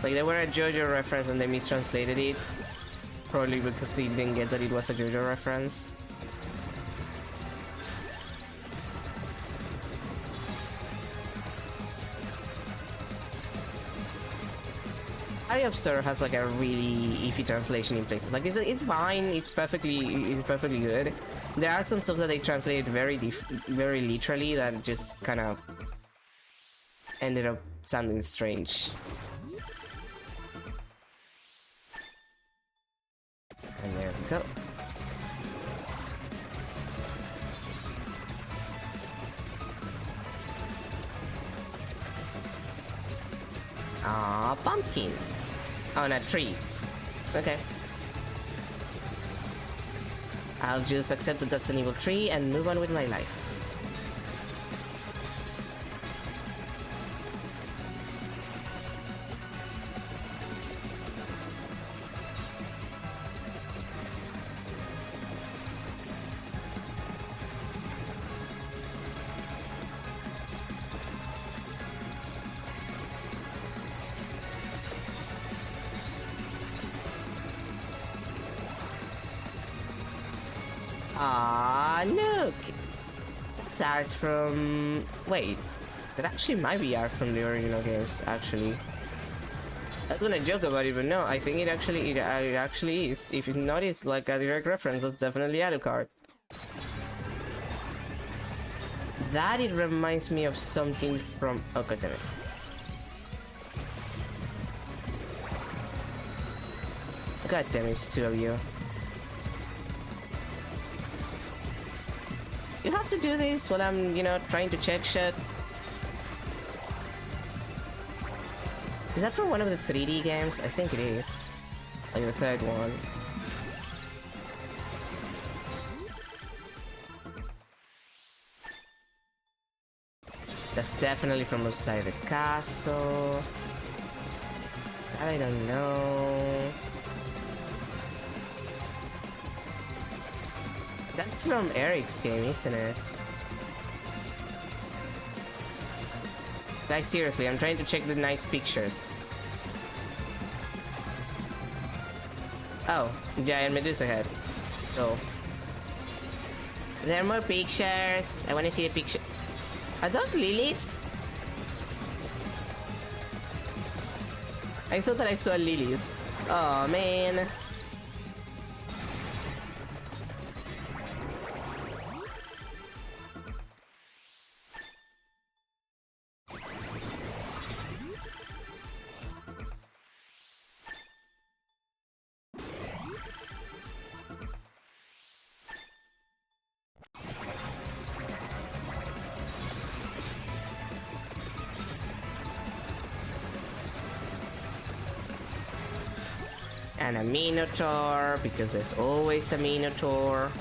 [SPEAKER 1] Like, they were a JoJo reference and they mistranslated it, probably because they didn't get that it was a JoJo reference. Eye of Sir has like a really iffy translation in places. Like, it's fine, it's perfectly good. There are some stuff that they translated very literally that just kind of ended up sounding strange. And there we go. Ah, pumpkins on a tree. Okay. I'll just accept that that's an evil tree and move on with my life. Ah, look! That's art from... Wait, that actually might be art from the original games, actually. I was gonna joke about it, but no, I think it actually is. If you notice, like, a direct reference, that's definitely Alucard. That it reminds me of something from... Oh, god damn it. God damn it, it's two of you. You have to do this while I'm, you know, trying to check shit. Is that from one of the 3D games? I think it is. Like the third one. That's definitely from outside the castle. I don't know. That's from Eric's game, isn't it? Guys, seriously, I'm trying to check the nice pictures. Oh, giant Medusa head. Oh. There are more pictures. I want to see the picture. Are those lilies? I thought that I saw a lily. Oh man. And a Minotaur, because there's always a Minotaur.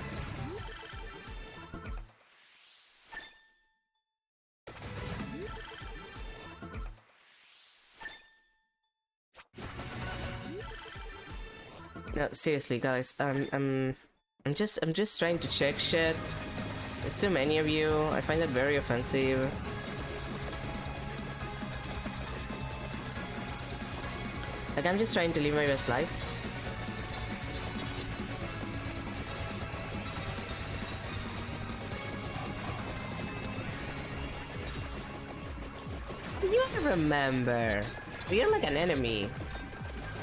[SPEAKER 1] No, seriously, guys, I'm just trying to check shit. There's too many of you. I find that very offensive. Like, I'm just trying to live my best life. You remember? You're like an enemy.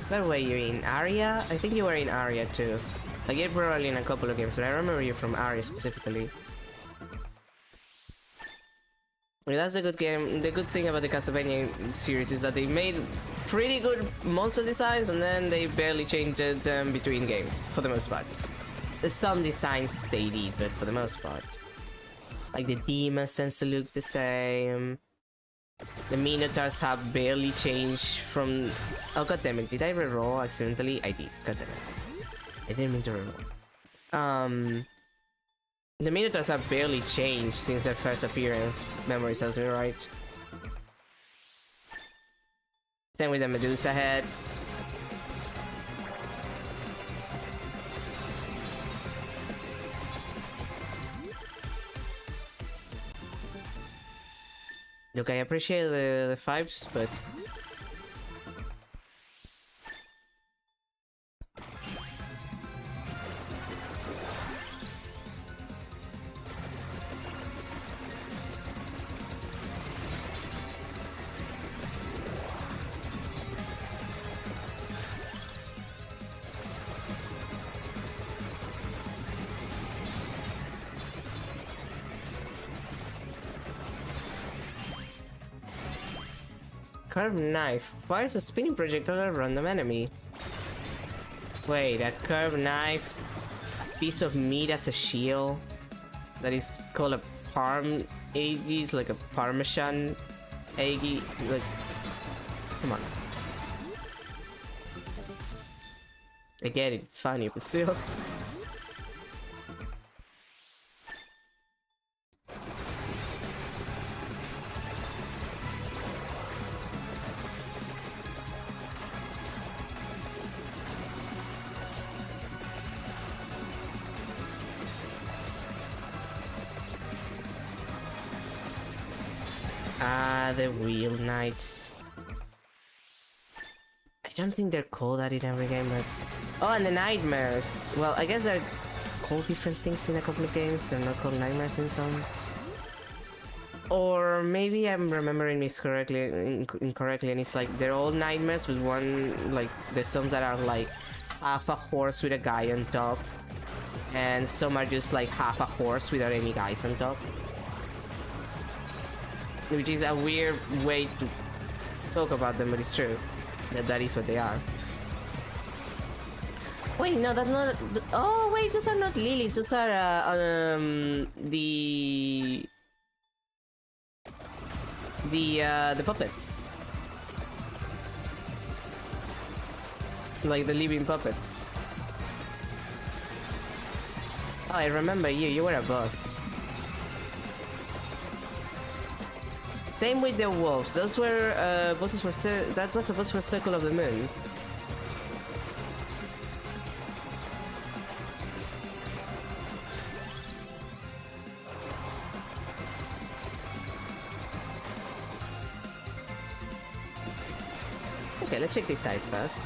[SPEAKER 1] Where were you, in Aria? I think you were in Aria too. Like, you're probably in a couple of games, but I remember you from Aria specifically. Well, that's a good game. The good thing about the Castlevania series is that they made pretty good monster designs, and then they barely changed them between games, for the most part. Some designs stayed, but for the most part. Like, the demons tends to look the same. The Minotaurs have barely changed from... Oh, goddammit, did I reroll accidentally? I did, goddammit. I didn't mean to reroll. The Minotaurs have barely changed since their first appearance, memory serves me right. Same with the Medusa heads. Look, I appreciate the vibes, but... Curved knife fires a spinning projectile at a random enemy. Wait, a curved knife, piece of meat as a shield. That is called a parm eggy, like a parmesan eggy. Like, come on. I get it, it's funny, but still. The Wheel Knights. I don't think they're called that in every game, but... Oh, and the Nightmares! Well, I guess they're called different things in a couple of games. They're not called nightmares in some. Or maybe I'm remembering this incorrectly, and it's like they're all nightmares with one, like there's some that are like half a horse with a guy on top, and some are just like half a horse without any guys on top. Which is a weird way to talk about them, but it's true. That is what they are. Wait, no, that's not. Oh, wait, those are not lilies. Those are the puppets. Like the living puppets. Oh, I remember you. You were a boss. Same with the wolves. Those were bosses for that was a boss for Circle of the Moon. Okay, let's check this side first.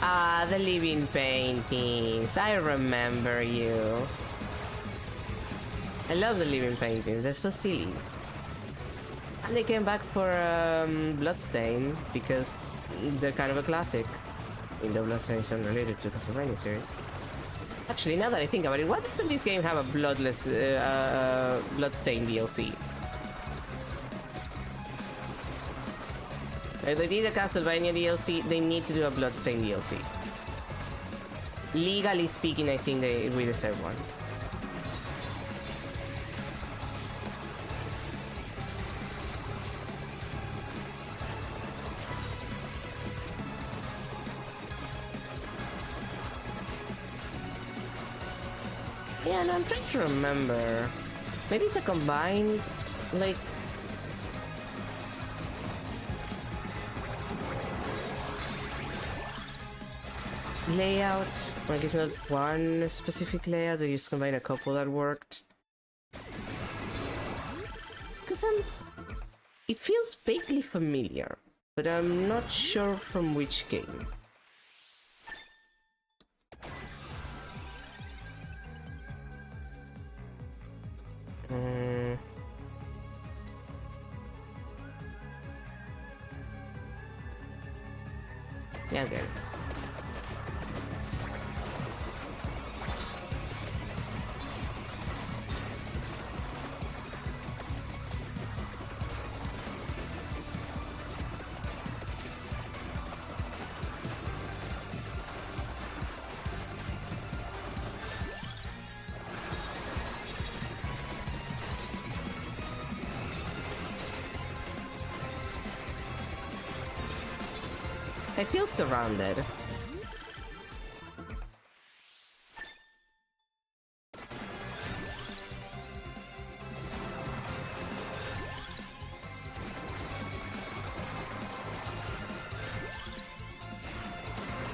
[SPEAKER 1] Ah, the living paintings. I remember you. I love the living paintings. They're so silly. And they came back for Bloodstain because they're kind of a classic. In the Bloodstain is unrelated to the Castlevania series. Actually, now that I think about it, why doesn't this game have a Bloodstain DLC? If they did a Castlevania DLC, they need to do a Bloodstain DLC. Legally speaking, I think we deserve one. Yeah, no, I'm trying to remember. Maybe it's a combined, like... layout. Like, it's not one specific layout, or you just combine a couple that worked. Because it feels vaguely familiar, but I'm not sure from which game. Yeah, good. I feel surrounded.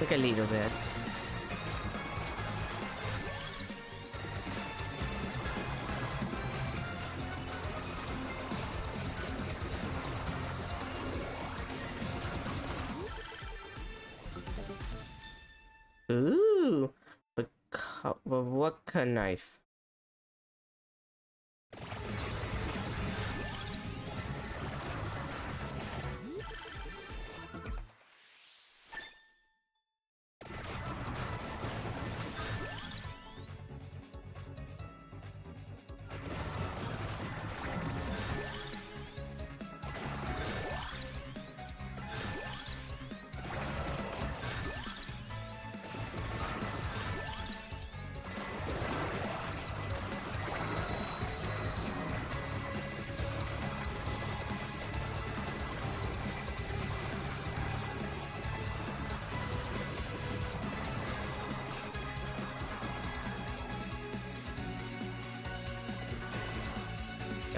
[SPEAKER 1] Like a little bit. Ooh, but what kind of knife?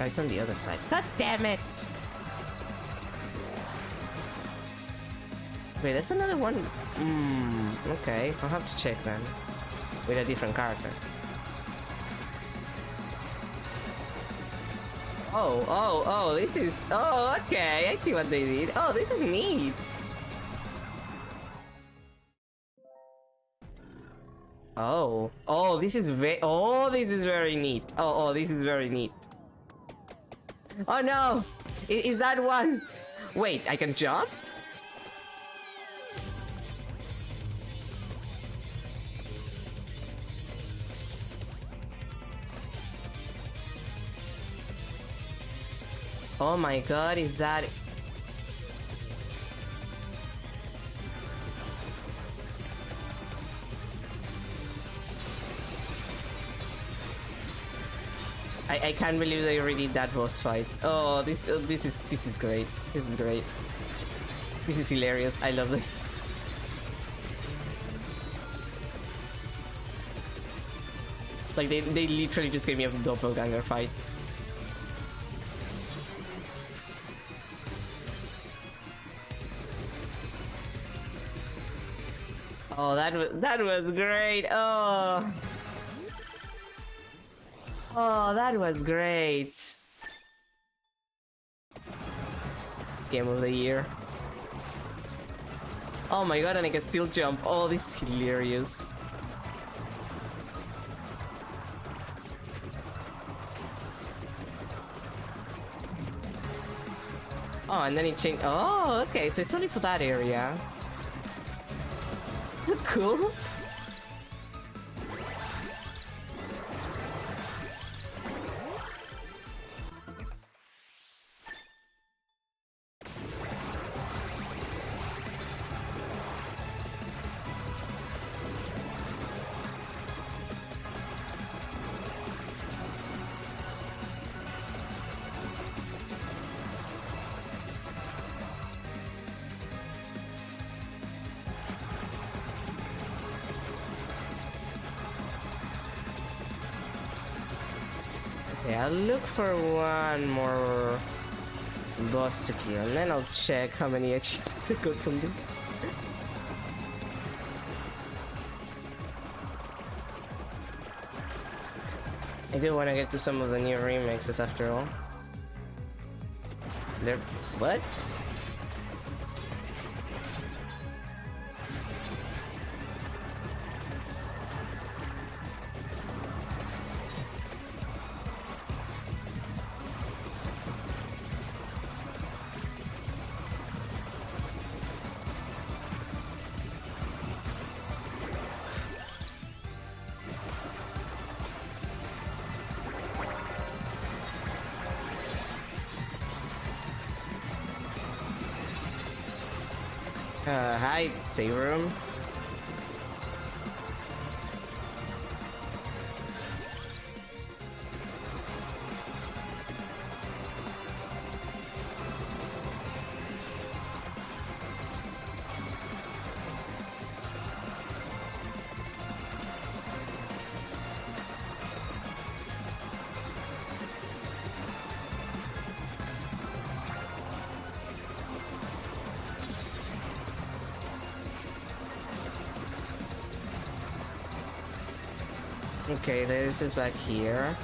[SPEAKER 1] It's on the other side. God damn it! Wait, that's another one. Okay, I'll have to check then. With a different character. Oh, this is... Oh, okay, I see what they did. Oh, this is neat. Oh, this is this is very neat. Oh, this is very neat. Oh no! Is that one? Wait, I can jump? Oh my god, is that... I can't believe they already did that boss fight. Oh, this is great. This is great. This is hilarious. I love this. Like they literally just gave me a doppelganger fight. Oh, that was great. Oh, that was great. Game of the year. Oh my god, and I can still jump. Oh, this is hilarious. Oh, and then it changed. Oh, okay, so it's only for that area. Cool. Yeah, I'll look for one more boss to kill, and then I'll check how many achievements I got from this. I do want to get to some of the new remixes after all. They're... what? Hi, save room. Okay, this is back here.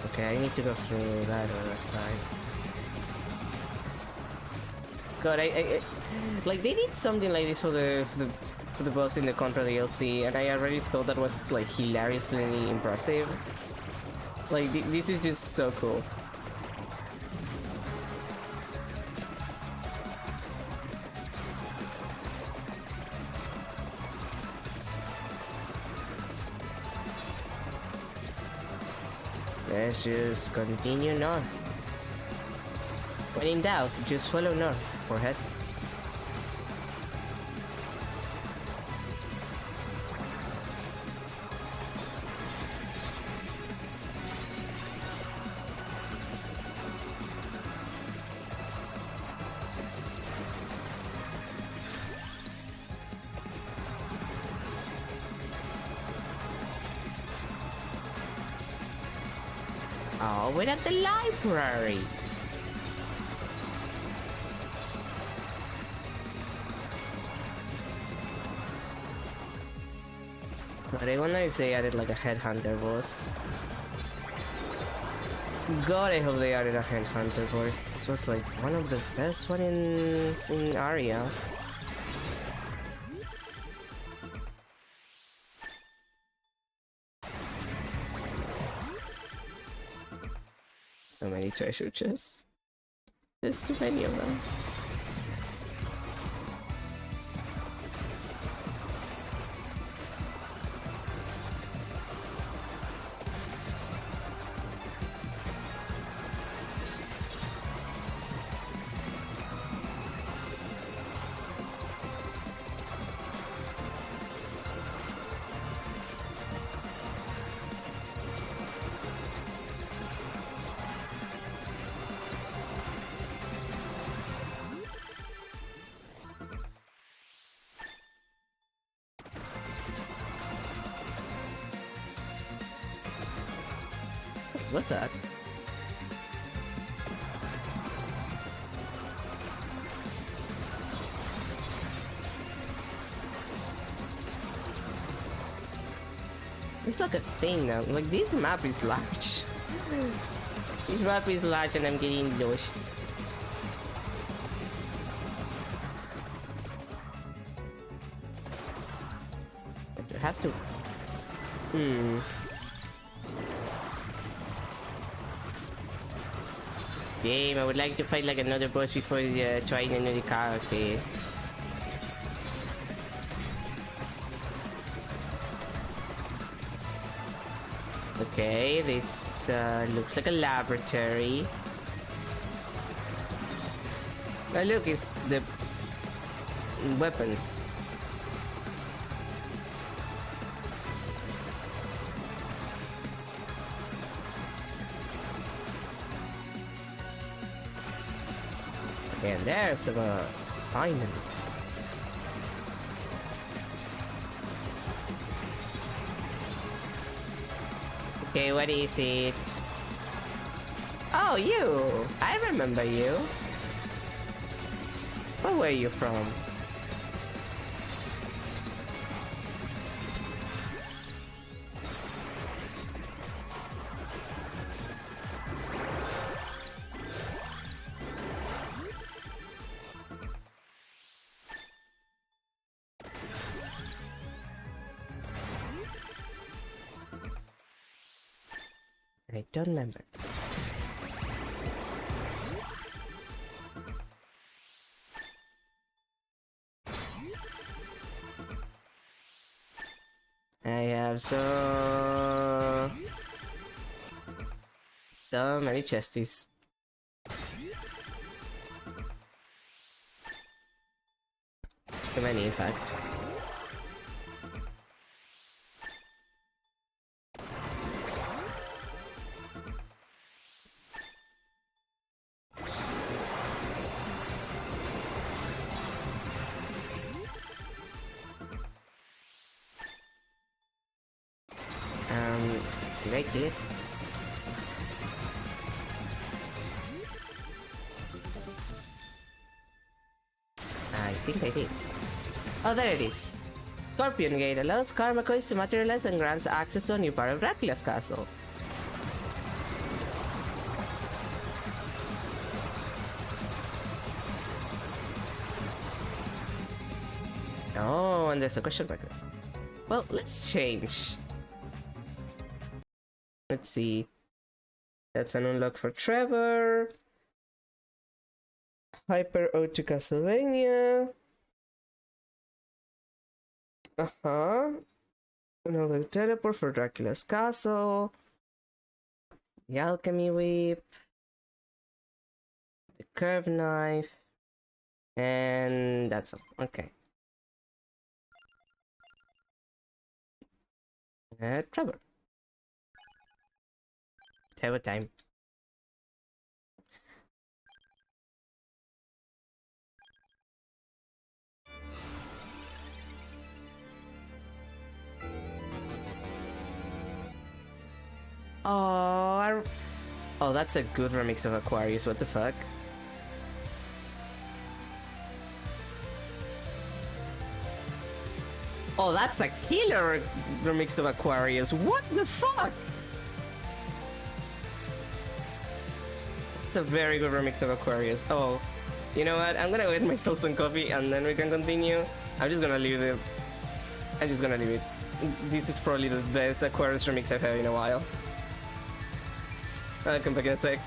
[SPEAKER 1] Okay, I need to go through that other side. God, I like they did something like this for the boss in the Contra DLC, and I already thought that was like hilariously impressive. Like this is just so cool. Let's just continue north. When in doubt, just follow north, forehead. Oh, we're at the library! But I wonder if they added like a headhunter boss. God, I hope they added a Hunter voice. This was like one of the best one in Aria. So many treasure chests. There's too many of them. What's that? It's like a thing now. Like, this map is large. This map is large and I'm getting lost. I have to... Damn, I would like to fight like another boss before trying another character. Okay, this looks like a laboratory. Oh look, it's the weapons. And there's a boss, finally. Okay, what is it? Oh, you! I remember you. Where were you from? I don't remember. I have so many chesties. Too many, in fact. Did I kill it? I think I did. Oh, there it is. Scorpion Gate allows karma coins to materialize and grants access to a new part of Dracula's castle. Oh, and there's a question mark. Well, let's change. Let's see. That's an unlock for Trevor. Hyper Ode to Castlevania. Another teleport for Dracula's castle. The alchemy whip. The curved knife. And that's all. Okay. Trevor. Trevor time. Oh, oh, that's a good remix of Aquarius. What the fuck? Oh, that's a killer remix of Aquarius. What the fuck? a very good remix of Aquarius. Oh, you know what? I'm gonna get myself some coffee and then we can continue. I'm just gonna leave it. I'm just gonna leave it. This is probably the best Aquarius remix I've had in a while. I'll come back in a sec.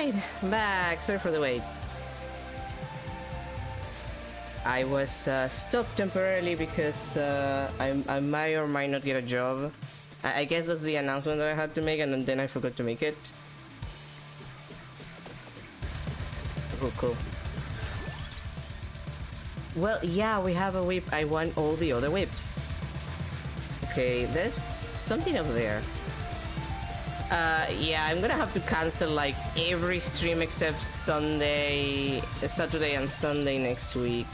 [SPEAKER 1] Alright, back. Sorry for the wait. I was stopped temporarily because I might or might not get a job. I guess that's the announcement that I had to make, and then I forgot to make it. Oh, cool. Well, yeah, we have a whip. I want all the other whips. Okay, there's something over there. Yeah, I'm gonna have to cancel like every stream except Sunday, Saturday and Sunday next week.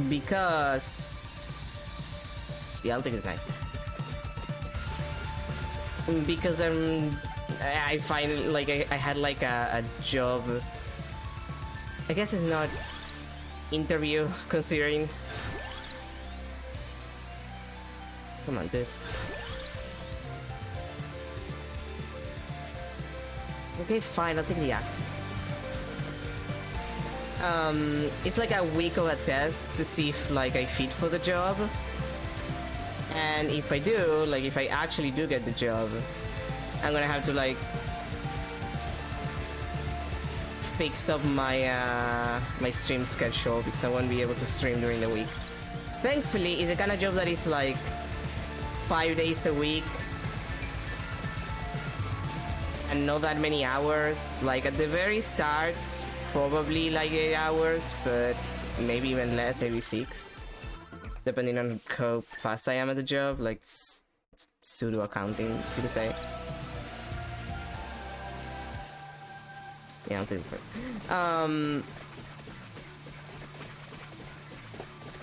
[SPEAKER 1] Because yeah, I'll take the knife. Because I find like I had like a job. I guess it's not interview considering. Come on, dude. Okay, fine, I'll take the axe. It's like a week of a test to see if like I fit for the job. And if I do, like if I actually do get the job, I'm gonna have to like fix up my my stream schedule because I won't be able to stream during the week. Thankfully, it's a kind of job that is like 5 days a week and not that many hours. Like at the very start, probably like 8 hours, but maybe even less, maybe 6, depending on how fast I am at the job. Like pseudo accounting, you could say. Yeah, I'll do it first.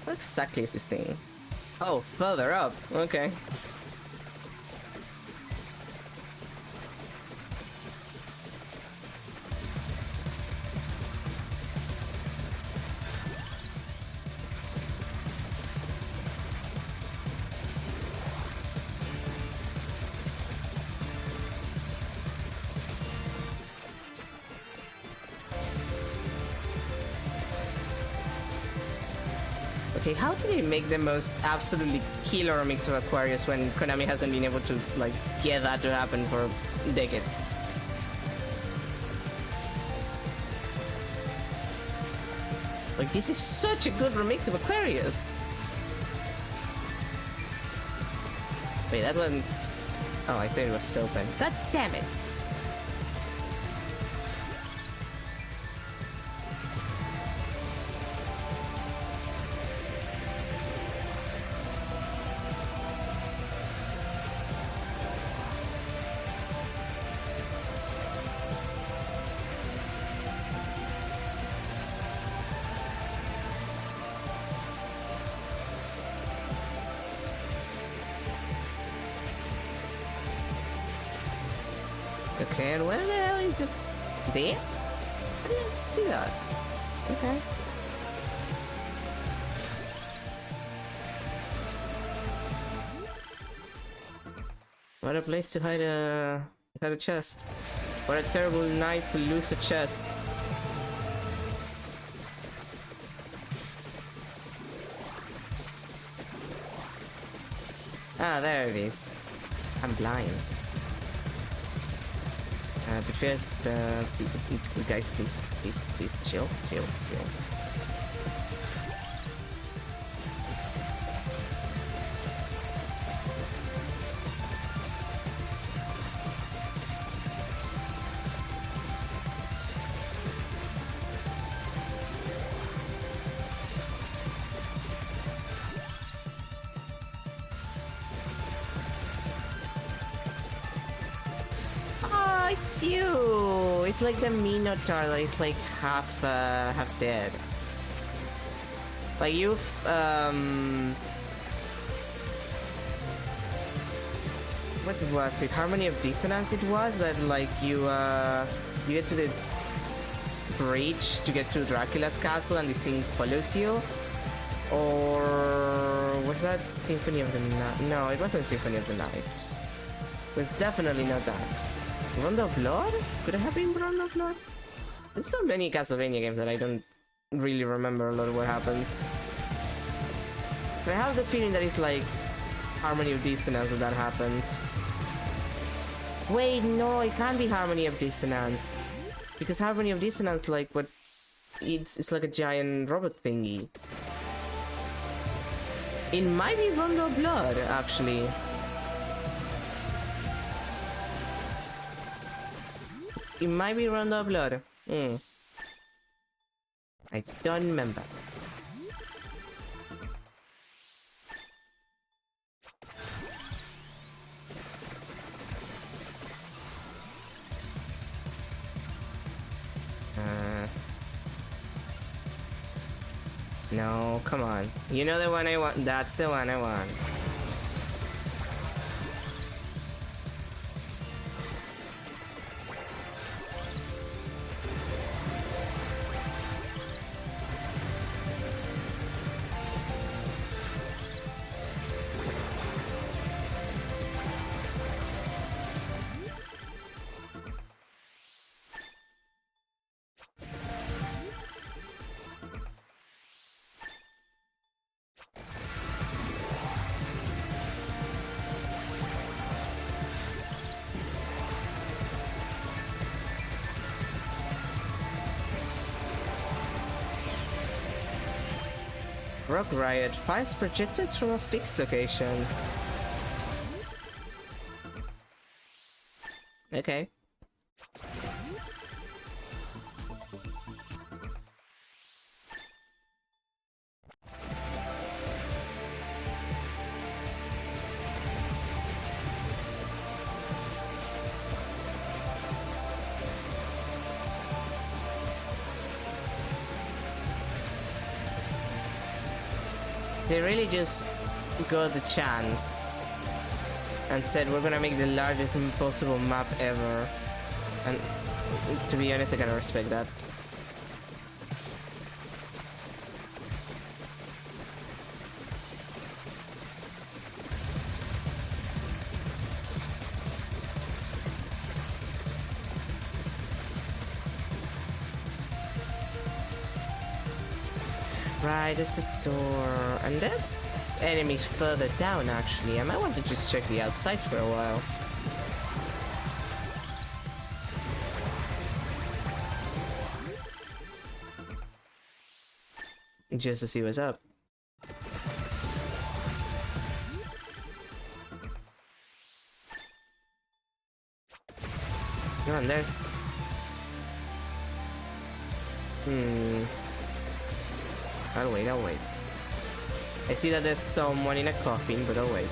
[SPEAKER 1] What exactly is this thing? Oh, further up. Okay. Okay, how do they make the most absolutely killer mix of Aquarius when Konami hasn't been able to, like, get that to happen for decades? Like, this is such a good remix of Aquarius! Wait, that one's... Oh, I thought it was open. God damn it! Okay, and where the hell is it? There? I didn't see that. Okay. What a place to hide a chest. What a terrible night to lose a chest. Ah, there it is. I'm blind. But first, guys, please, chill. It's you! It's like the Minotaur that is like half dead. Like you've what was it? Harmony of Dissonance it was that like you get to the bridge to get to Dracula's castle and this thing follows you? Or was that Symphony of the Night? No, it wasn't Symphony of the Night. It was definitely not that. Rondo of Blood? Could it have been Rondo of Blood? There's so many Castlevania games that I don't really remember a lot of what happens. But I have the feeling that it's like Harmony of Dissonance that happens. Wait, no, it can't be Harmony of Dissonance. Because Harmony of Dissonance, like, what... It's like a giant robot thingy. It might be Rondo Blood, actually. It might be Rondo Blood. I don't remember. No, come on. You know the one I want. That's the one I want. Rock Riot fires projectiles from a fixed location. Okay. They really just got the chance and said we're gonna make the largest possible map ever, and to be honest I gotta respect that. Right, there's a door, and there's enemies further down actually. I might want to just check the outside for a while. Just to see what's up. Come on, there's... I'll wait, I'll wait. I see that there's someone in a coffin, but I'll wait.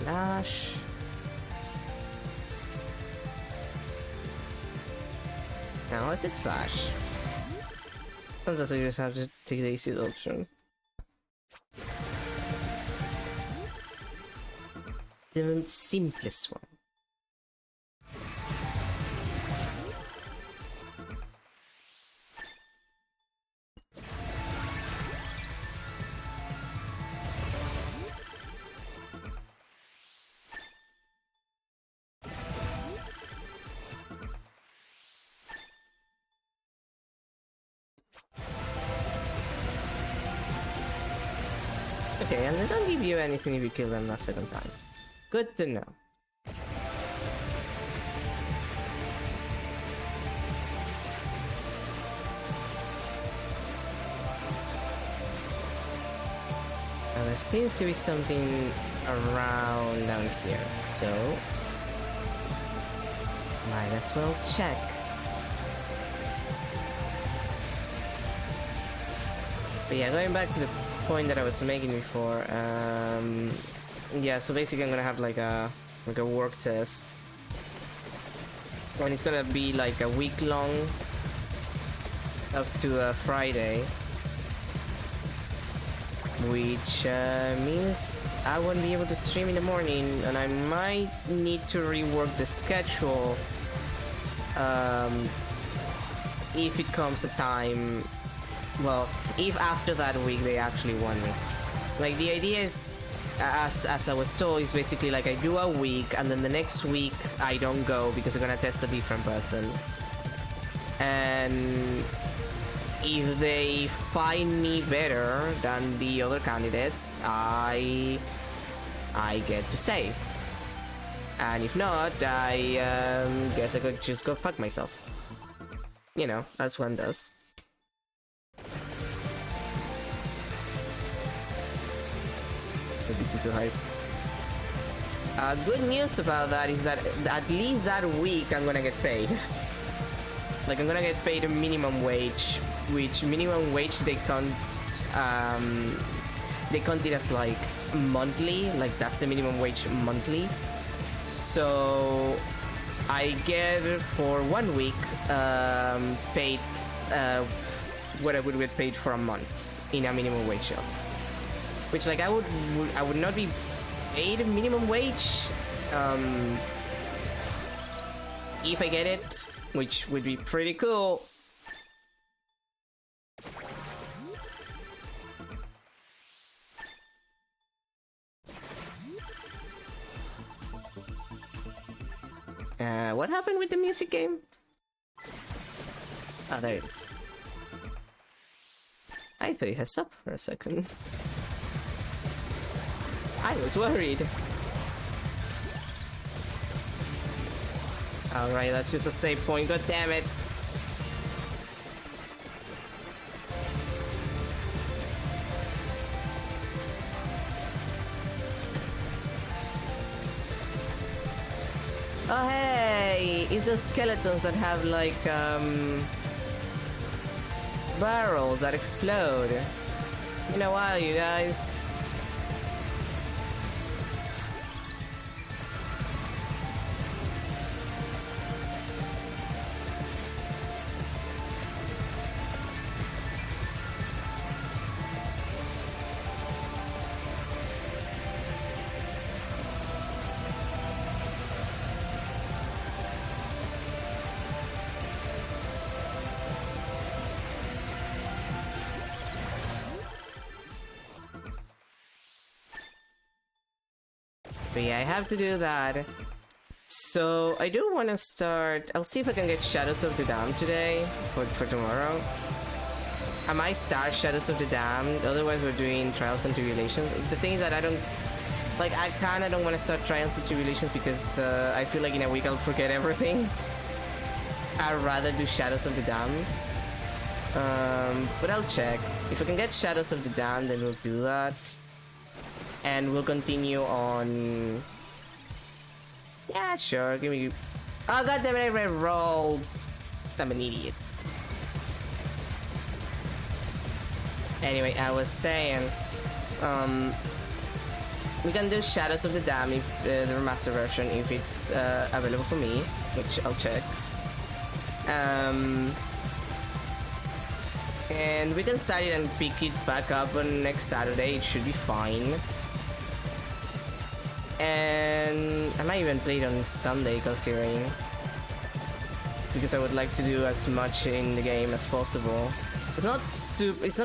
[SPEAKER 1] Slash. Now is it slash? Sometimes I just have to take the easy option. The simplest one. Okay, and they don't give you anything if you kill them a second time. Good to know. There seems to be something around down here, so might as well check. But yeah, going back to the point that I was making before, yeah, so basically I'm gonna have like a work test, and it's gonna be like a week long, up to Friday, which means I won't be able to stream in the morning, and I might need to rework the schedule if it comes a time. Well, if after that week they actually want me. Like, the idea is, as I was told, is basically like I do a week, and then the next week I don't go because I'm gonna test a different person. And if they find me better than the other candidates, I get to stay. And if not, I guess I could just go fuck myself. You know, as one does. This is so hype. Good news about that is that at least that week I'm gonna get paid. Like, I'm gonna get paid a minimum wage, which minimum wage they count it as like monthly, like that's the minimum wage monthly. So I get for 1 week paid what I would get paid for a month in a minimum wage job. Which, like, I would not be paid minimum wage if I get it, which would be pretty cool. What happened with the music game? Ah, there it is. I thought it had stopped for a second. I was worried. Alright, that's just a save point, god damn it. Oh hey! It's those skeletons that have like barrels that explode. Been a while, you guys. But yeah, I have to do that. So I do want to start. I'll see if I can get Shadows of the Dam today for tomorrow. I might start Shadows of the Damned, otherwise we're doing Trials and Tribulations. The thing is that I don't... Like, I kinda don't want to start Trials and Tribulations because I feel like in a week I'll forget everything. I'd rather do Shadows of the Damned. But I'll check. If I can get Shadows of the Damned, then we'll do that. And we'll continue on... Yeah, sure, give me... Oh, goddammit, I re-rolled! I'm an idiot. Anyway, I was saying... we can do Shadows of the Dam if the remaster version, if it's available for me, which I'll check. And we can start it and pick it back up on next Saturday, it should be fine. And I might even play it on Sunday, considering, because I would like to do as much in the game as possible. It's not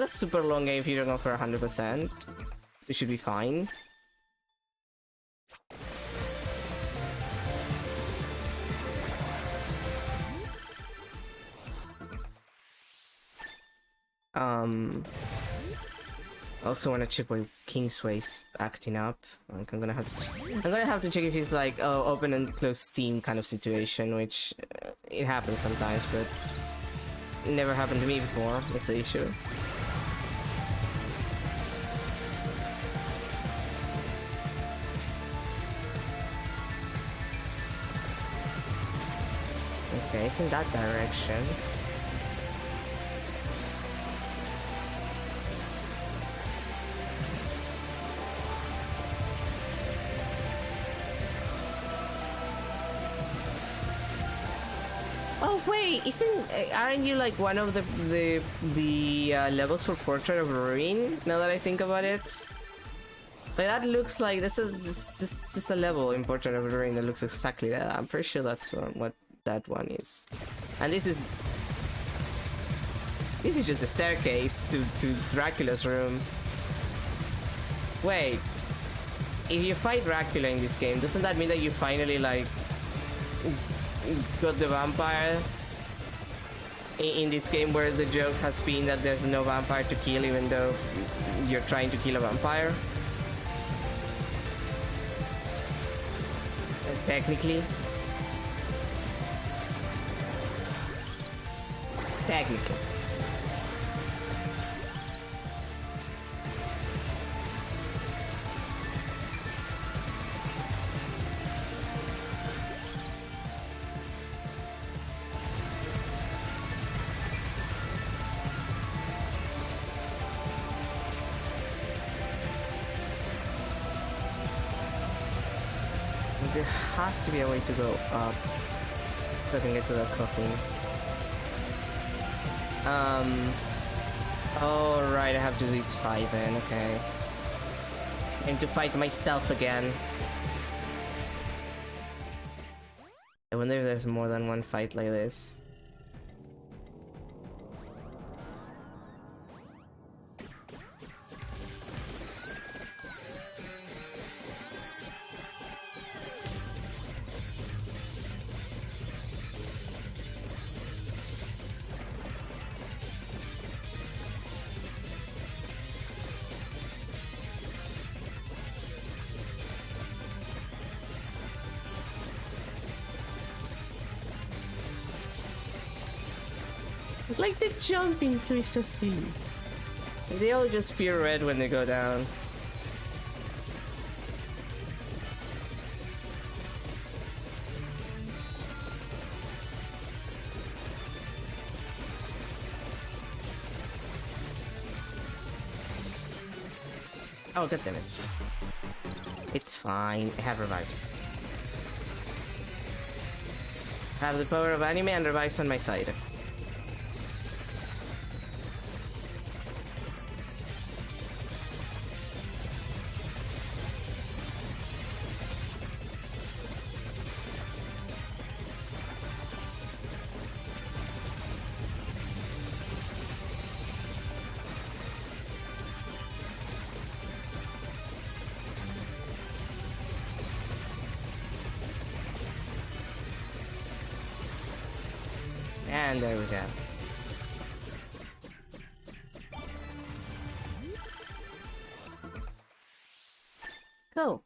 [SPEAKER 1] a super long game if you don't go for 100%. It should be fine. Also want to check why Kingsway's acting up. Like, I'm gonna have to check if it's like open and close Steam kind of situation, which it happens sometimes, but it never happened to me before. That's the issue. Okay, it's in that direction. Oh wait, aren't you like one of the levels for Portrait of Ruin? Now that I think about it, like that looks like this is a level in Portrait of Ruin that looks exactly that. I'm pretty sure that's what that one is, and this is just a staircase to Dracula's room. Wait, if you fight Dracula in this game, doesn't that mean that you finally like got the vampire in this game, where the joke has been that there's no vampire to kill even though you're trying to kill a vampire? Technically. There has to be a way to go up so I can get to that coffin. Oh right, I have to do these 5 then, okay. I need to fight myself again. I wonder if there's more than one fight like this. Like the jumping twist a scene. They all just appear red when they go down. Oh, god damn it. It's fine, I have revives. I have the power of anime and revives on my side. And there we go. Cool.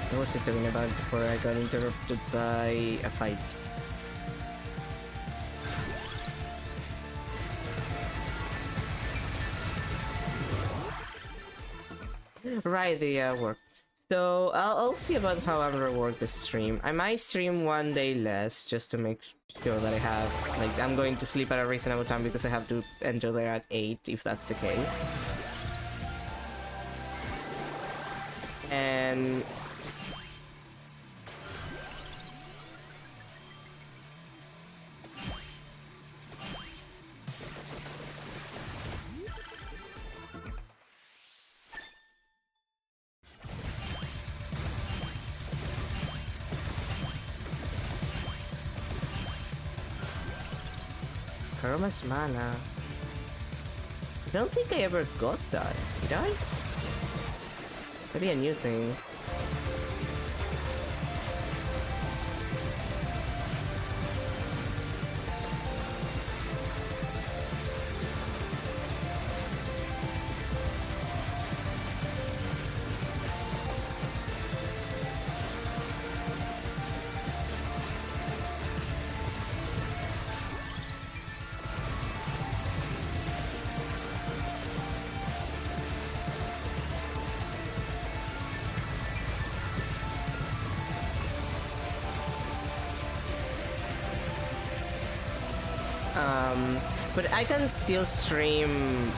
[SPEAKER 1] What was it talking about before I got interrupted by a fight? Right, the work. So I'll see about how I'm gonna work the stream. I might stream one day less just to make sure that I have, like, I'm going to sleep at a reasonable time because I have to enter there at 8 if that's the case. And Karma's mana. I don't think I ever got that. Did I? Maybe a new thing. But I can still stream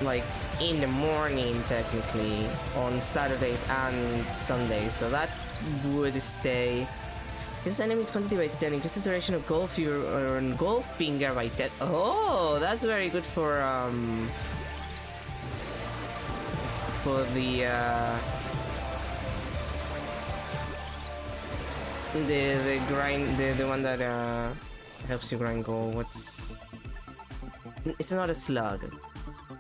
[SPEAKER 1] like in the morning technically on Saturdays and Sundays, so that would stay. This enemy is quantity by 10, increases duration of golf or golf finger by 10. Oh, that's very good for the grind, the one that helps you grind gold. What's... It's not a slug.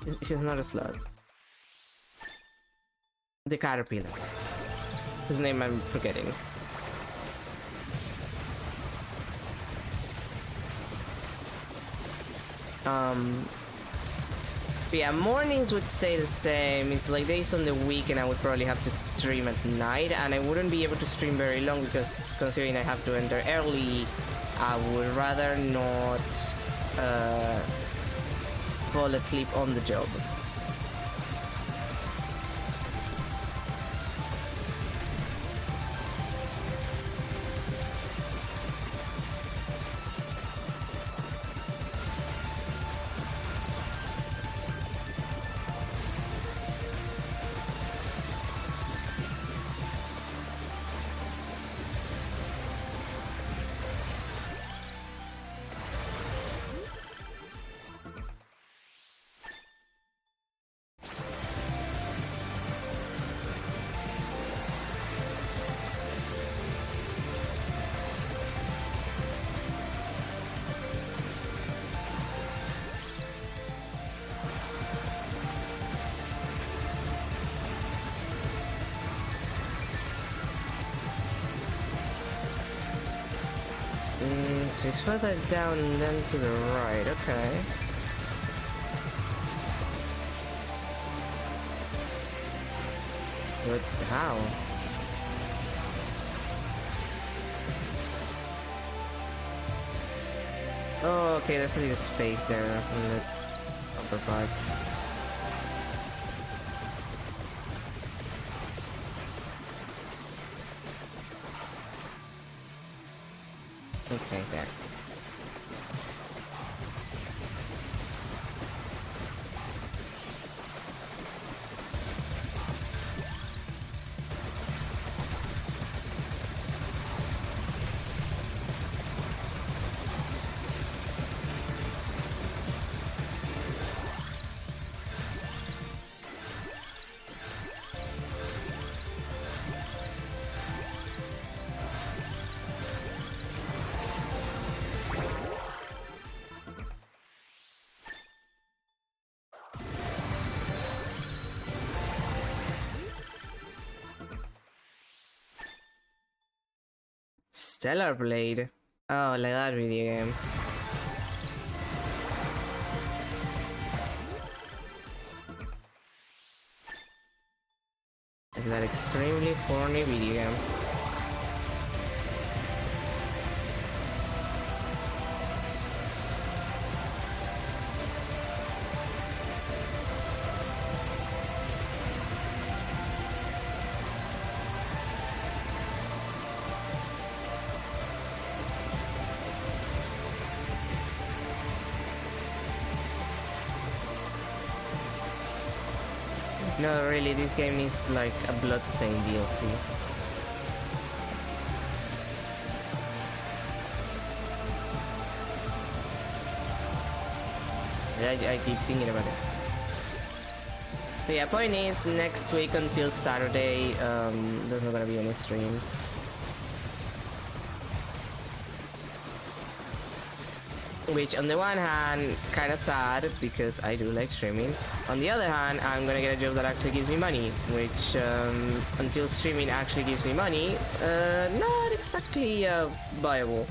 [SPEAKER 1] It's not a slug. The caterpillar. Whose name I'm forgetting. But yeah, mornings would stay the same. It's like days on the week and I would probably have to stream at night, and I wouldn't be able to stream very long because considering I have to enter early, I would rather not fall asleep on the job. So it's further down than to the right, okay. But how? Oh, okay, there's a little space there on the upper part. Okay, there. Stellar Blade. Oh, like that video game. Like that extremely horny video game. No, really, this game is like a Bloodstained DLC. I keep thinking about it. But yeah, point is, next week until Saturday, there's not gonna be any streams. Which on the one hand, kind of sad because I do like streaming. On the other hand, I'm gonna get a job that actually gives me money, which until streaming actually gives me money, not exactly viable.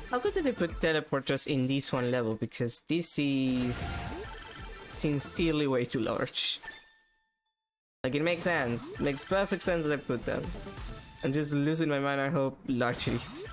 [SPEAKER 1] How good did they put teleporters in this one level? Because this is sincerely way too large. Like, it makes sense. Makes perfect sense that I put them. I'm just losing my mind, I hope, large it is.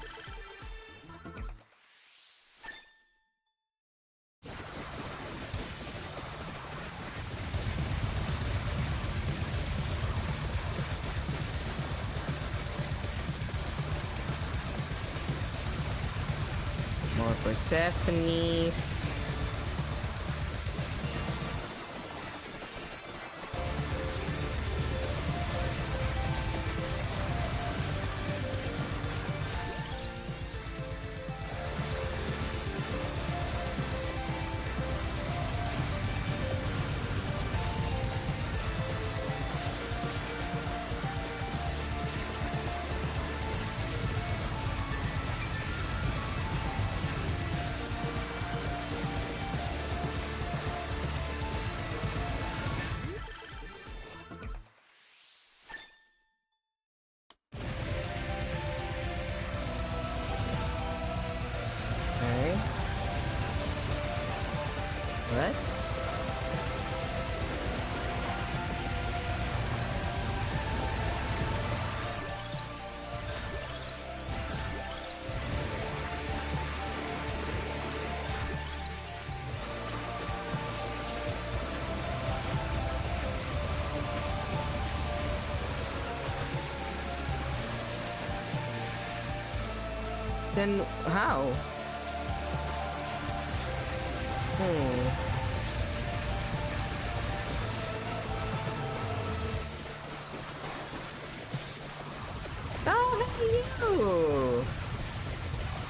[SPEAKER 1] More Persephones. What? Then how? Oh, hey you!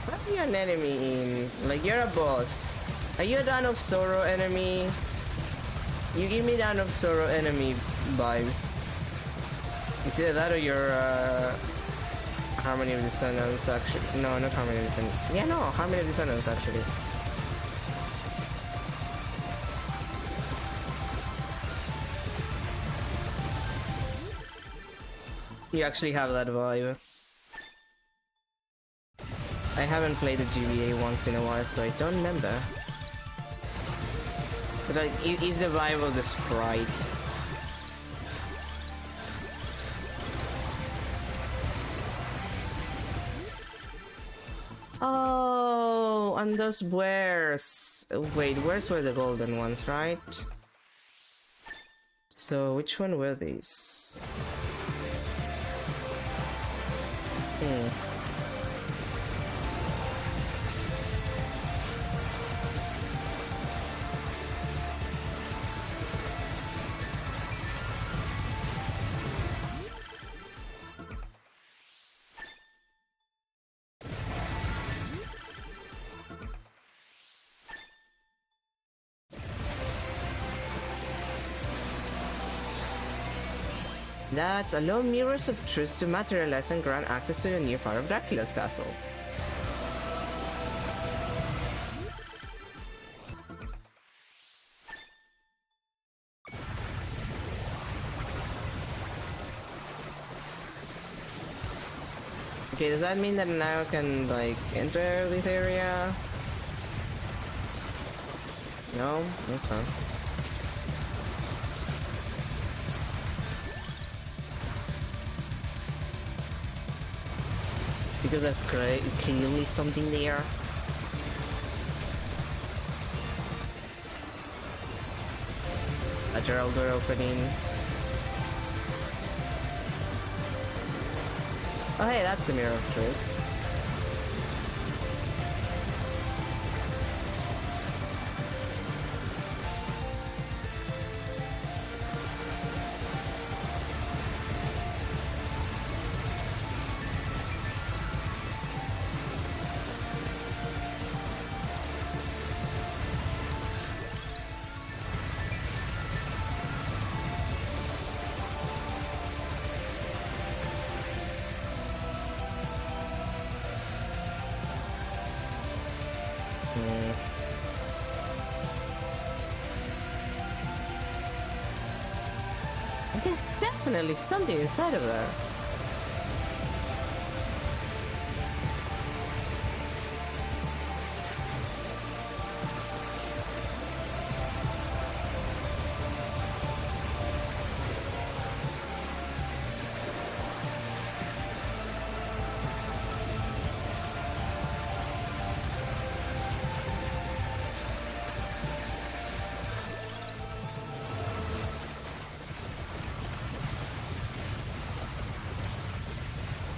[SPEAKER 1] Are you an enemy? Like, you're a boss. Are you a Dawn of Sorrow enemy? You give me Dawn of Sorrow enemy vibes. It's either that or you're Harmony of Dissonance, actually. No, not Harmony of Dissonance. Yeah, no, Harmony of Dissonance, actually. You actually have that vibe. I haven't played the GBA once in a while, so I don't remember. But like, it is the vibe of the sprite. Oh, and those wares. Wait, where's were the golden ones, right? So, which one were these? That's allow mirrors of truth to materialize and grant access to the new part of Dracula's castle. Okay, does that mean that now I can, like, enter this area? No? Okay. Because that's great. Clearly something there. Lateral door opening. Oh hey, that's the mirror trick. There's definitely something inside of there.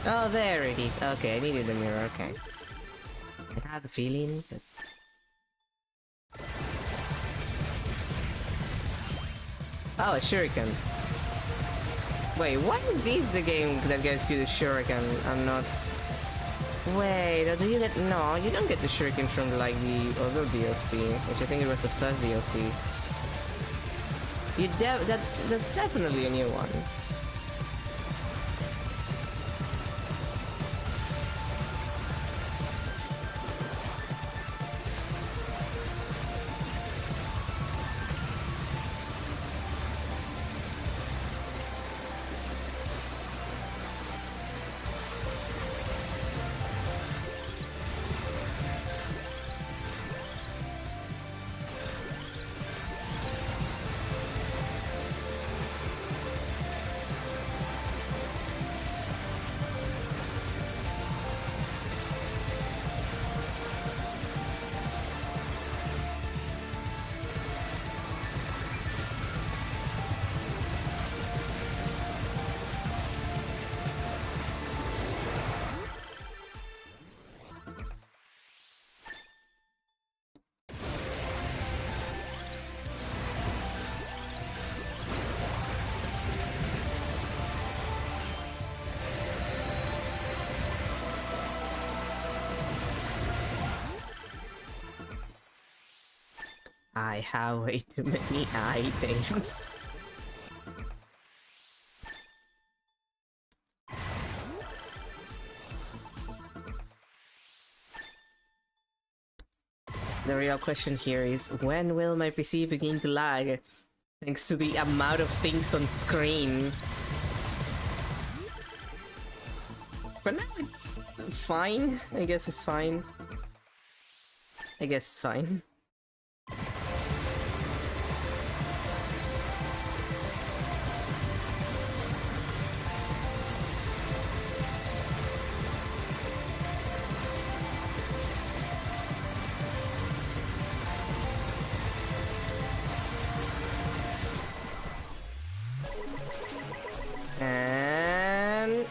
[SPEAKER 1] Oh, there it is. Okay, I needed the mirror, okay. I had the feeling that... Oh, a shuriken. Wait, what is this the game that gets you the shuriken? I'm not... Wait, do you get... No, you don't get the shuriken from, like, the other DLC, which I think it was the first DLC. That's definitely a new one. I have way too many items. The real question here is, when will my PC begin to lag? Thanks to the amount of things on screen. For now it's fine. I guess it's fine. I guess it's fine. And...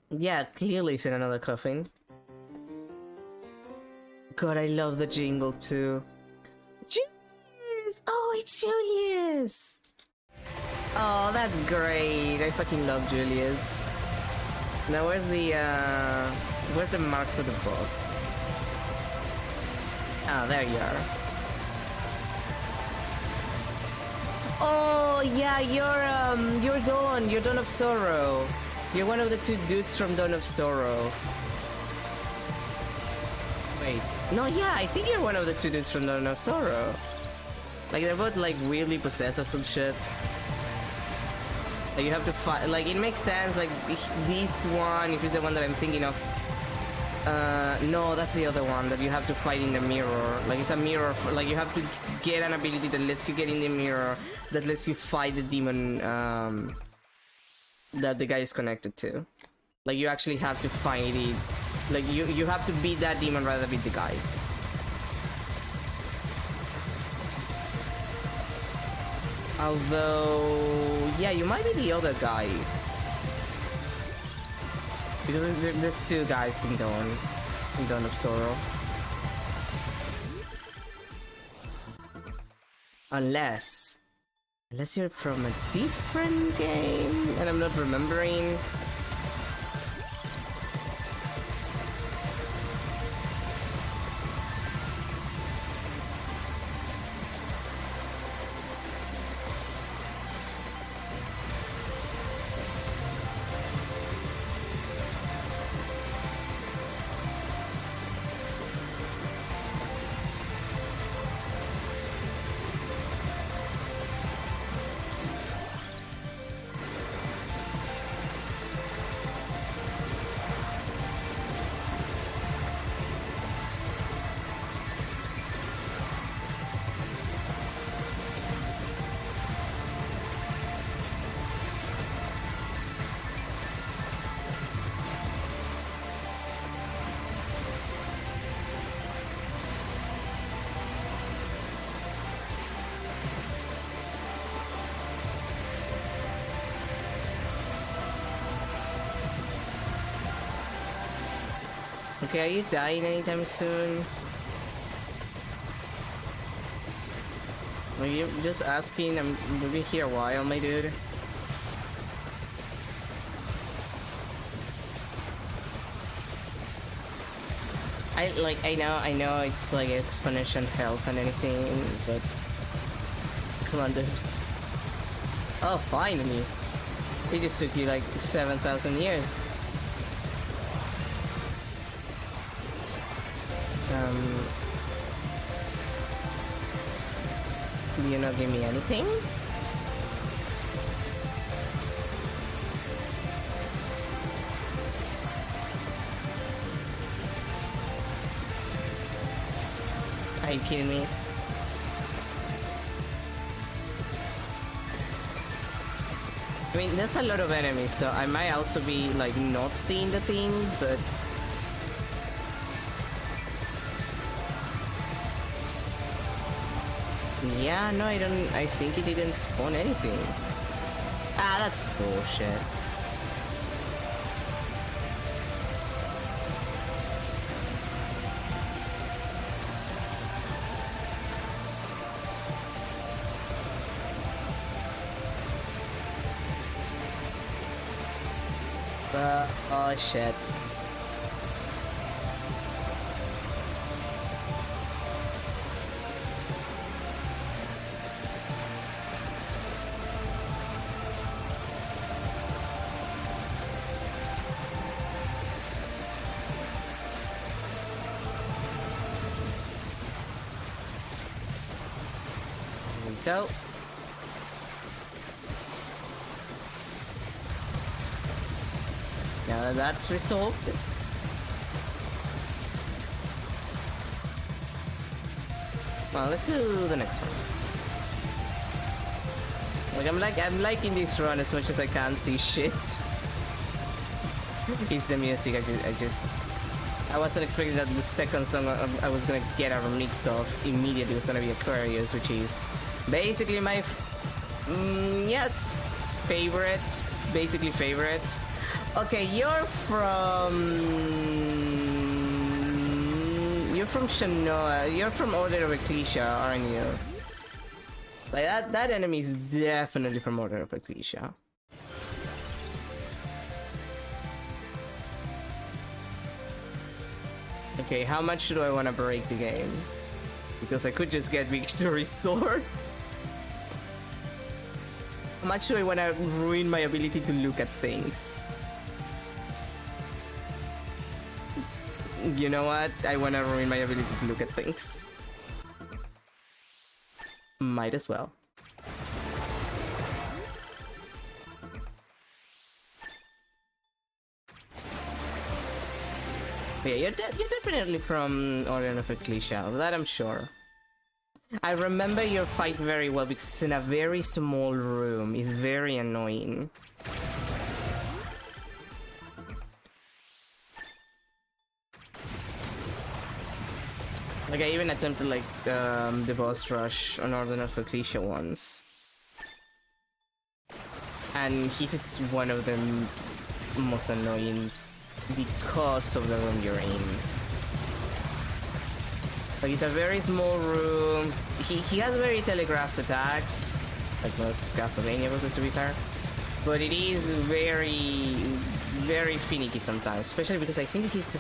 [SPEAKER 1] yeah, clearly it's in another coffin. God, I love the jingle too. Julius! Oh, it's Julius! Oh, that's great. I fucking love Julius. Now where's the mark for the boss? Ah, there you are. Oh yeah, you're Dawn. You're Dawn of Sorrow. You're one of the two dudes from Dawn of Sorrow. Wait, no, yeah, I think you're one of the two dudes from Dawn of Sorrow. Like they're both like weirdly possessed or some shit. Like you have to fight. Like it makes sense. Like this one, if it's the one that I'm thinking of. No, that's the other one that you have to fight in the mirror. Like it's a mirror. Like you have to get an ability that lets you get in the mirror, that lets you fight the demon that the guy is connected to. Like you actually have to fight it. Like you have to beat that demon rather than beat the guy. Although, yeah, you might be the other guy. Because there's two guys in Dawn of Sorrow. Unless you're from a different game and I'm not remembering. Okay, are you dying anytime soon? Are you just asking? We've been here a while, my dude. I know it's like exponential health and anything, but come on, dude. Oh, finally! It just took you like 7,000 years. Do you not give me anything? Are you kidding me? I mean, there's a lot of enemies, so I might also be like not seeing the thing, but yeah, no, I think it didn't spawn anything. Ah, that's bullshit. Oh shit. Go. Now that that's resolved. Well, let's do the next one. Like I'm liking this run as much as I can see shit. It's the music. I wasn't expecting that the second song I was gonna get a remix of immediately was gonna be Aquarius, which is basically my favorite. Basically favorite. Okay, you're from Shanoa. You're from Order of Ecclesia, aren't you? Like that enemy is definitely from Order of Ecclesia. Okay, how much do I want to break the game? Because I could just get Victory Sword. How much do I want to ruin my ability to look at things? You know what? I want to ruin my ability to look at things. Might as well. Yeah, you're definitely from Order of Ecclesia, of that I'm sure. I remember your fight very well because it's in a very small room. It's very annoying. Like, I even attempted, like, the boss rush on Order of Ecclesia once. And he's just one of the most annoying because of the room you're in. Like, it's a very small room. He has very telegraphed attacks, like most Castlevania bosses, to be fair. But it is very, very finicky sometimes, especially because I think he's the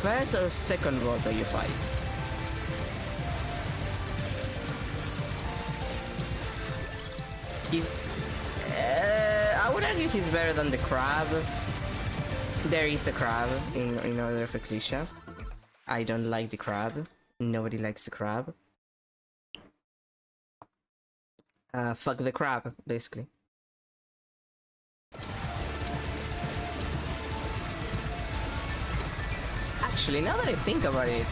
[SPEAKER 1] first or second boss that you fight. He's... I would argue he's better than the crab. There is a crab in Order of Ecclesia. I don't like the crab. Nobody likes the crab. Fuck the crab, basically. Actually, now that I think about it...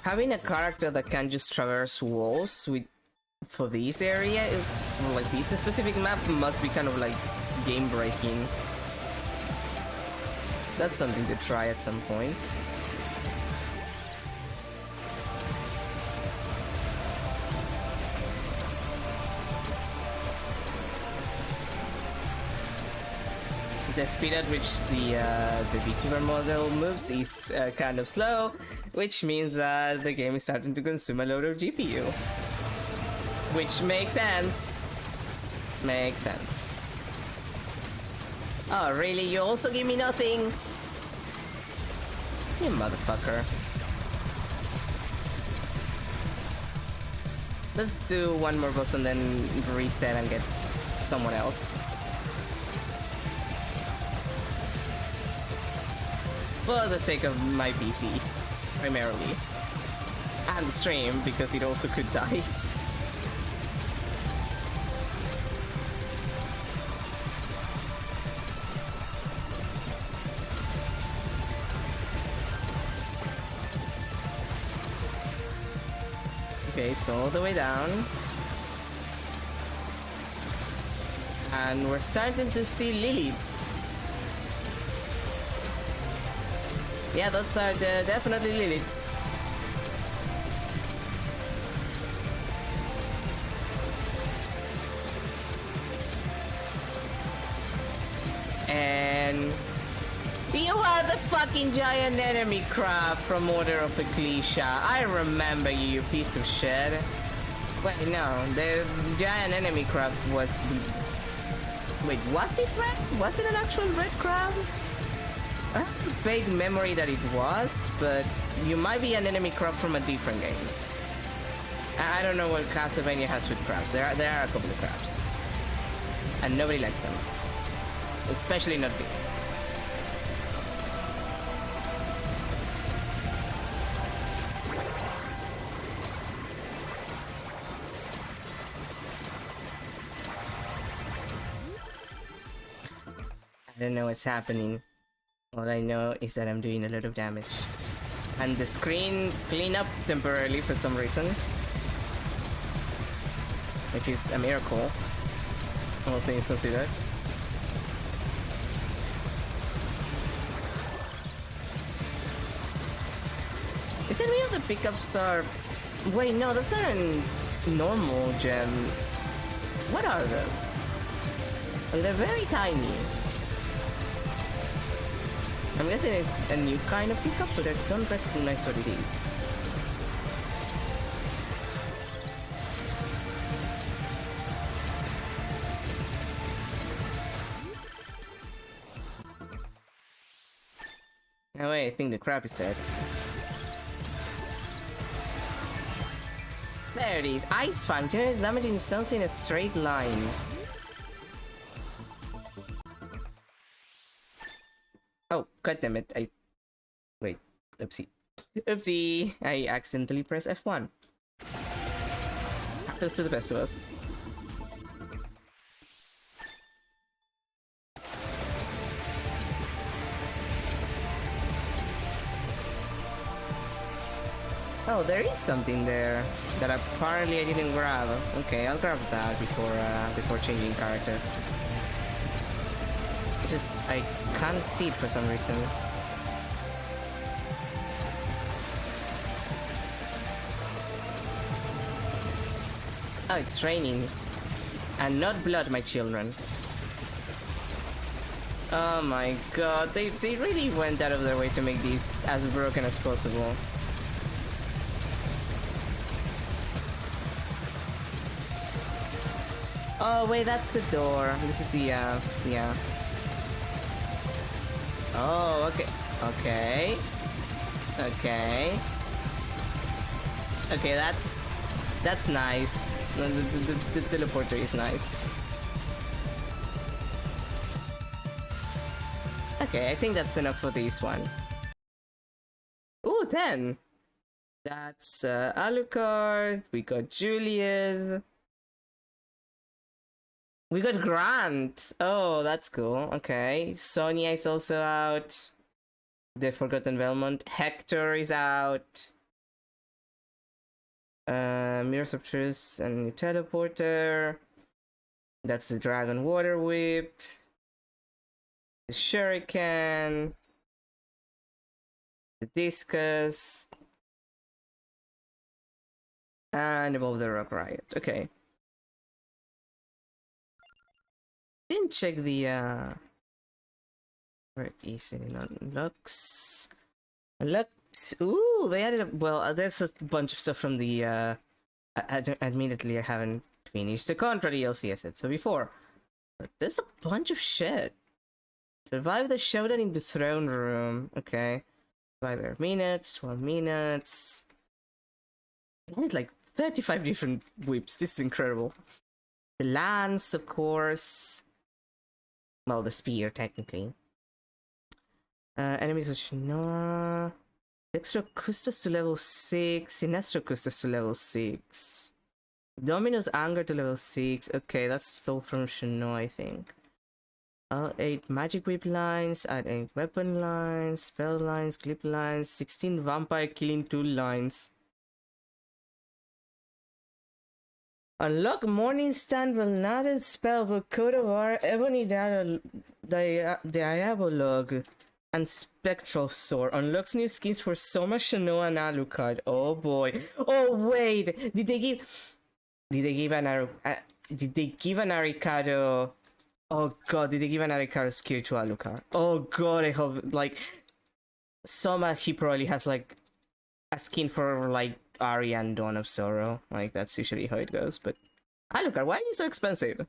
[SPEAKER 1] having a character that can just traverse walls for this area, like this specific map, must be kind of like game-breaking. That's something to try at some point. The speed at which the VTuber model moves is kind of slow, which means that the game is starting to consume a lot of GPU. Which makes sense. Makes sense. Oh, really? You also give me nothing? You motherfucker. Let's do one more boss and then reset and get someone else. For the sake of my PC, primarily. And the stream, because it also could die. Okay, it's all the way down. And we're starting to see Liliths. Yeah, those are definitely Liliths. And you are the fucking giant enemy crab from Order of Ecclesia. I remember you, you piece of shit. Wait, no, the giant enemy crab was... Wait, was it red? Was it an actual red crab? I have a vague memory that it was, but you might be an enemy crab from a different game. I don't know what Castlevania has with crabs. There are a couple of crabs. And nobody likes them. Especially not me. I don't know what's happening. All I know is that I'm doing a lot of damage. And the screen cleaned up temporarily for some reason. Which is a miracle, all things considered. Is it real the pickups are... Wait, no, that's not a normal gem. What are those? Like, they're very tiny. I'm guessing it's a new kind of pickup, but I don't recognize what it is. Oh wait, I think the crab is dead. There it is. Ice Fang generates damage in stones in a straight line. Oh, god damn it. Wait. Oopsie. Oopsie! I accidentally pressed F1. happens to the best of us. Oh, there is something there that apparently I didn't grab. Okay, I'll grab that before changing characters. I can't see it for some reason. Oh, it's raining. And not blood, my children. Oh my god, they really went out of their way to make these as broken as possible. Oh wait, that's the door. This is the, yeah. Oh, okay. Okay. Okay. Okay, that's nice. The teleporter is nice. Okay, I think that's enough for this one. Ooh, 10! That's Alucard, we got Julius. We got Grant! Oh, that's cool. Okay. Sonia is also out. The Forgotten Belmont. Hector is out. Mirrors of Truth and new teleporter. That's the Dragon Water Whip. The Shuriken. The Discus. And above the Rock Riot. Okay. Didn't check the where is it? Unlocks. Ooh, they added up. Well, there's a bunch of stuff from the admittedly I haven't finished the Contra DLC, as I said before, but there's a bunch of shit. Survive the showdown in the throne room. Okay, 5 minutes, 12 minutes. I need like 35 different whips. This is incredible. The lance, of course. Well, the spear, technically. Enemies of Shinoa. Extra Custos to level 6. Sinestro Custos to level 6. Domino's Anger to level 6. Okay, that's all from Shinoa, I think. 8 magic whip lines. Add 8 weapon lines. Spell lines. Clip lines. 16 vampire killing tool lines. Unlock Morning Stand Valnada's spellbook, Code of War, Ebony Diabolog, and Spectral Sword. Unlocks new skins for Soma, Shanoa, and Alucard. Oh boy. Oh wait! Did they give an Aricado? Oh god, did they give an Aricado skill to Alucard? Oh god, I hope, like, Soma, he probably has like a skin for like Ari and Dawn of Sorrow. Like, that's usually how it goes, but Alucard, why are you so expensive?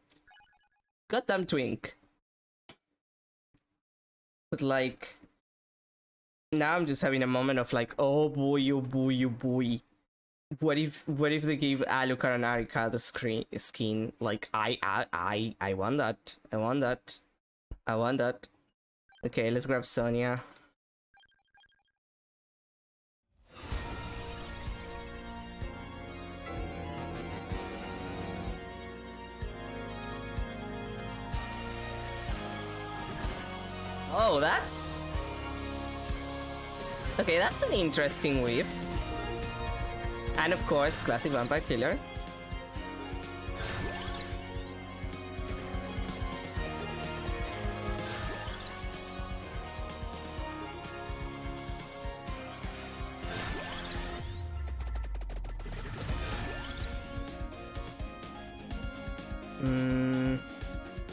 [SPEAKER 1] Goddamn twink. But like, now I'm just having a moment of like, oh boy, oh boy, oh boy. What if they gave Alucard and Aricado skin? Like, I want that. I want that. I want that. Okay, let's grab Sonia. Oh, that's... Okay, that's an interesting whip. And of course, classic vampire killer.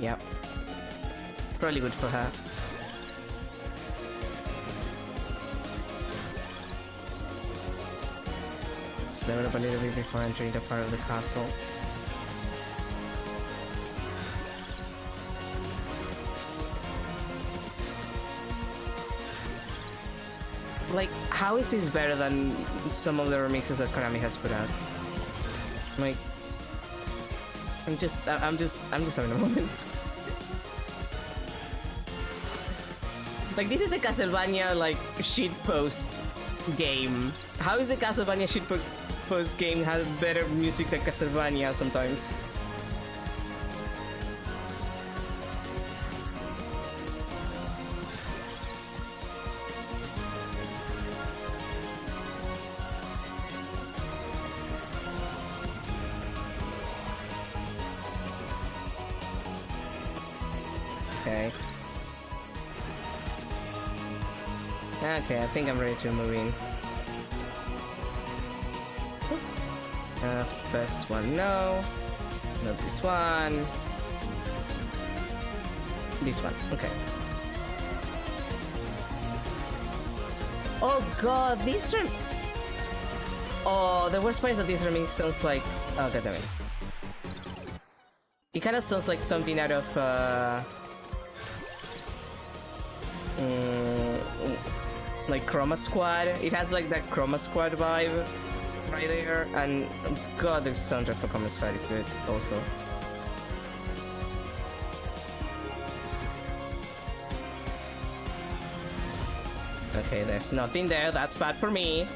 [SPEAKER 1] Yep. Probably good for her. Slow it up a little bit before entering the part of the castle. Like, how is this better than some of the remixes that Konami has put out? Like, I'm just having a moment. Like, this is the Castlevania, like, shitpost game. How is the Castlevania shitpost Outpost game has better music than Castlevania sometimes. Okay. Okay, I think I'm ready to move in. First one, no. Not this one. This one, okay. Oh god, this rem... Oh, the worst part is that this remix sounds like... Oh, goddammit. It kind of sounds like something out of, like Chroma Squad. It has like that Chroma Squad vibe right there, and god, the soundtrack for Chroma Squad is good also. Okay, there's nothing there, that's bad for me.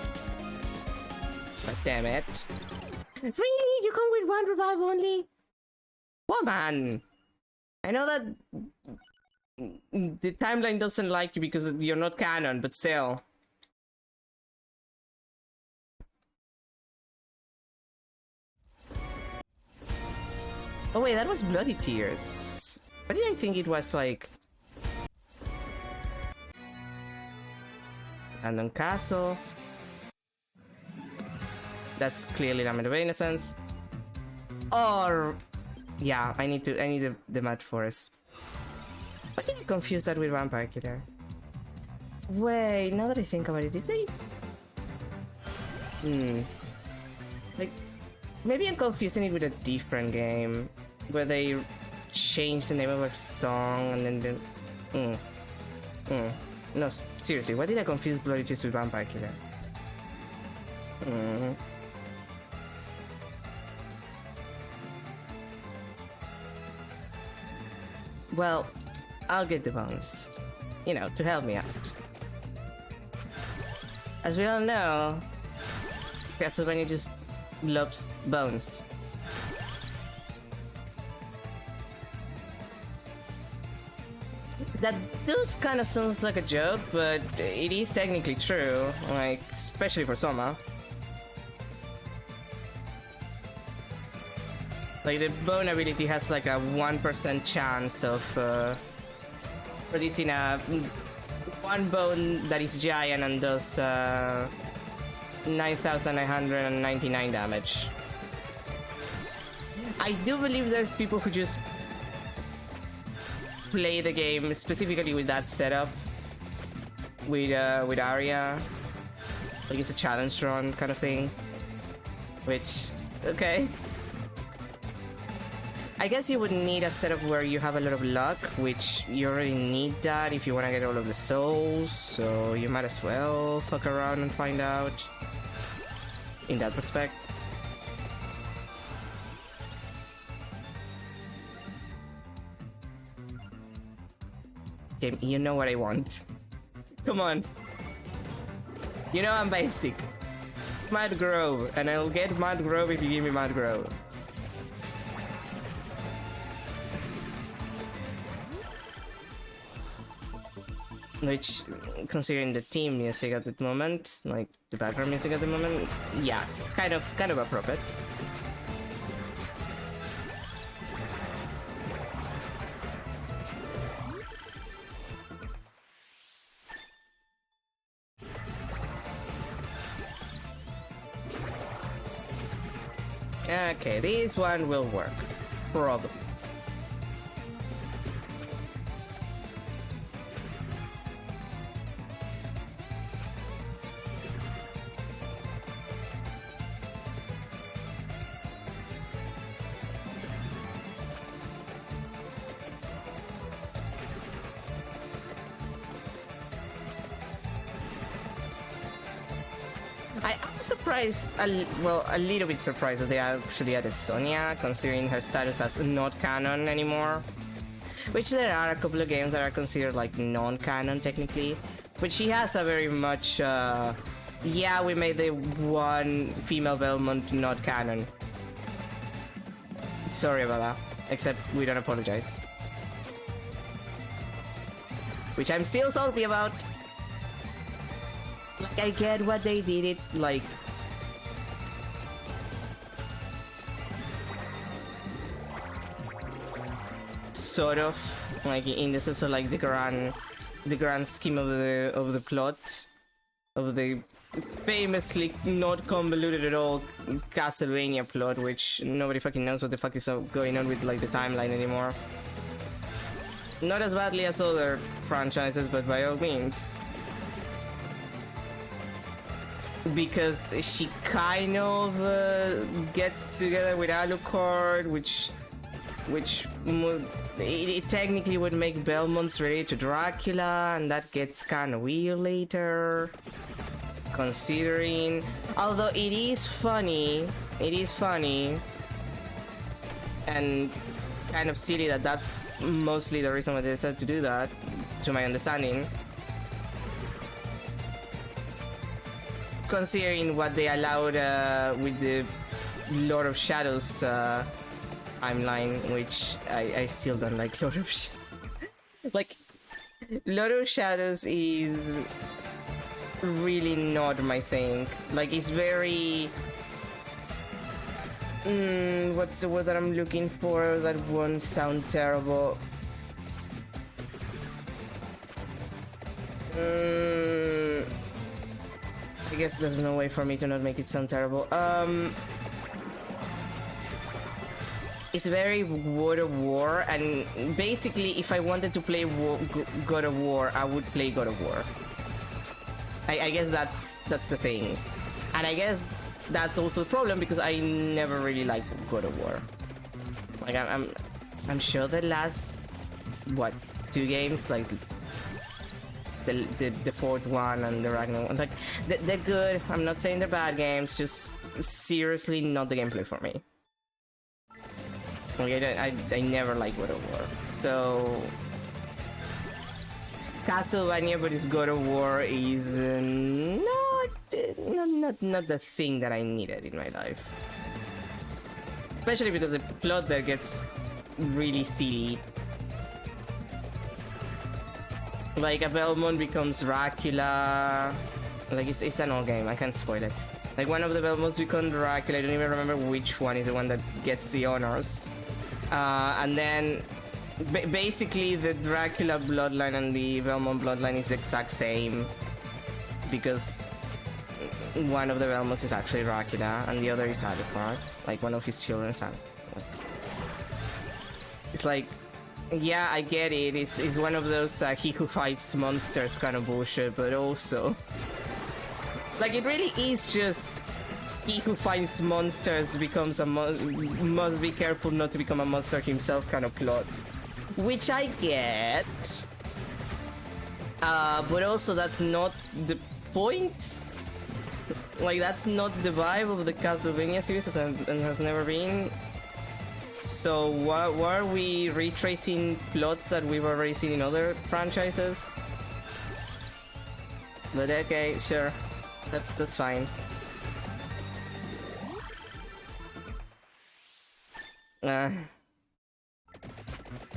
[SPEAKER 1] But damn it. Really? You come with one revive only? Woman! I know that the timeline doesn't like you because you're not canon, but still. Oh wait, that was Bloody Tears. Why did I think it was like... Random Castle. That's clearly Lament of Innocence. Or... Yeah, I need the Mad Forest. Why did I confuse that with Vampire Killer? Wait, now that I think about it, did they? Like, maybe I'm confusing it with a different game where they changed the name of a song and then No, seriously, why did I confuse Bloody Tears with Vampire Killer? Well, I'll get the bones, you know, to help me out. As we all know, Castlevania just loves bones. That does kind of sounds like a joke, but it is technically true, like, especially for Soma. Like, the bone ability has like a 1% chance of producing one bone that is giant and does 9,999 damage. I do believe there's people who just play the game specifically with that setup with Arya, like it's a challenge run kind of thing, which, okay. I guess you would need a setup where you have a lot of luck, which you already need that if you want to get all of the souls, so you might as well fuck around and find out in that respect. Okay, you know what I want. Come on. You know I'm basic. Mad Grove, and I'll get Mad Grove if you give me Mad Grove. Which, considering the team music at the moment, like the background music at the moment, yeah, kind of appropriate. Okay, this one will work, probably. I'm surprised, well, a little bit surprised that they actually added Sonia, considering her status as not canon anymore. Which there are a couple of games that are considered like non-canon technically, but she has a very much Yeah, we made the one female Belmont not canon. Sorry about that. Except we don't apologize. Which I'm still salty about. Like, I get what they did it, like... Sort of, like, in the sense of, like, the grand scheme of the plot. Of the famously not convoluted at all Castlevania plot, which nobody fucking knows what the fuck is going on with, like, the timeline anymore. Not as badly as other franchises, but by all means. Because she kind of gets together with Alucard, which it technically would make Belmonts related to Dracula, and that gets kind of weird later. Considering, although it is funny, and kind of silly that that's mostly the reason why they decided to do that, to my understanding. Considering what they allowed with the Lord of Shadows timeline, which I still don't like Lord of Shadows. Like, Lord of Shadows is really not my thing. Like, it's very... what's the word that I'm looking for that won't sound terrible? I guess there's no way for me to not make it sound terrible. It's very God of War, and basically if I wanted to play God of War, I would play God of War. I guess that's the thing. And I guess that's also the problem, because I never really liked God of War. Like, I'm sure the last, what, 2 games, like the fourth one and the Ragnarok, like, they're good. I'm not saying they're bad games, just seriously not the gameplay for me. Okay, I never liked God of War. So Castlevania, but it's God of War is not the thing that I needed in my life. Especially because the plot there gets really silly. Like, a Belmont becomes Dracula. Like, it's an old game, I can't spoil it. Like, one of the Belmonts becomes Dracula, I don't even remember which one is the one that gets the honors. And then basically the Dracula bloodline and the Belmont bloodline is the exact same, because one of the Belmonts is actually Dracula and the other is Alucard, like one of his children. It's like, yeah, I get it, it's one of those he who fights monsters kind of bullshit, but also, like, it really is just he who finds monsters becomes a must be careful not to become a monster himself kind of plot. Which I get. But also that's not the point. Like, that's not the vibe of the Castlevania series, and has never been. So why are we retracing plots that we've already seen in other franchises? But okay, sure. That's fine.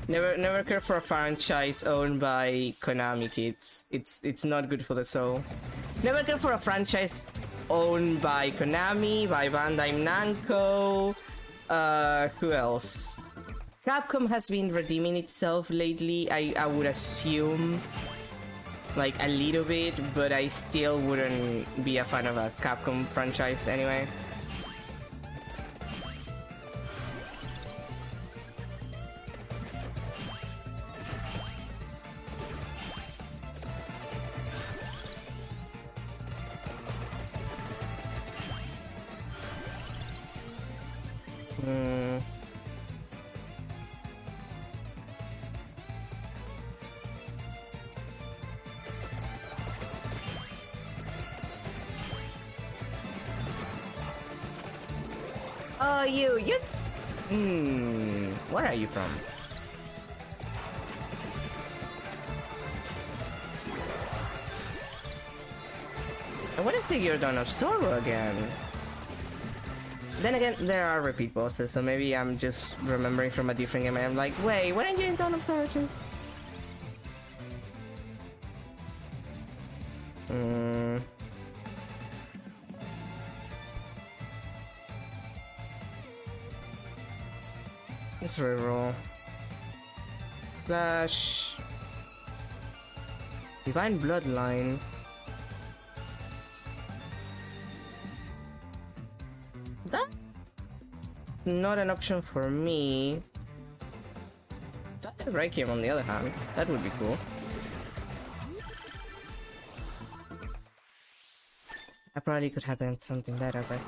[SPEAKER 1] Never care for a franchise owned by Konami, kids. It's not good for the soul. Never care for a franchise owned by Konami, by Bandai Namco. Who else? Capcom has been redeeming itself lately, I would assume. Like, a little bit, but I still wouldn't be a fan of a Capcom franchise anyway. You... Where are you from? I want to say you're Dawn of Sorrow again. Then again, there are repeat bosses, so maybe I'm just remembering from a different game and I'm like, wait, why aren't you in Dawn of Sorrow too? Let's reroll. Slash... Divine Bloodline. That... Not an option for me. Requiem on the other hand. That would be cool. I probably could have done something better, but...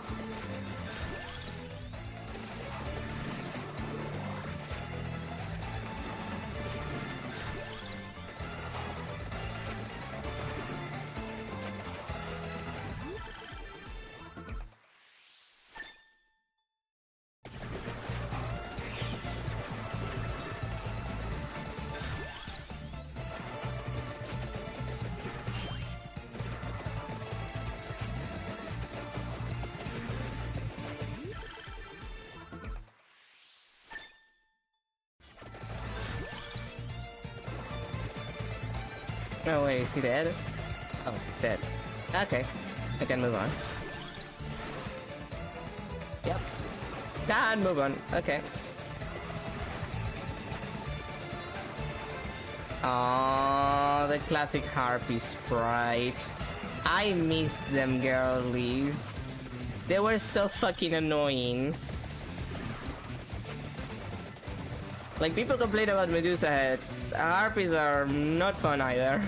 [SPEAKER 1] Oh wait, is he dead? Oh, he's dead. Okay, I can move on. Yep. Can move on. Okay. Oh, the classic Harpy sprite. I miss them girlies. They were so fucking annoying. Like, people complain about Medusa heads. Harpies are not fun either.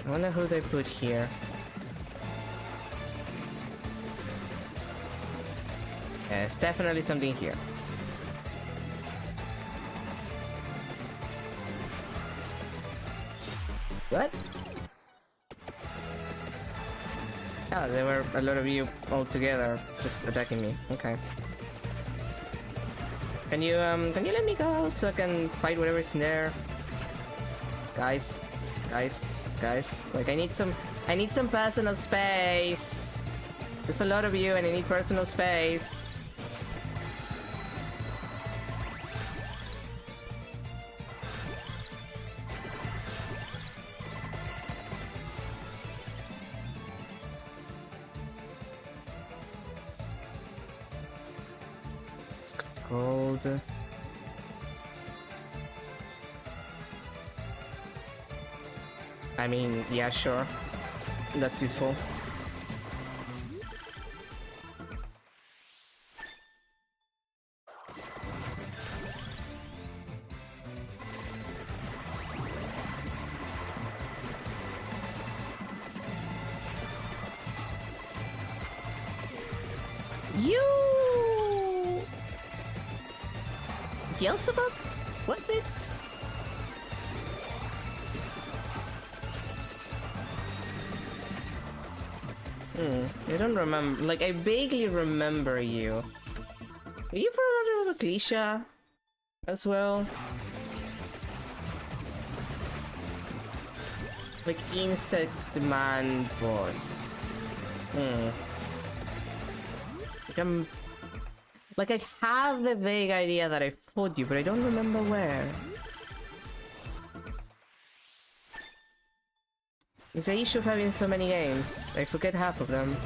[SPEAKER 1] I wonder who they put here. There's definitely something here. What? Ah, there were a lot of you all together just attacking me. Okay. Can you let me go so I can fight whatever's in there? Guys. Like, I need some personal space. There's a lot of you and I need personal space. It's cold. I mean, yeah, sure. That's useful. You! Beelzebub? Was it? I don't remember. Like, I vaguely remember you. Were you part of Glisha as well? Like, Insect Man boss. Like, I have the vague idea that I fought you, but I don't remember where. It's the issue of having so many games. I forget half of them.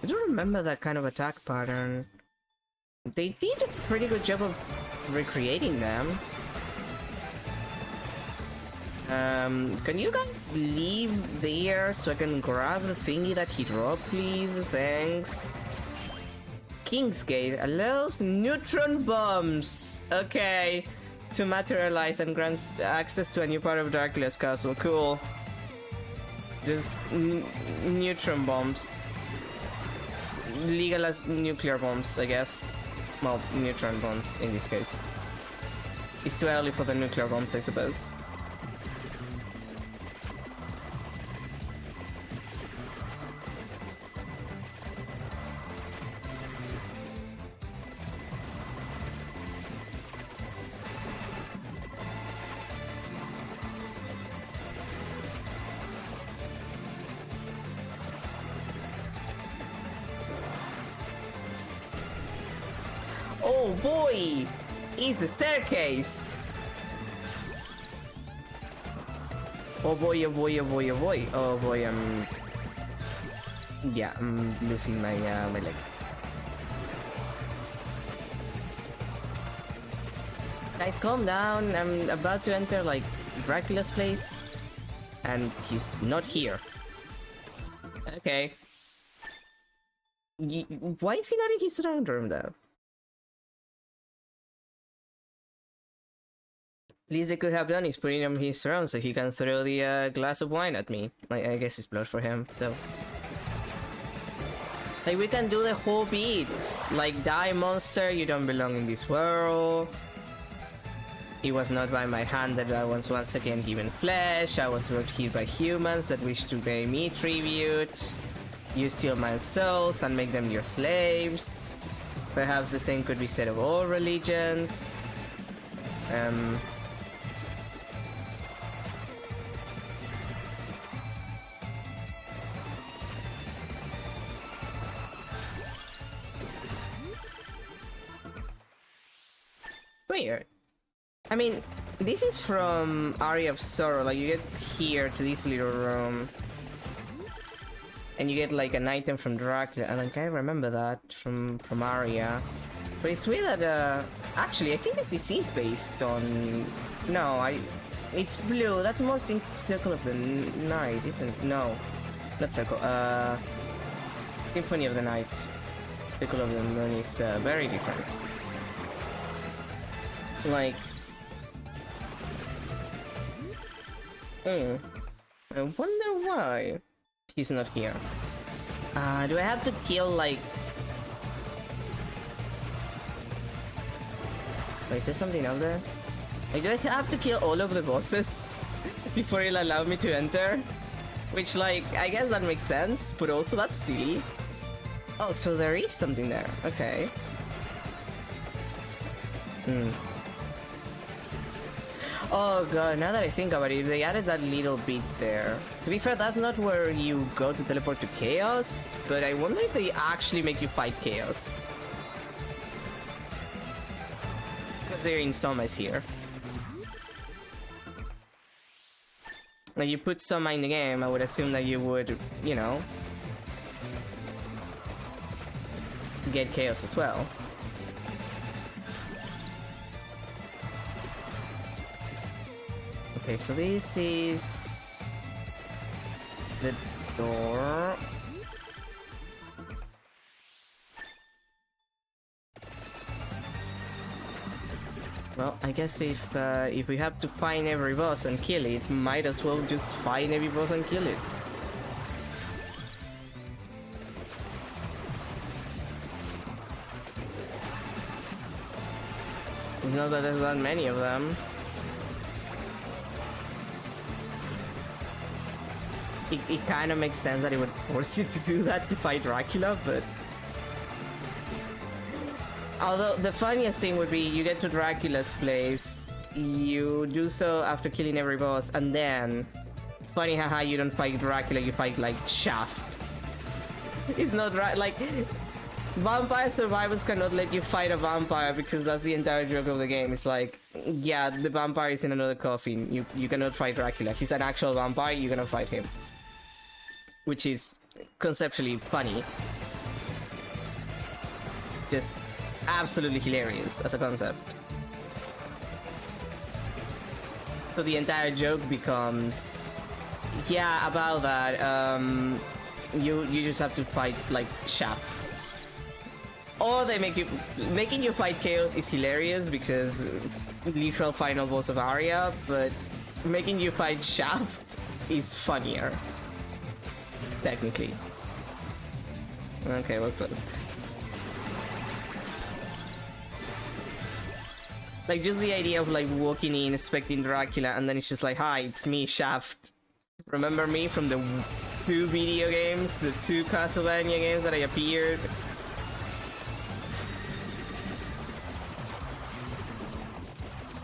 [SPEAKER 1] I don't remember that kind of attack pattern. They did a pretty good job of recreating them. Can you guys leave there so I can grab the thingy that he dropped, please? Thanks. Kingsgate allows neutron bombs. Okay. To materialize and grants access to a new part of Dracula's castle. Cool. Just neutron bombs. Legal as nuclear bombs, I guess. Well, neutron bombs in this case. It's too early for the nuclear bombs, I suppose. Oh boy! Is the staircase! Oh boy, oh boy, oh boy, oh boy. Oh boy, yeah, I'm losing my, my leg. Guys, calm down. I'm about to enter, like, Dracula's place. And he's not here. Okay. Why is he not in his round room, though? Least they could have done is putting him in his round so he can throw the glass of wine at me. I guess it's blood for him, though. Like, we can do the whole beats. Like, die monster, you don't belong in this world. It was not by my hand that I was once again given flesh. I was brought here by humans that wish to pay me tribute. You steal my souls and make them your slaves. Perhaps the same could be said of all religions. Weird. I mean, this is from Aria of Sorrow. Like, you get here to this little room, and you get like an item from Dracula, and I can't remember that from Aria. But it's weird that actually, I think that this is based on. No, it's blue. That's more Circle of the Night, isn't it? No, not Circle. Symphony of the Night. Circle of the Moon is very different. Like, I wonder why he's not here. Do I have to kill, like... Wait, is there something out there? Like, do I have to kill all of the bosses before he'll allow me to enter? Which, like, I guess that makes sense, but also that's silly. Oh, so there is something there. Okay. Oh god, now that I think about it, they added that little bit there. To be fair, that's not where you go to teleport to Chaos, but I wonder if they actually make you fight Chaos. Because they're in Soma here. Like, you put Soma in the game, I would assume that you would, you know, get Chaos as well. Okay, so this is the door. Well, I guess if we have to find every boss and kill it, might as well just find every boss and kill it. It's not that there's that many of them. It kind of makes sense that it would force you to do that to fight Dracula, but... Although, the funniest thing would be you get to Dracula's place, you do so after killing every boss, and then... Funny haha, you don't fight Dracula, you fight, like, Shaft. It's not right, like... Vampire survivors cannot let you fight a vampire because that's the entire joke of the game. It's like, yeah, the vampire is in another coffin, you cannot fight Dracula. He's an actual vampire, you're gonna fight him. Which is conceptually funny. just absolutely hilarious as a concept. So the entire joke becomes, yeah, about that. You just have to fight like Shaft. Or they making you fight Chaos is hilarious because literal final boss of Arya, but making you fight Shaft is funnier. Technically. Okay, we're close. Like, just the idea of like walking in, expecting Dracula, and then it's just like, hi, it's me, Shaft. Remember me from the 2 video games, the 2 Castlevania games that I appeared?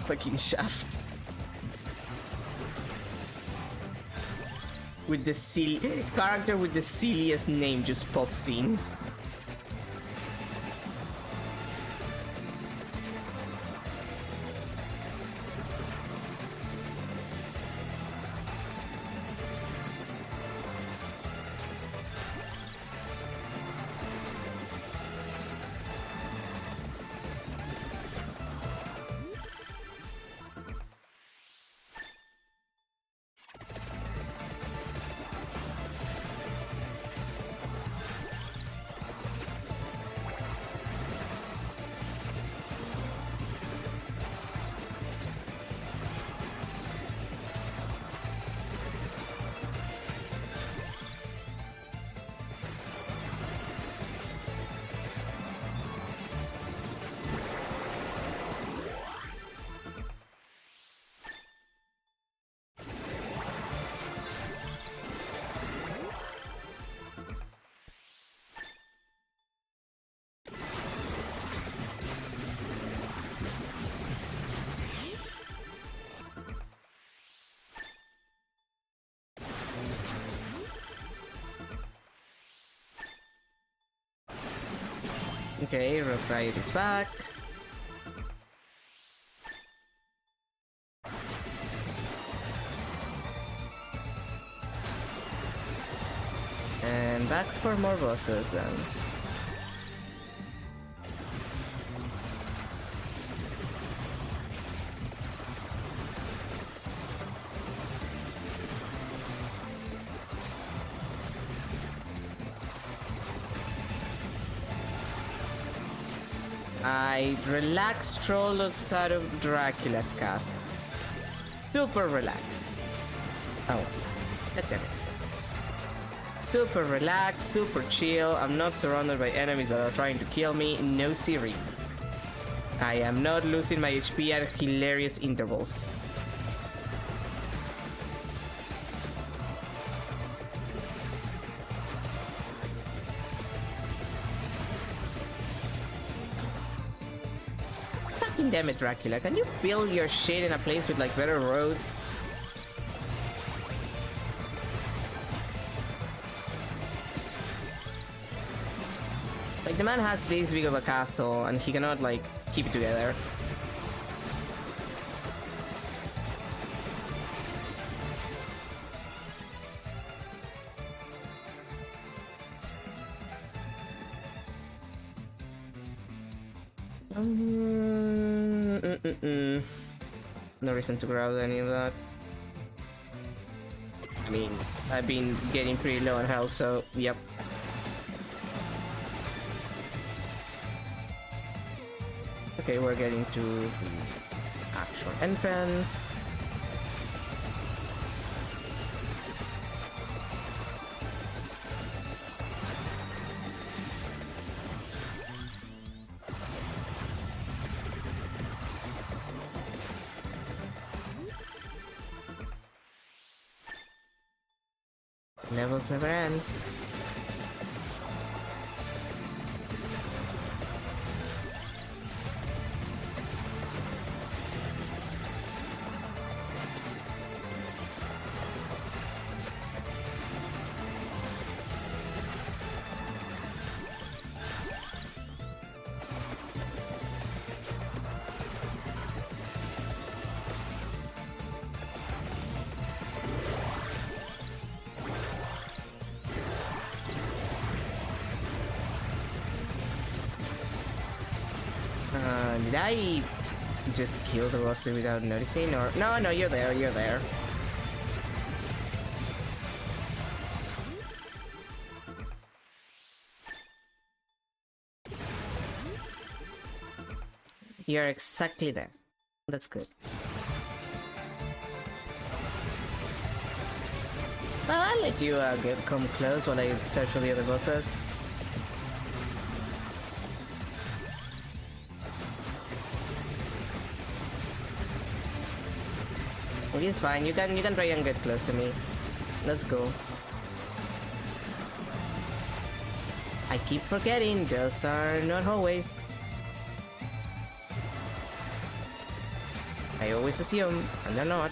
[SPEAKER 1] Fucking Shaft. With the silly character with the silliest name just pops in. Okay, Rough Riot is back. And back for more bosses then. I relax stroll outside of Dracula's castle. Super relax. Oh, damn it. Super relaxed, super chill. I'm not surrounded by enemies that are trying to kill me. No siree. I am not losing my HP at hilarious intervals. Fucking damn it, Dracula. Can you build your shit in a place with like better roads? Like, the man has this big of a castle and he cannot like keep it together. No reason to grab any of that. I mean, I've been getting pretty low on health, so yep. Okay, we're getting to the actual entrance. Levels never end. Did I just kill the boss without noticing? Or no, no, you're there, you're there. You're exactly there. That's good. Well, I'll let you come close while I search for the other bosses. It's fine. You can try and get close to me. Let's go. I keep forgetting those are not hallways. I always assume, and they're not.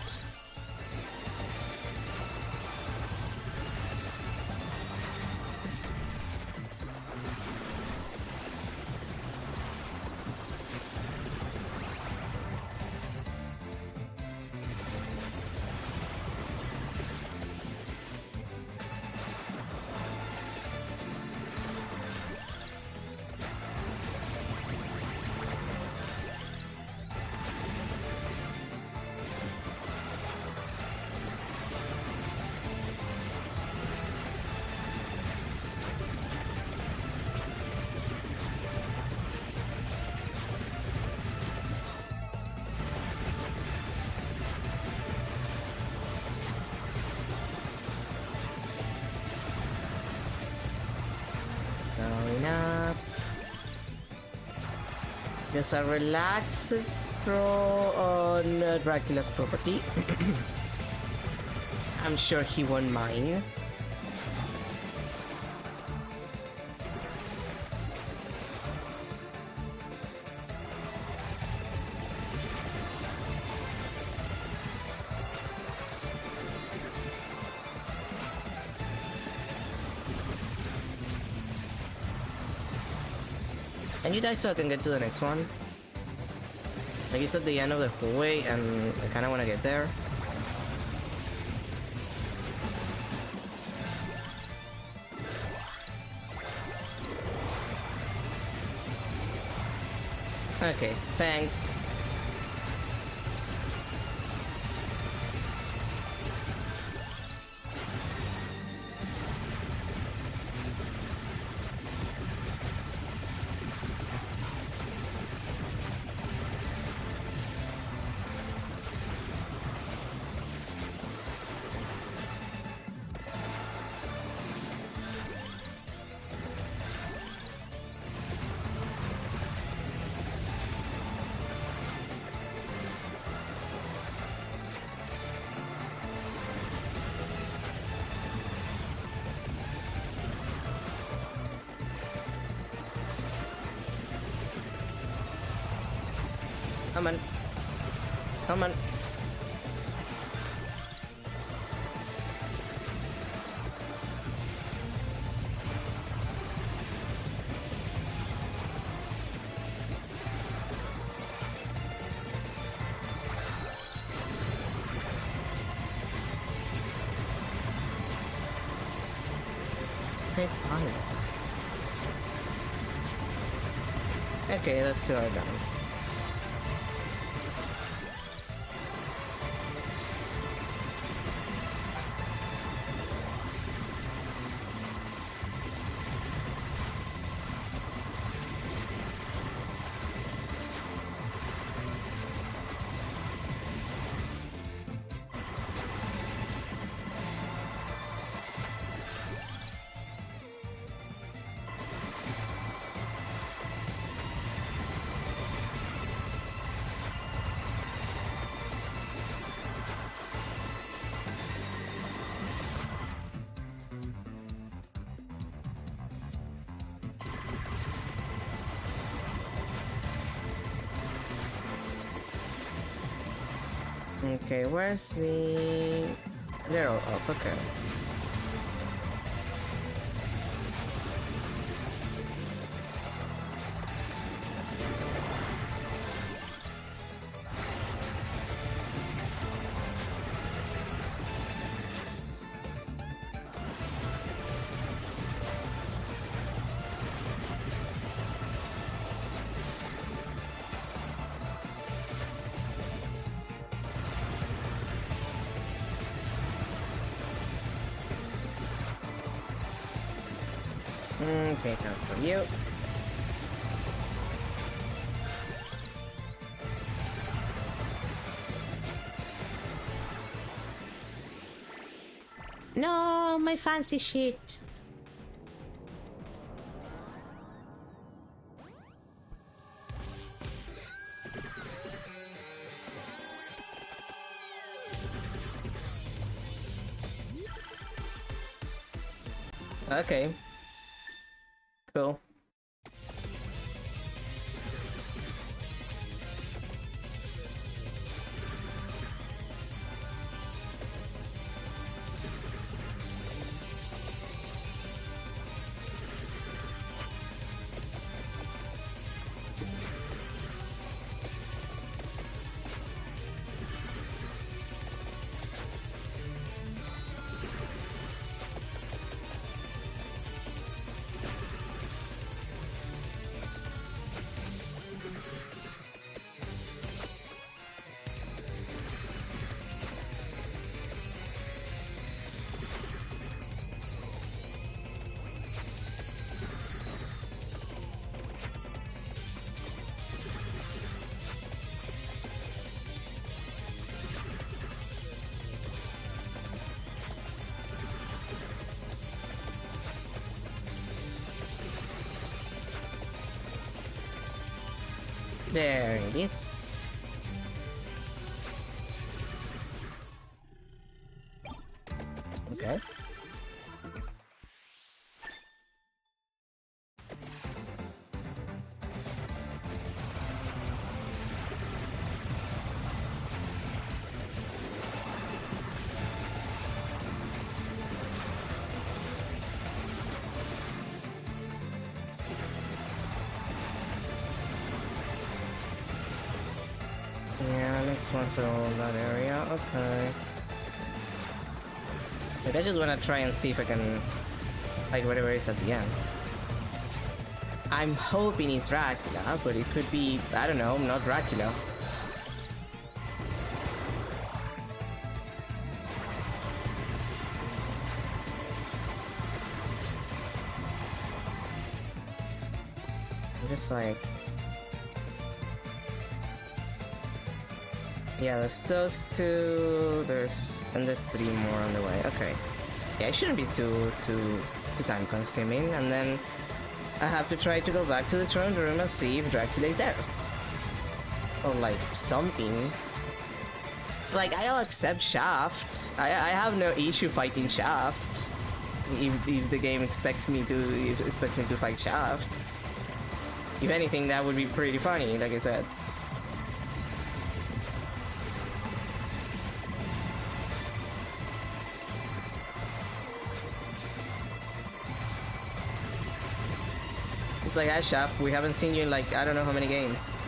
[SPEAKER 1] Just a relaxed throw on Dracula's property. I'm sure he won't mind. Can you die so I can get to the next one? Like, it's at the end of the hallway and I kinda wanna get there. Okay, thanks. Come on. Come on. Okay, fine. Okay, let's do our done. Okay, where's the... They're all up, okay.
[SPEAKER 2] Okay, come from you. No, my fancy shit.
[SPEAKER 1] Okay. Cool. There it is. Okay. Yeah, next one's all that area. Okay. Like, I just wanna try and see if I can like whatever is at the end. I'm hoping it's Dracula, but it could be, I don't know, not Dracula. I'm just like... Yeah, there's those two, and there's 3 more on the way. Okay. Yeah, it shouldn't be too time consuming, and then I have to try to go back to the throne room and see if Dracula is there. Or like something. Like, I'll accept Shaft. I have no issue fighting Shaft. If the game expects me to fight Shaft. If anything, that would be pretty funny, like I said. It's like, Shaft, we haven't seen you in like, I don't know how many games.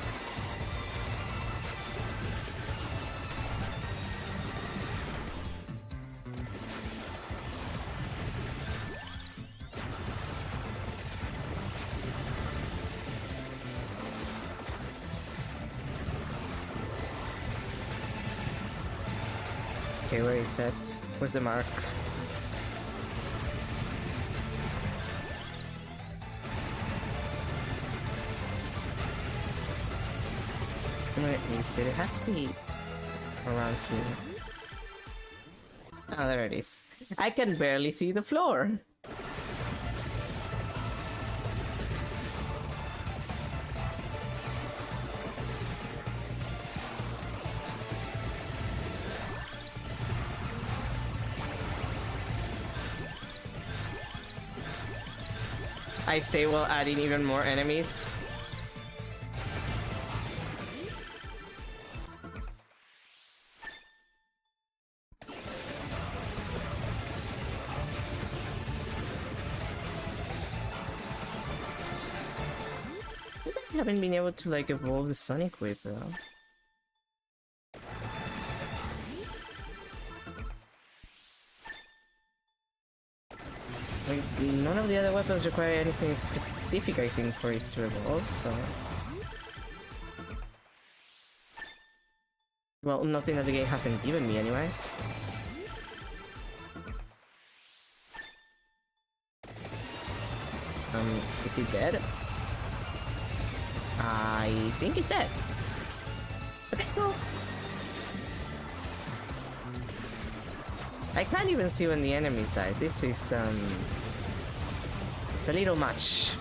[SPEAKER 1] Okay, where is it? Where's the mark? Where is it? It has to be around here. Oh, there it is. I can barely see the floor. I say while adding even more enemies. I haven't been able to like evolve the Sonic Whip though. Like, none of the other weapons require anything specific, I think, for it to evolve, so... Well, nothing that the game hasn't given me, anyway. Is he dead? I think he's dead. Okay, cool. I can't even see when the enemy dies. This is, it's a little much.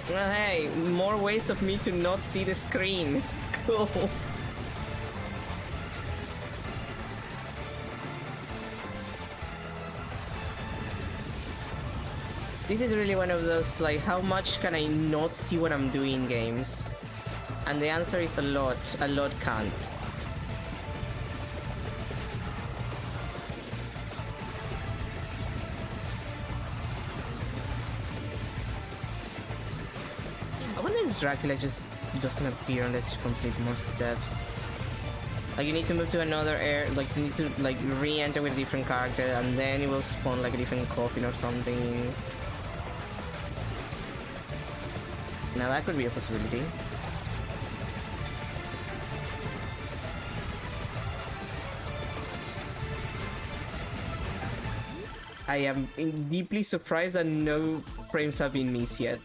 [SPEAKER 1] Well, hey, more ways of me to not see the screen. Cool. This is really one of those, like, how much can I not see what I'm doing games? And the answer is a lot can't. I wonder if Dracula just doesn't appear unless you complete more steps. Like, you need to move to another area, like, you need to, like, re-enter with a different character, and then it will spawn, like, a different coffin or something. Now that could be a possibility. I am deeply surprised that no frames have been missed yet.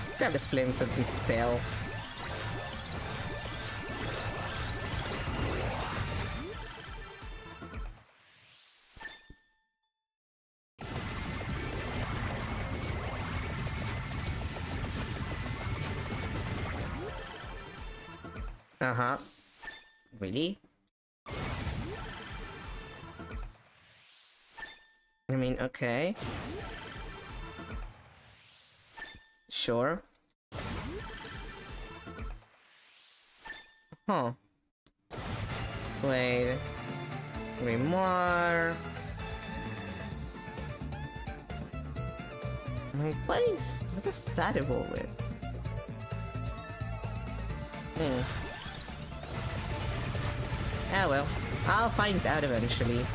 [SPEAKER 1] Let's grab the flames of this spell. Uh-huh. Really? I mean, okay. Sure. Huh. Wait. Grimoire. Wait, what does that evolve with? Ah well, I'll find out eventually.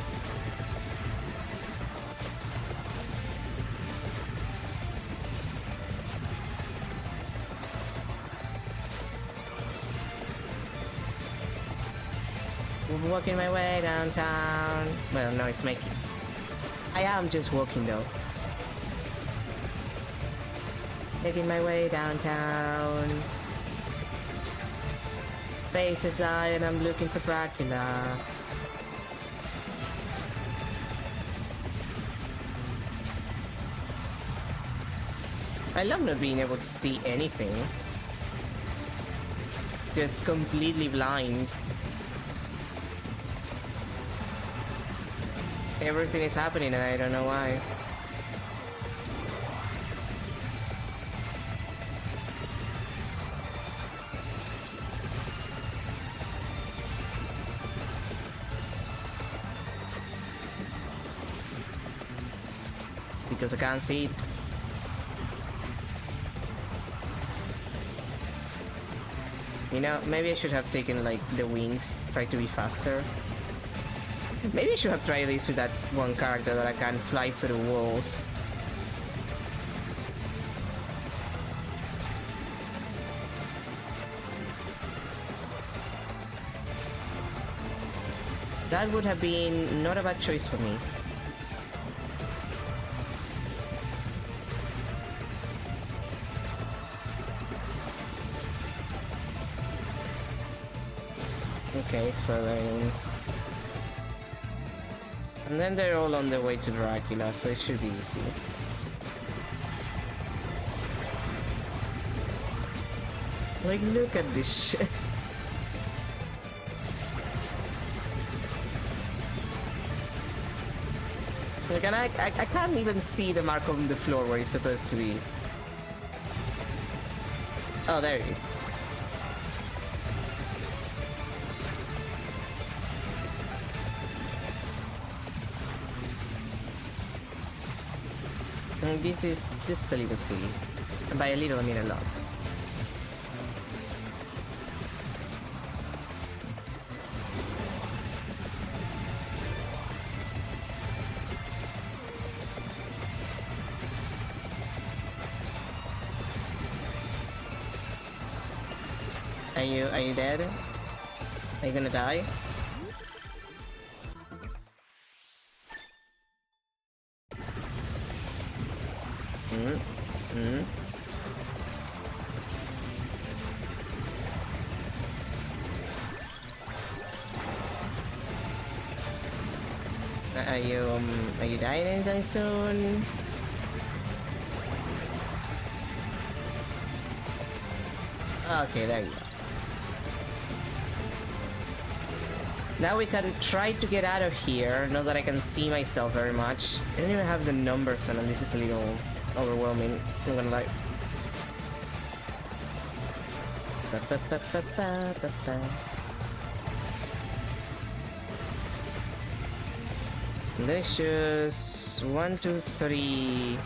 [SPEAKER 1] Walking my way downtown. Well, no, it's making. I am just walking though. Making my way downtown. Faces eye, and I'm looking for Dracula. I love not being able to see anything. Just completely blind. Everything is happening and I don't know why. Because I can't see it. You know, maybe I should have taken like the wings, try to be faster. Maybe I should have tried this with that one character that I can fly through walls. That would have been not a bad choice for me. Okay, it's furthering. And then they're all on their way to Dracula, so it should be easy. Like, look at this shit. Like, and I can't even see the mark on the floor where it's supposed to be. Oh, there it is. And this is a little silly. And by a little, I mean a lot. Are you dead? Are you gonna die? Are you dying anytime soon? Okay, there you go. Now we can try to get out of here, now that I can see myself very much. I don't even have the numbers on, and this is a little overwhelming, I'm gonna lie. Delicious. 1, 2, 3.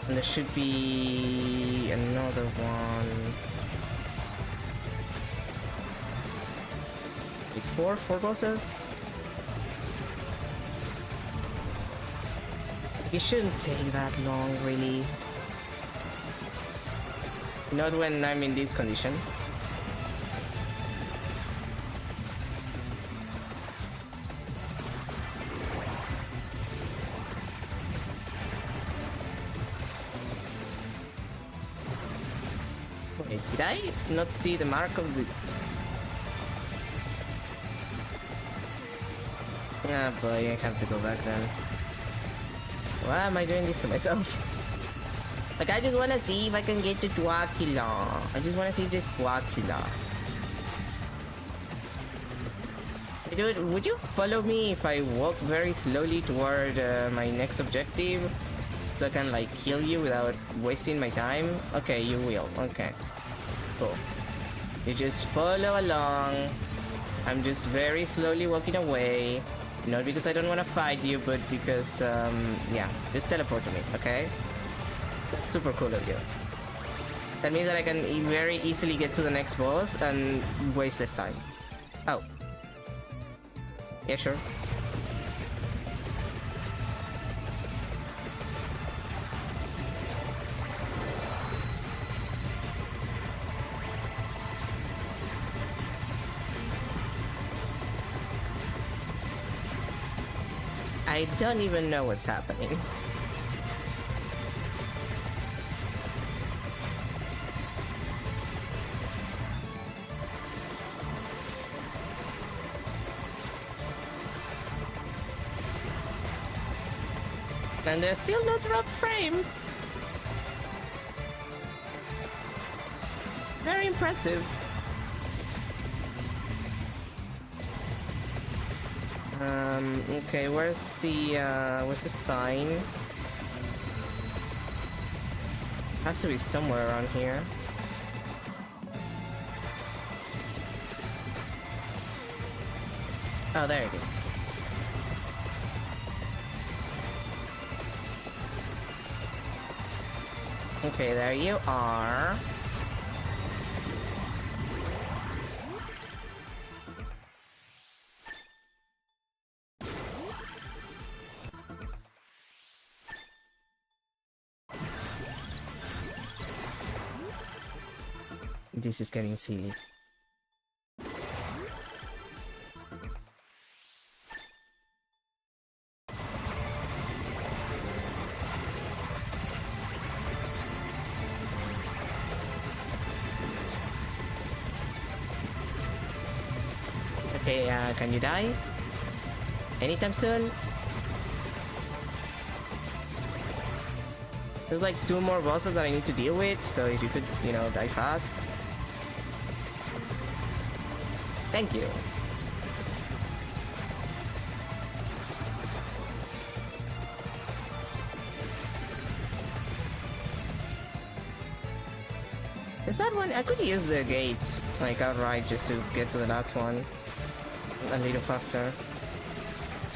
[SPEAKER 1] And there should be another one. Like four bosses? It shouldn't take that long, really. Not when I'm in this condition. Wait, did I not see the mark of the... Ah boy, I have to go back then. Why am I doing this to myself? Like, I just wanna see if I can get to Dracula. I just wanna see this Dracula. Hey, dude, would you follow me if I walk very slowly toward my next objective? So I can, like, kill you without wasting my time? Okay, you will. Okay. Cool. You just follow along. I'm just very slowly walking away. Not because I don't want to fight you, but because, yeah, just teleport to me, okay? That's super cool of you. That means that I can very easily get to the next boss and waste less time. Oh. Yeah, sure. I don't even know what's happening. And there's still no drop frames. Very impressive. Okay, where's the sign? Has to be somewhere around here. Oh, there it is. Okay, there you are. This is getting silly. Okay, can you die? Anytime soon? There's like 2 more bosses that I need to deal with, so if you could, you know, die fast. Thank you. Is that one? I could use the gate, like outright, just to get to the last one a little faster.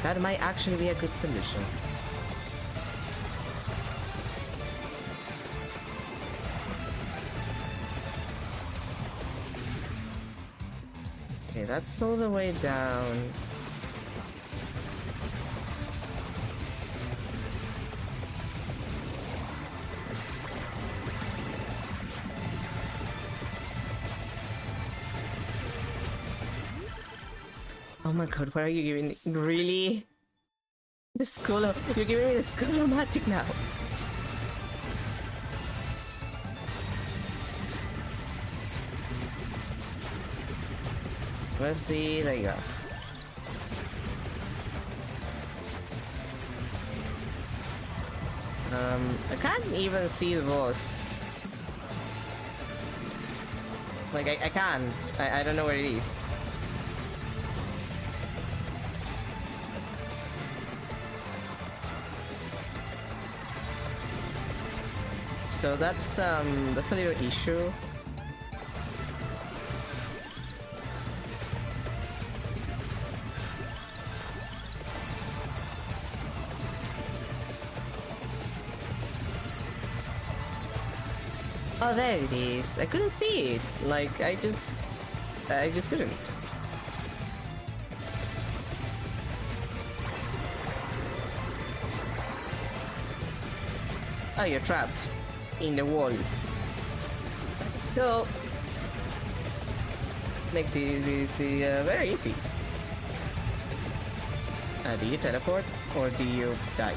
[SPEAKER 1] That might actually be a good solution. Okay, that's all the way down. Oh my god, what are you giving me? Really? The school of... You're giving me the school of magic now. Let's see, there you go. I can't even see the boss. Like, I can't. I don't know where it is. So that's a little issue. Oh, there it is. I couldn't see it. Like, I just couldn't. Oh, you're trapped in the wall. So, makes it easy, very easy. Do you teleport or do you die?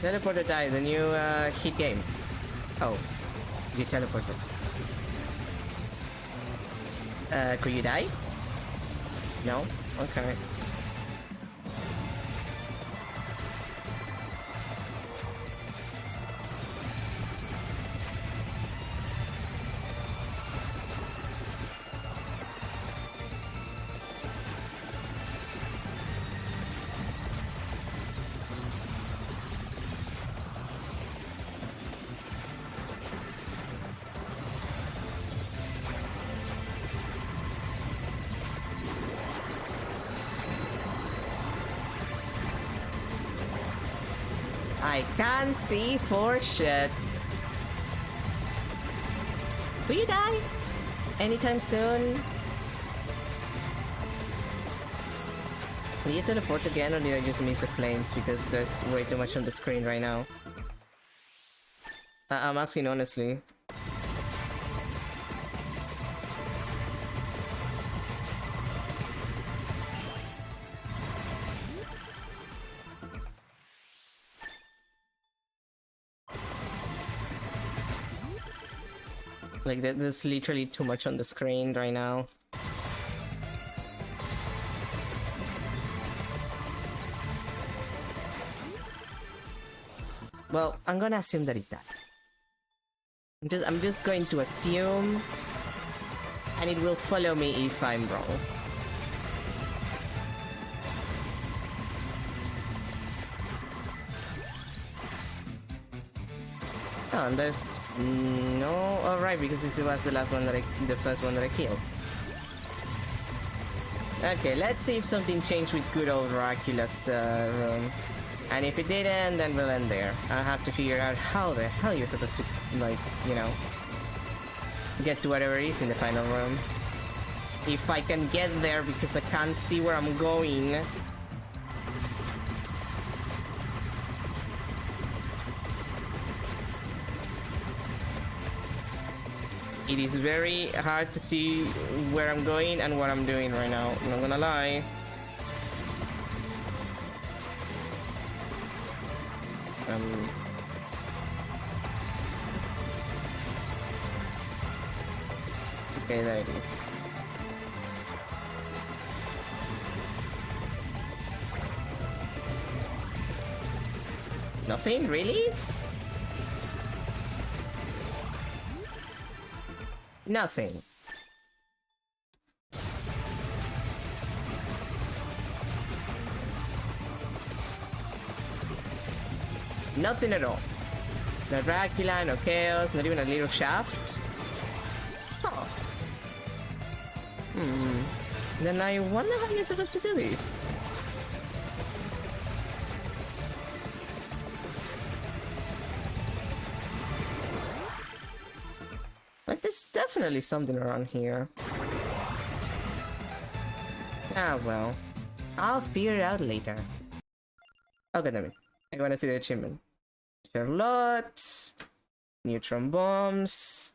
[SPEAKER 1] Teleport or die, then you hit game. Oh, you teleported. Could you die? No? Okay. I can't see for shit. Will you die anytime soon? Did you teleport again or did I just miss the flames because there's way too much on the screen right now? I'm asking honestly. Like, there's literally too much on the screen right now. Well, I'm gonna assume that it died. I'm just going to assume, and it will follow me if I'm wrong. Oh, and there's no. Oh, right, because this was the last one that the first one that I killed. Okay, let's see if something changed with good old Dracula's room. And if it didn't, then we'll end there. I'll have to figure out how the hell you're supposed to, like, you know, get to whatever is in the final room. If I can get there because I can't see where I'm going. It is very hard to see where I'm going and what I'm doing right now. I'm not gonna lie. Okay, there it is. Nothing? Really? Nothing. Nothing at all. No Dracula, no chaos, not even a little shaft. Huh. Then I wonder how you're supposed to do this. But there's definitely something around here. Ah well. I'll figure it out later. Okay, damn it. I wanna see the achievement. Charlotte, neutron bombs,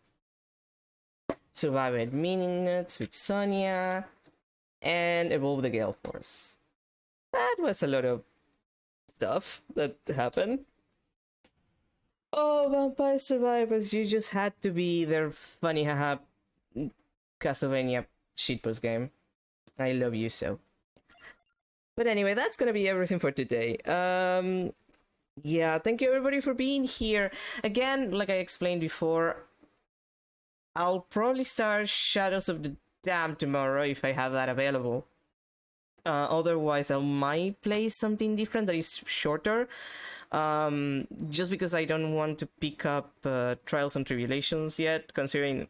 [SPEAKER 1] survive Mini Nuts with Sonia, and evolve the Gale Force. That was a lot of stuff that happened. Oh, Vampire Survivors, you just had to be their funny haha Castlevania shitpost game. I love you so. But anyway, that's gonna be everything for today. Yeah, thank you everybody for being here. Again, like I explained before, I'll probably start Shadows of the Dam tomorrow if I have that available. Otherwise, I might play something different that is shorter. Just because I don't want to pick up Trials and Tribulations yet, considering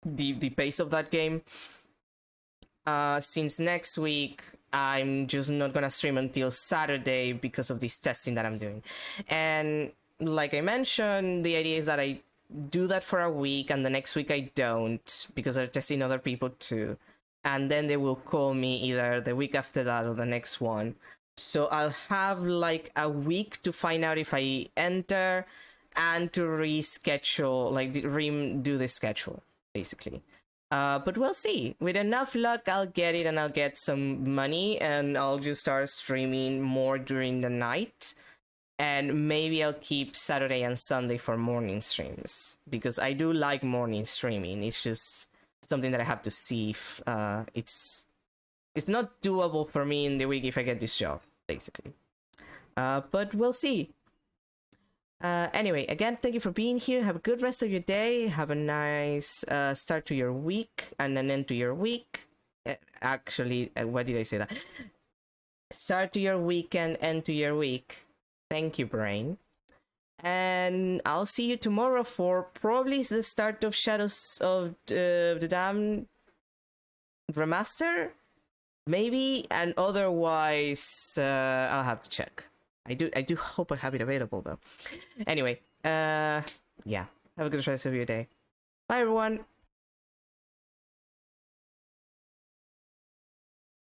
[SPEAKER 1] the pace of that game. Since next week, I'm just not gonna stream until Saturday because of this testing that I'm doing. And like I mentioned, the idea is that I do that for a week and the next week I don't, because I'm testing other people too. And then they will call me either the week after that or the next one. So I'll have like a week to find out if I enter and to reschedule, like redo the schedule, basically. But we'll see. With enough luck, I'll get it and I'll get some money and I'll just start streaming more during the night. And maybe I'll keep Saturday and Sunday for morning streams, because I do like morning streaming. It's just something that I have to see if it's not doable for me in the week if I get this job, basically. But we'll see. Anyway, again, thank you for being here. Have a good rest of your day. Have a nice start to your week and an end to your week. Actually, why did I say that? Start to your weekend, end to your week. Thank you, brain. And I'll see you tomorrow for probably the start of Shadows of the Dam remaster, maybe, and otherwise I'll have to check. I do hope I have it available though. Anyway, yeah, have a good rest of your day. Bye everyone.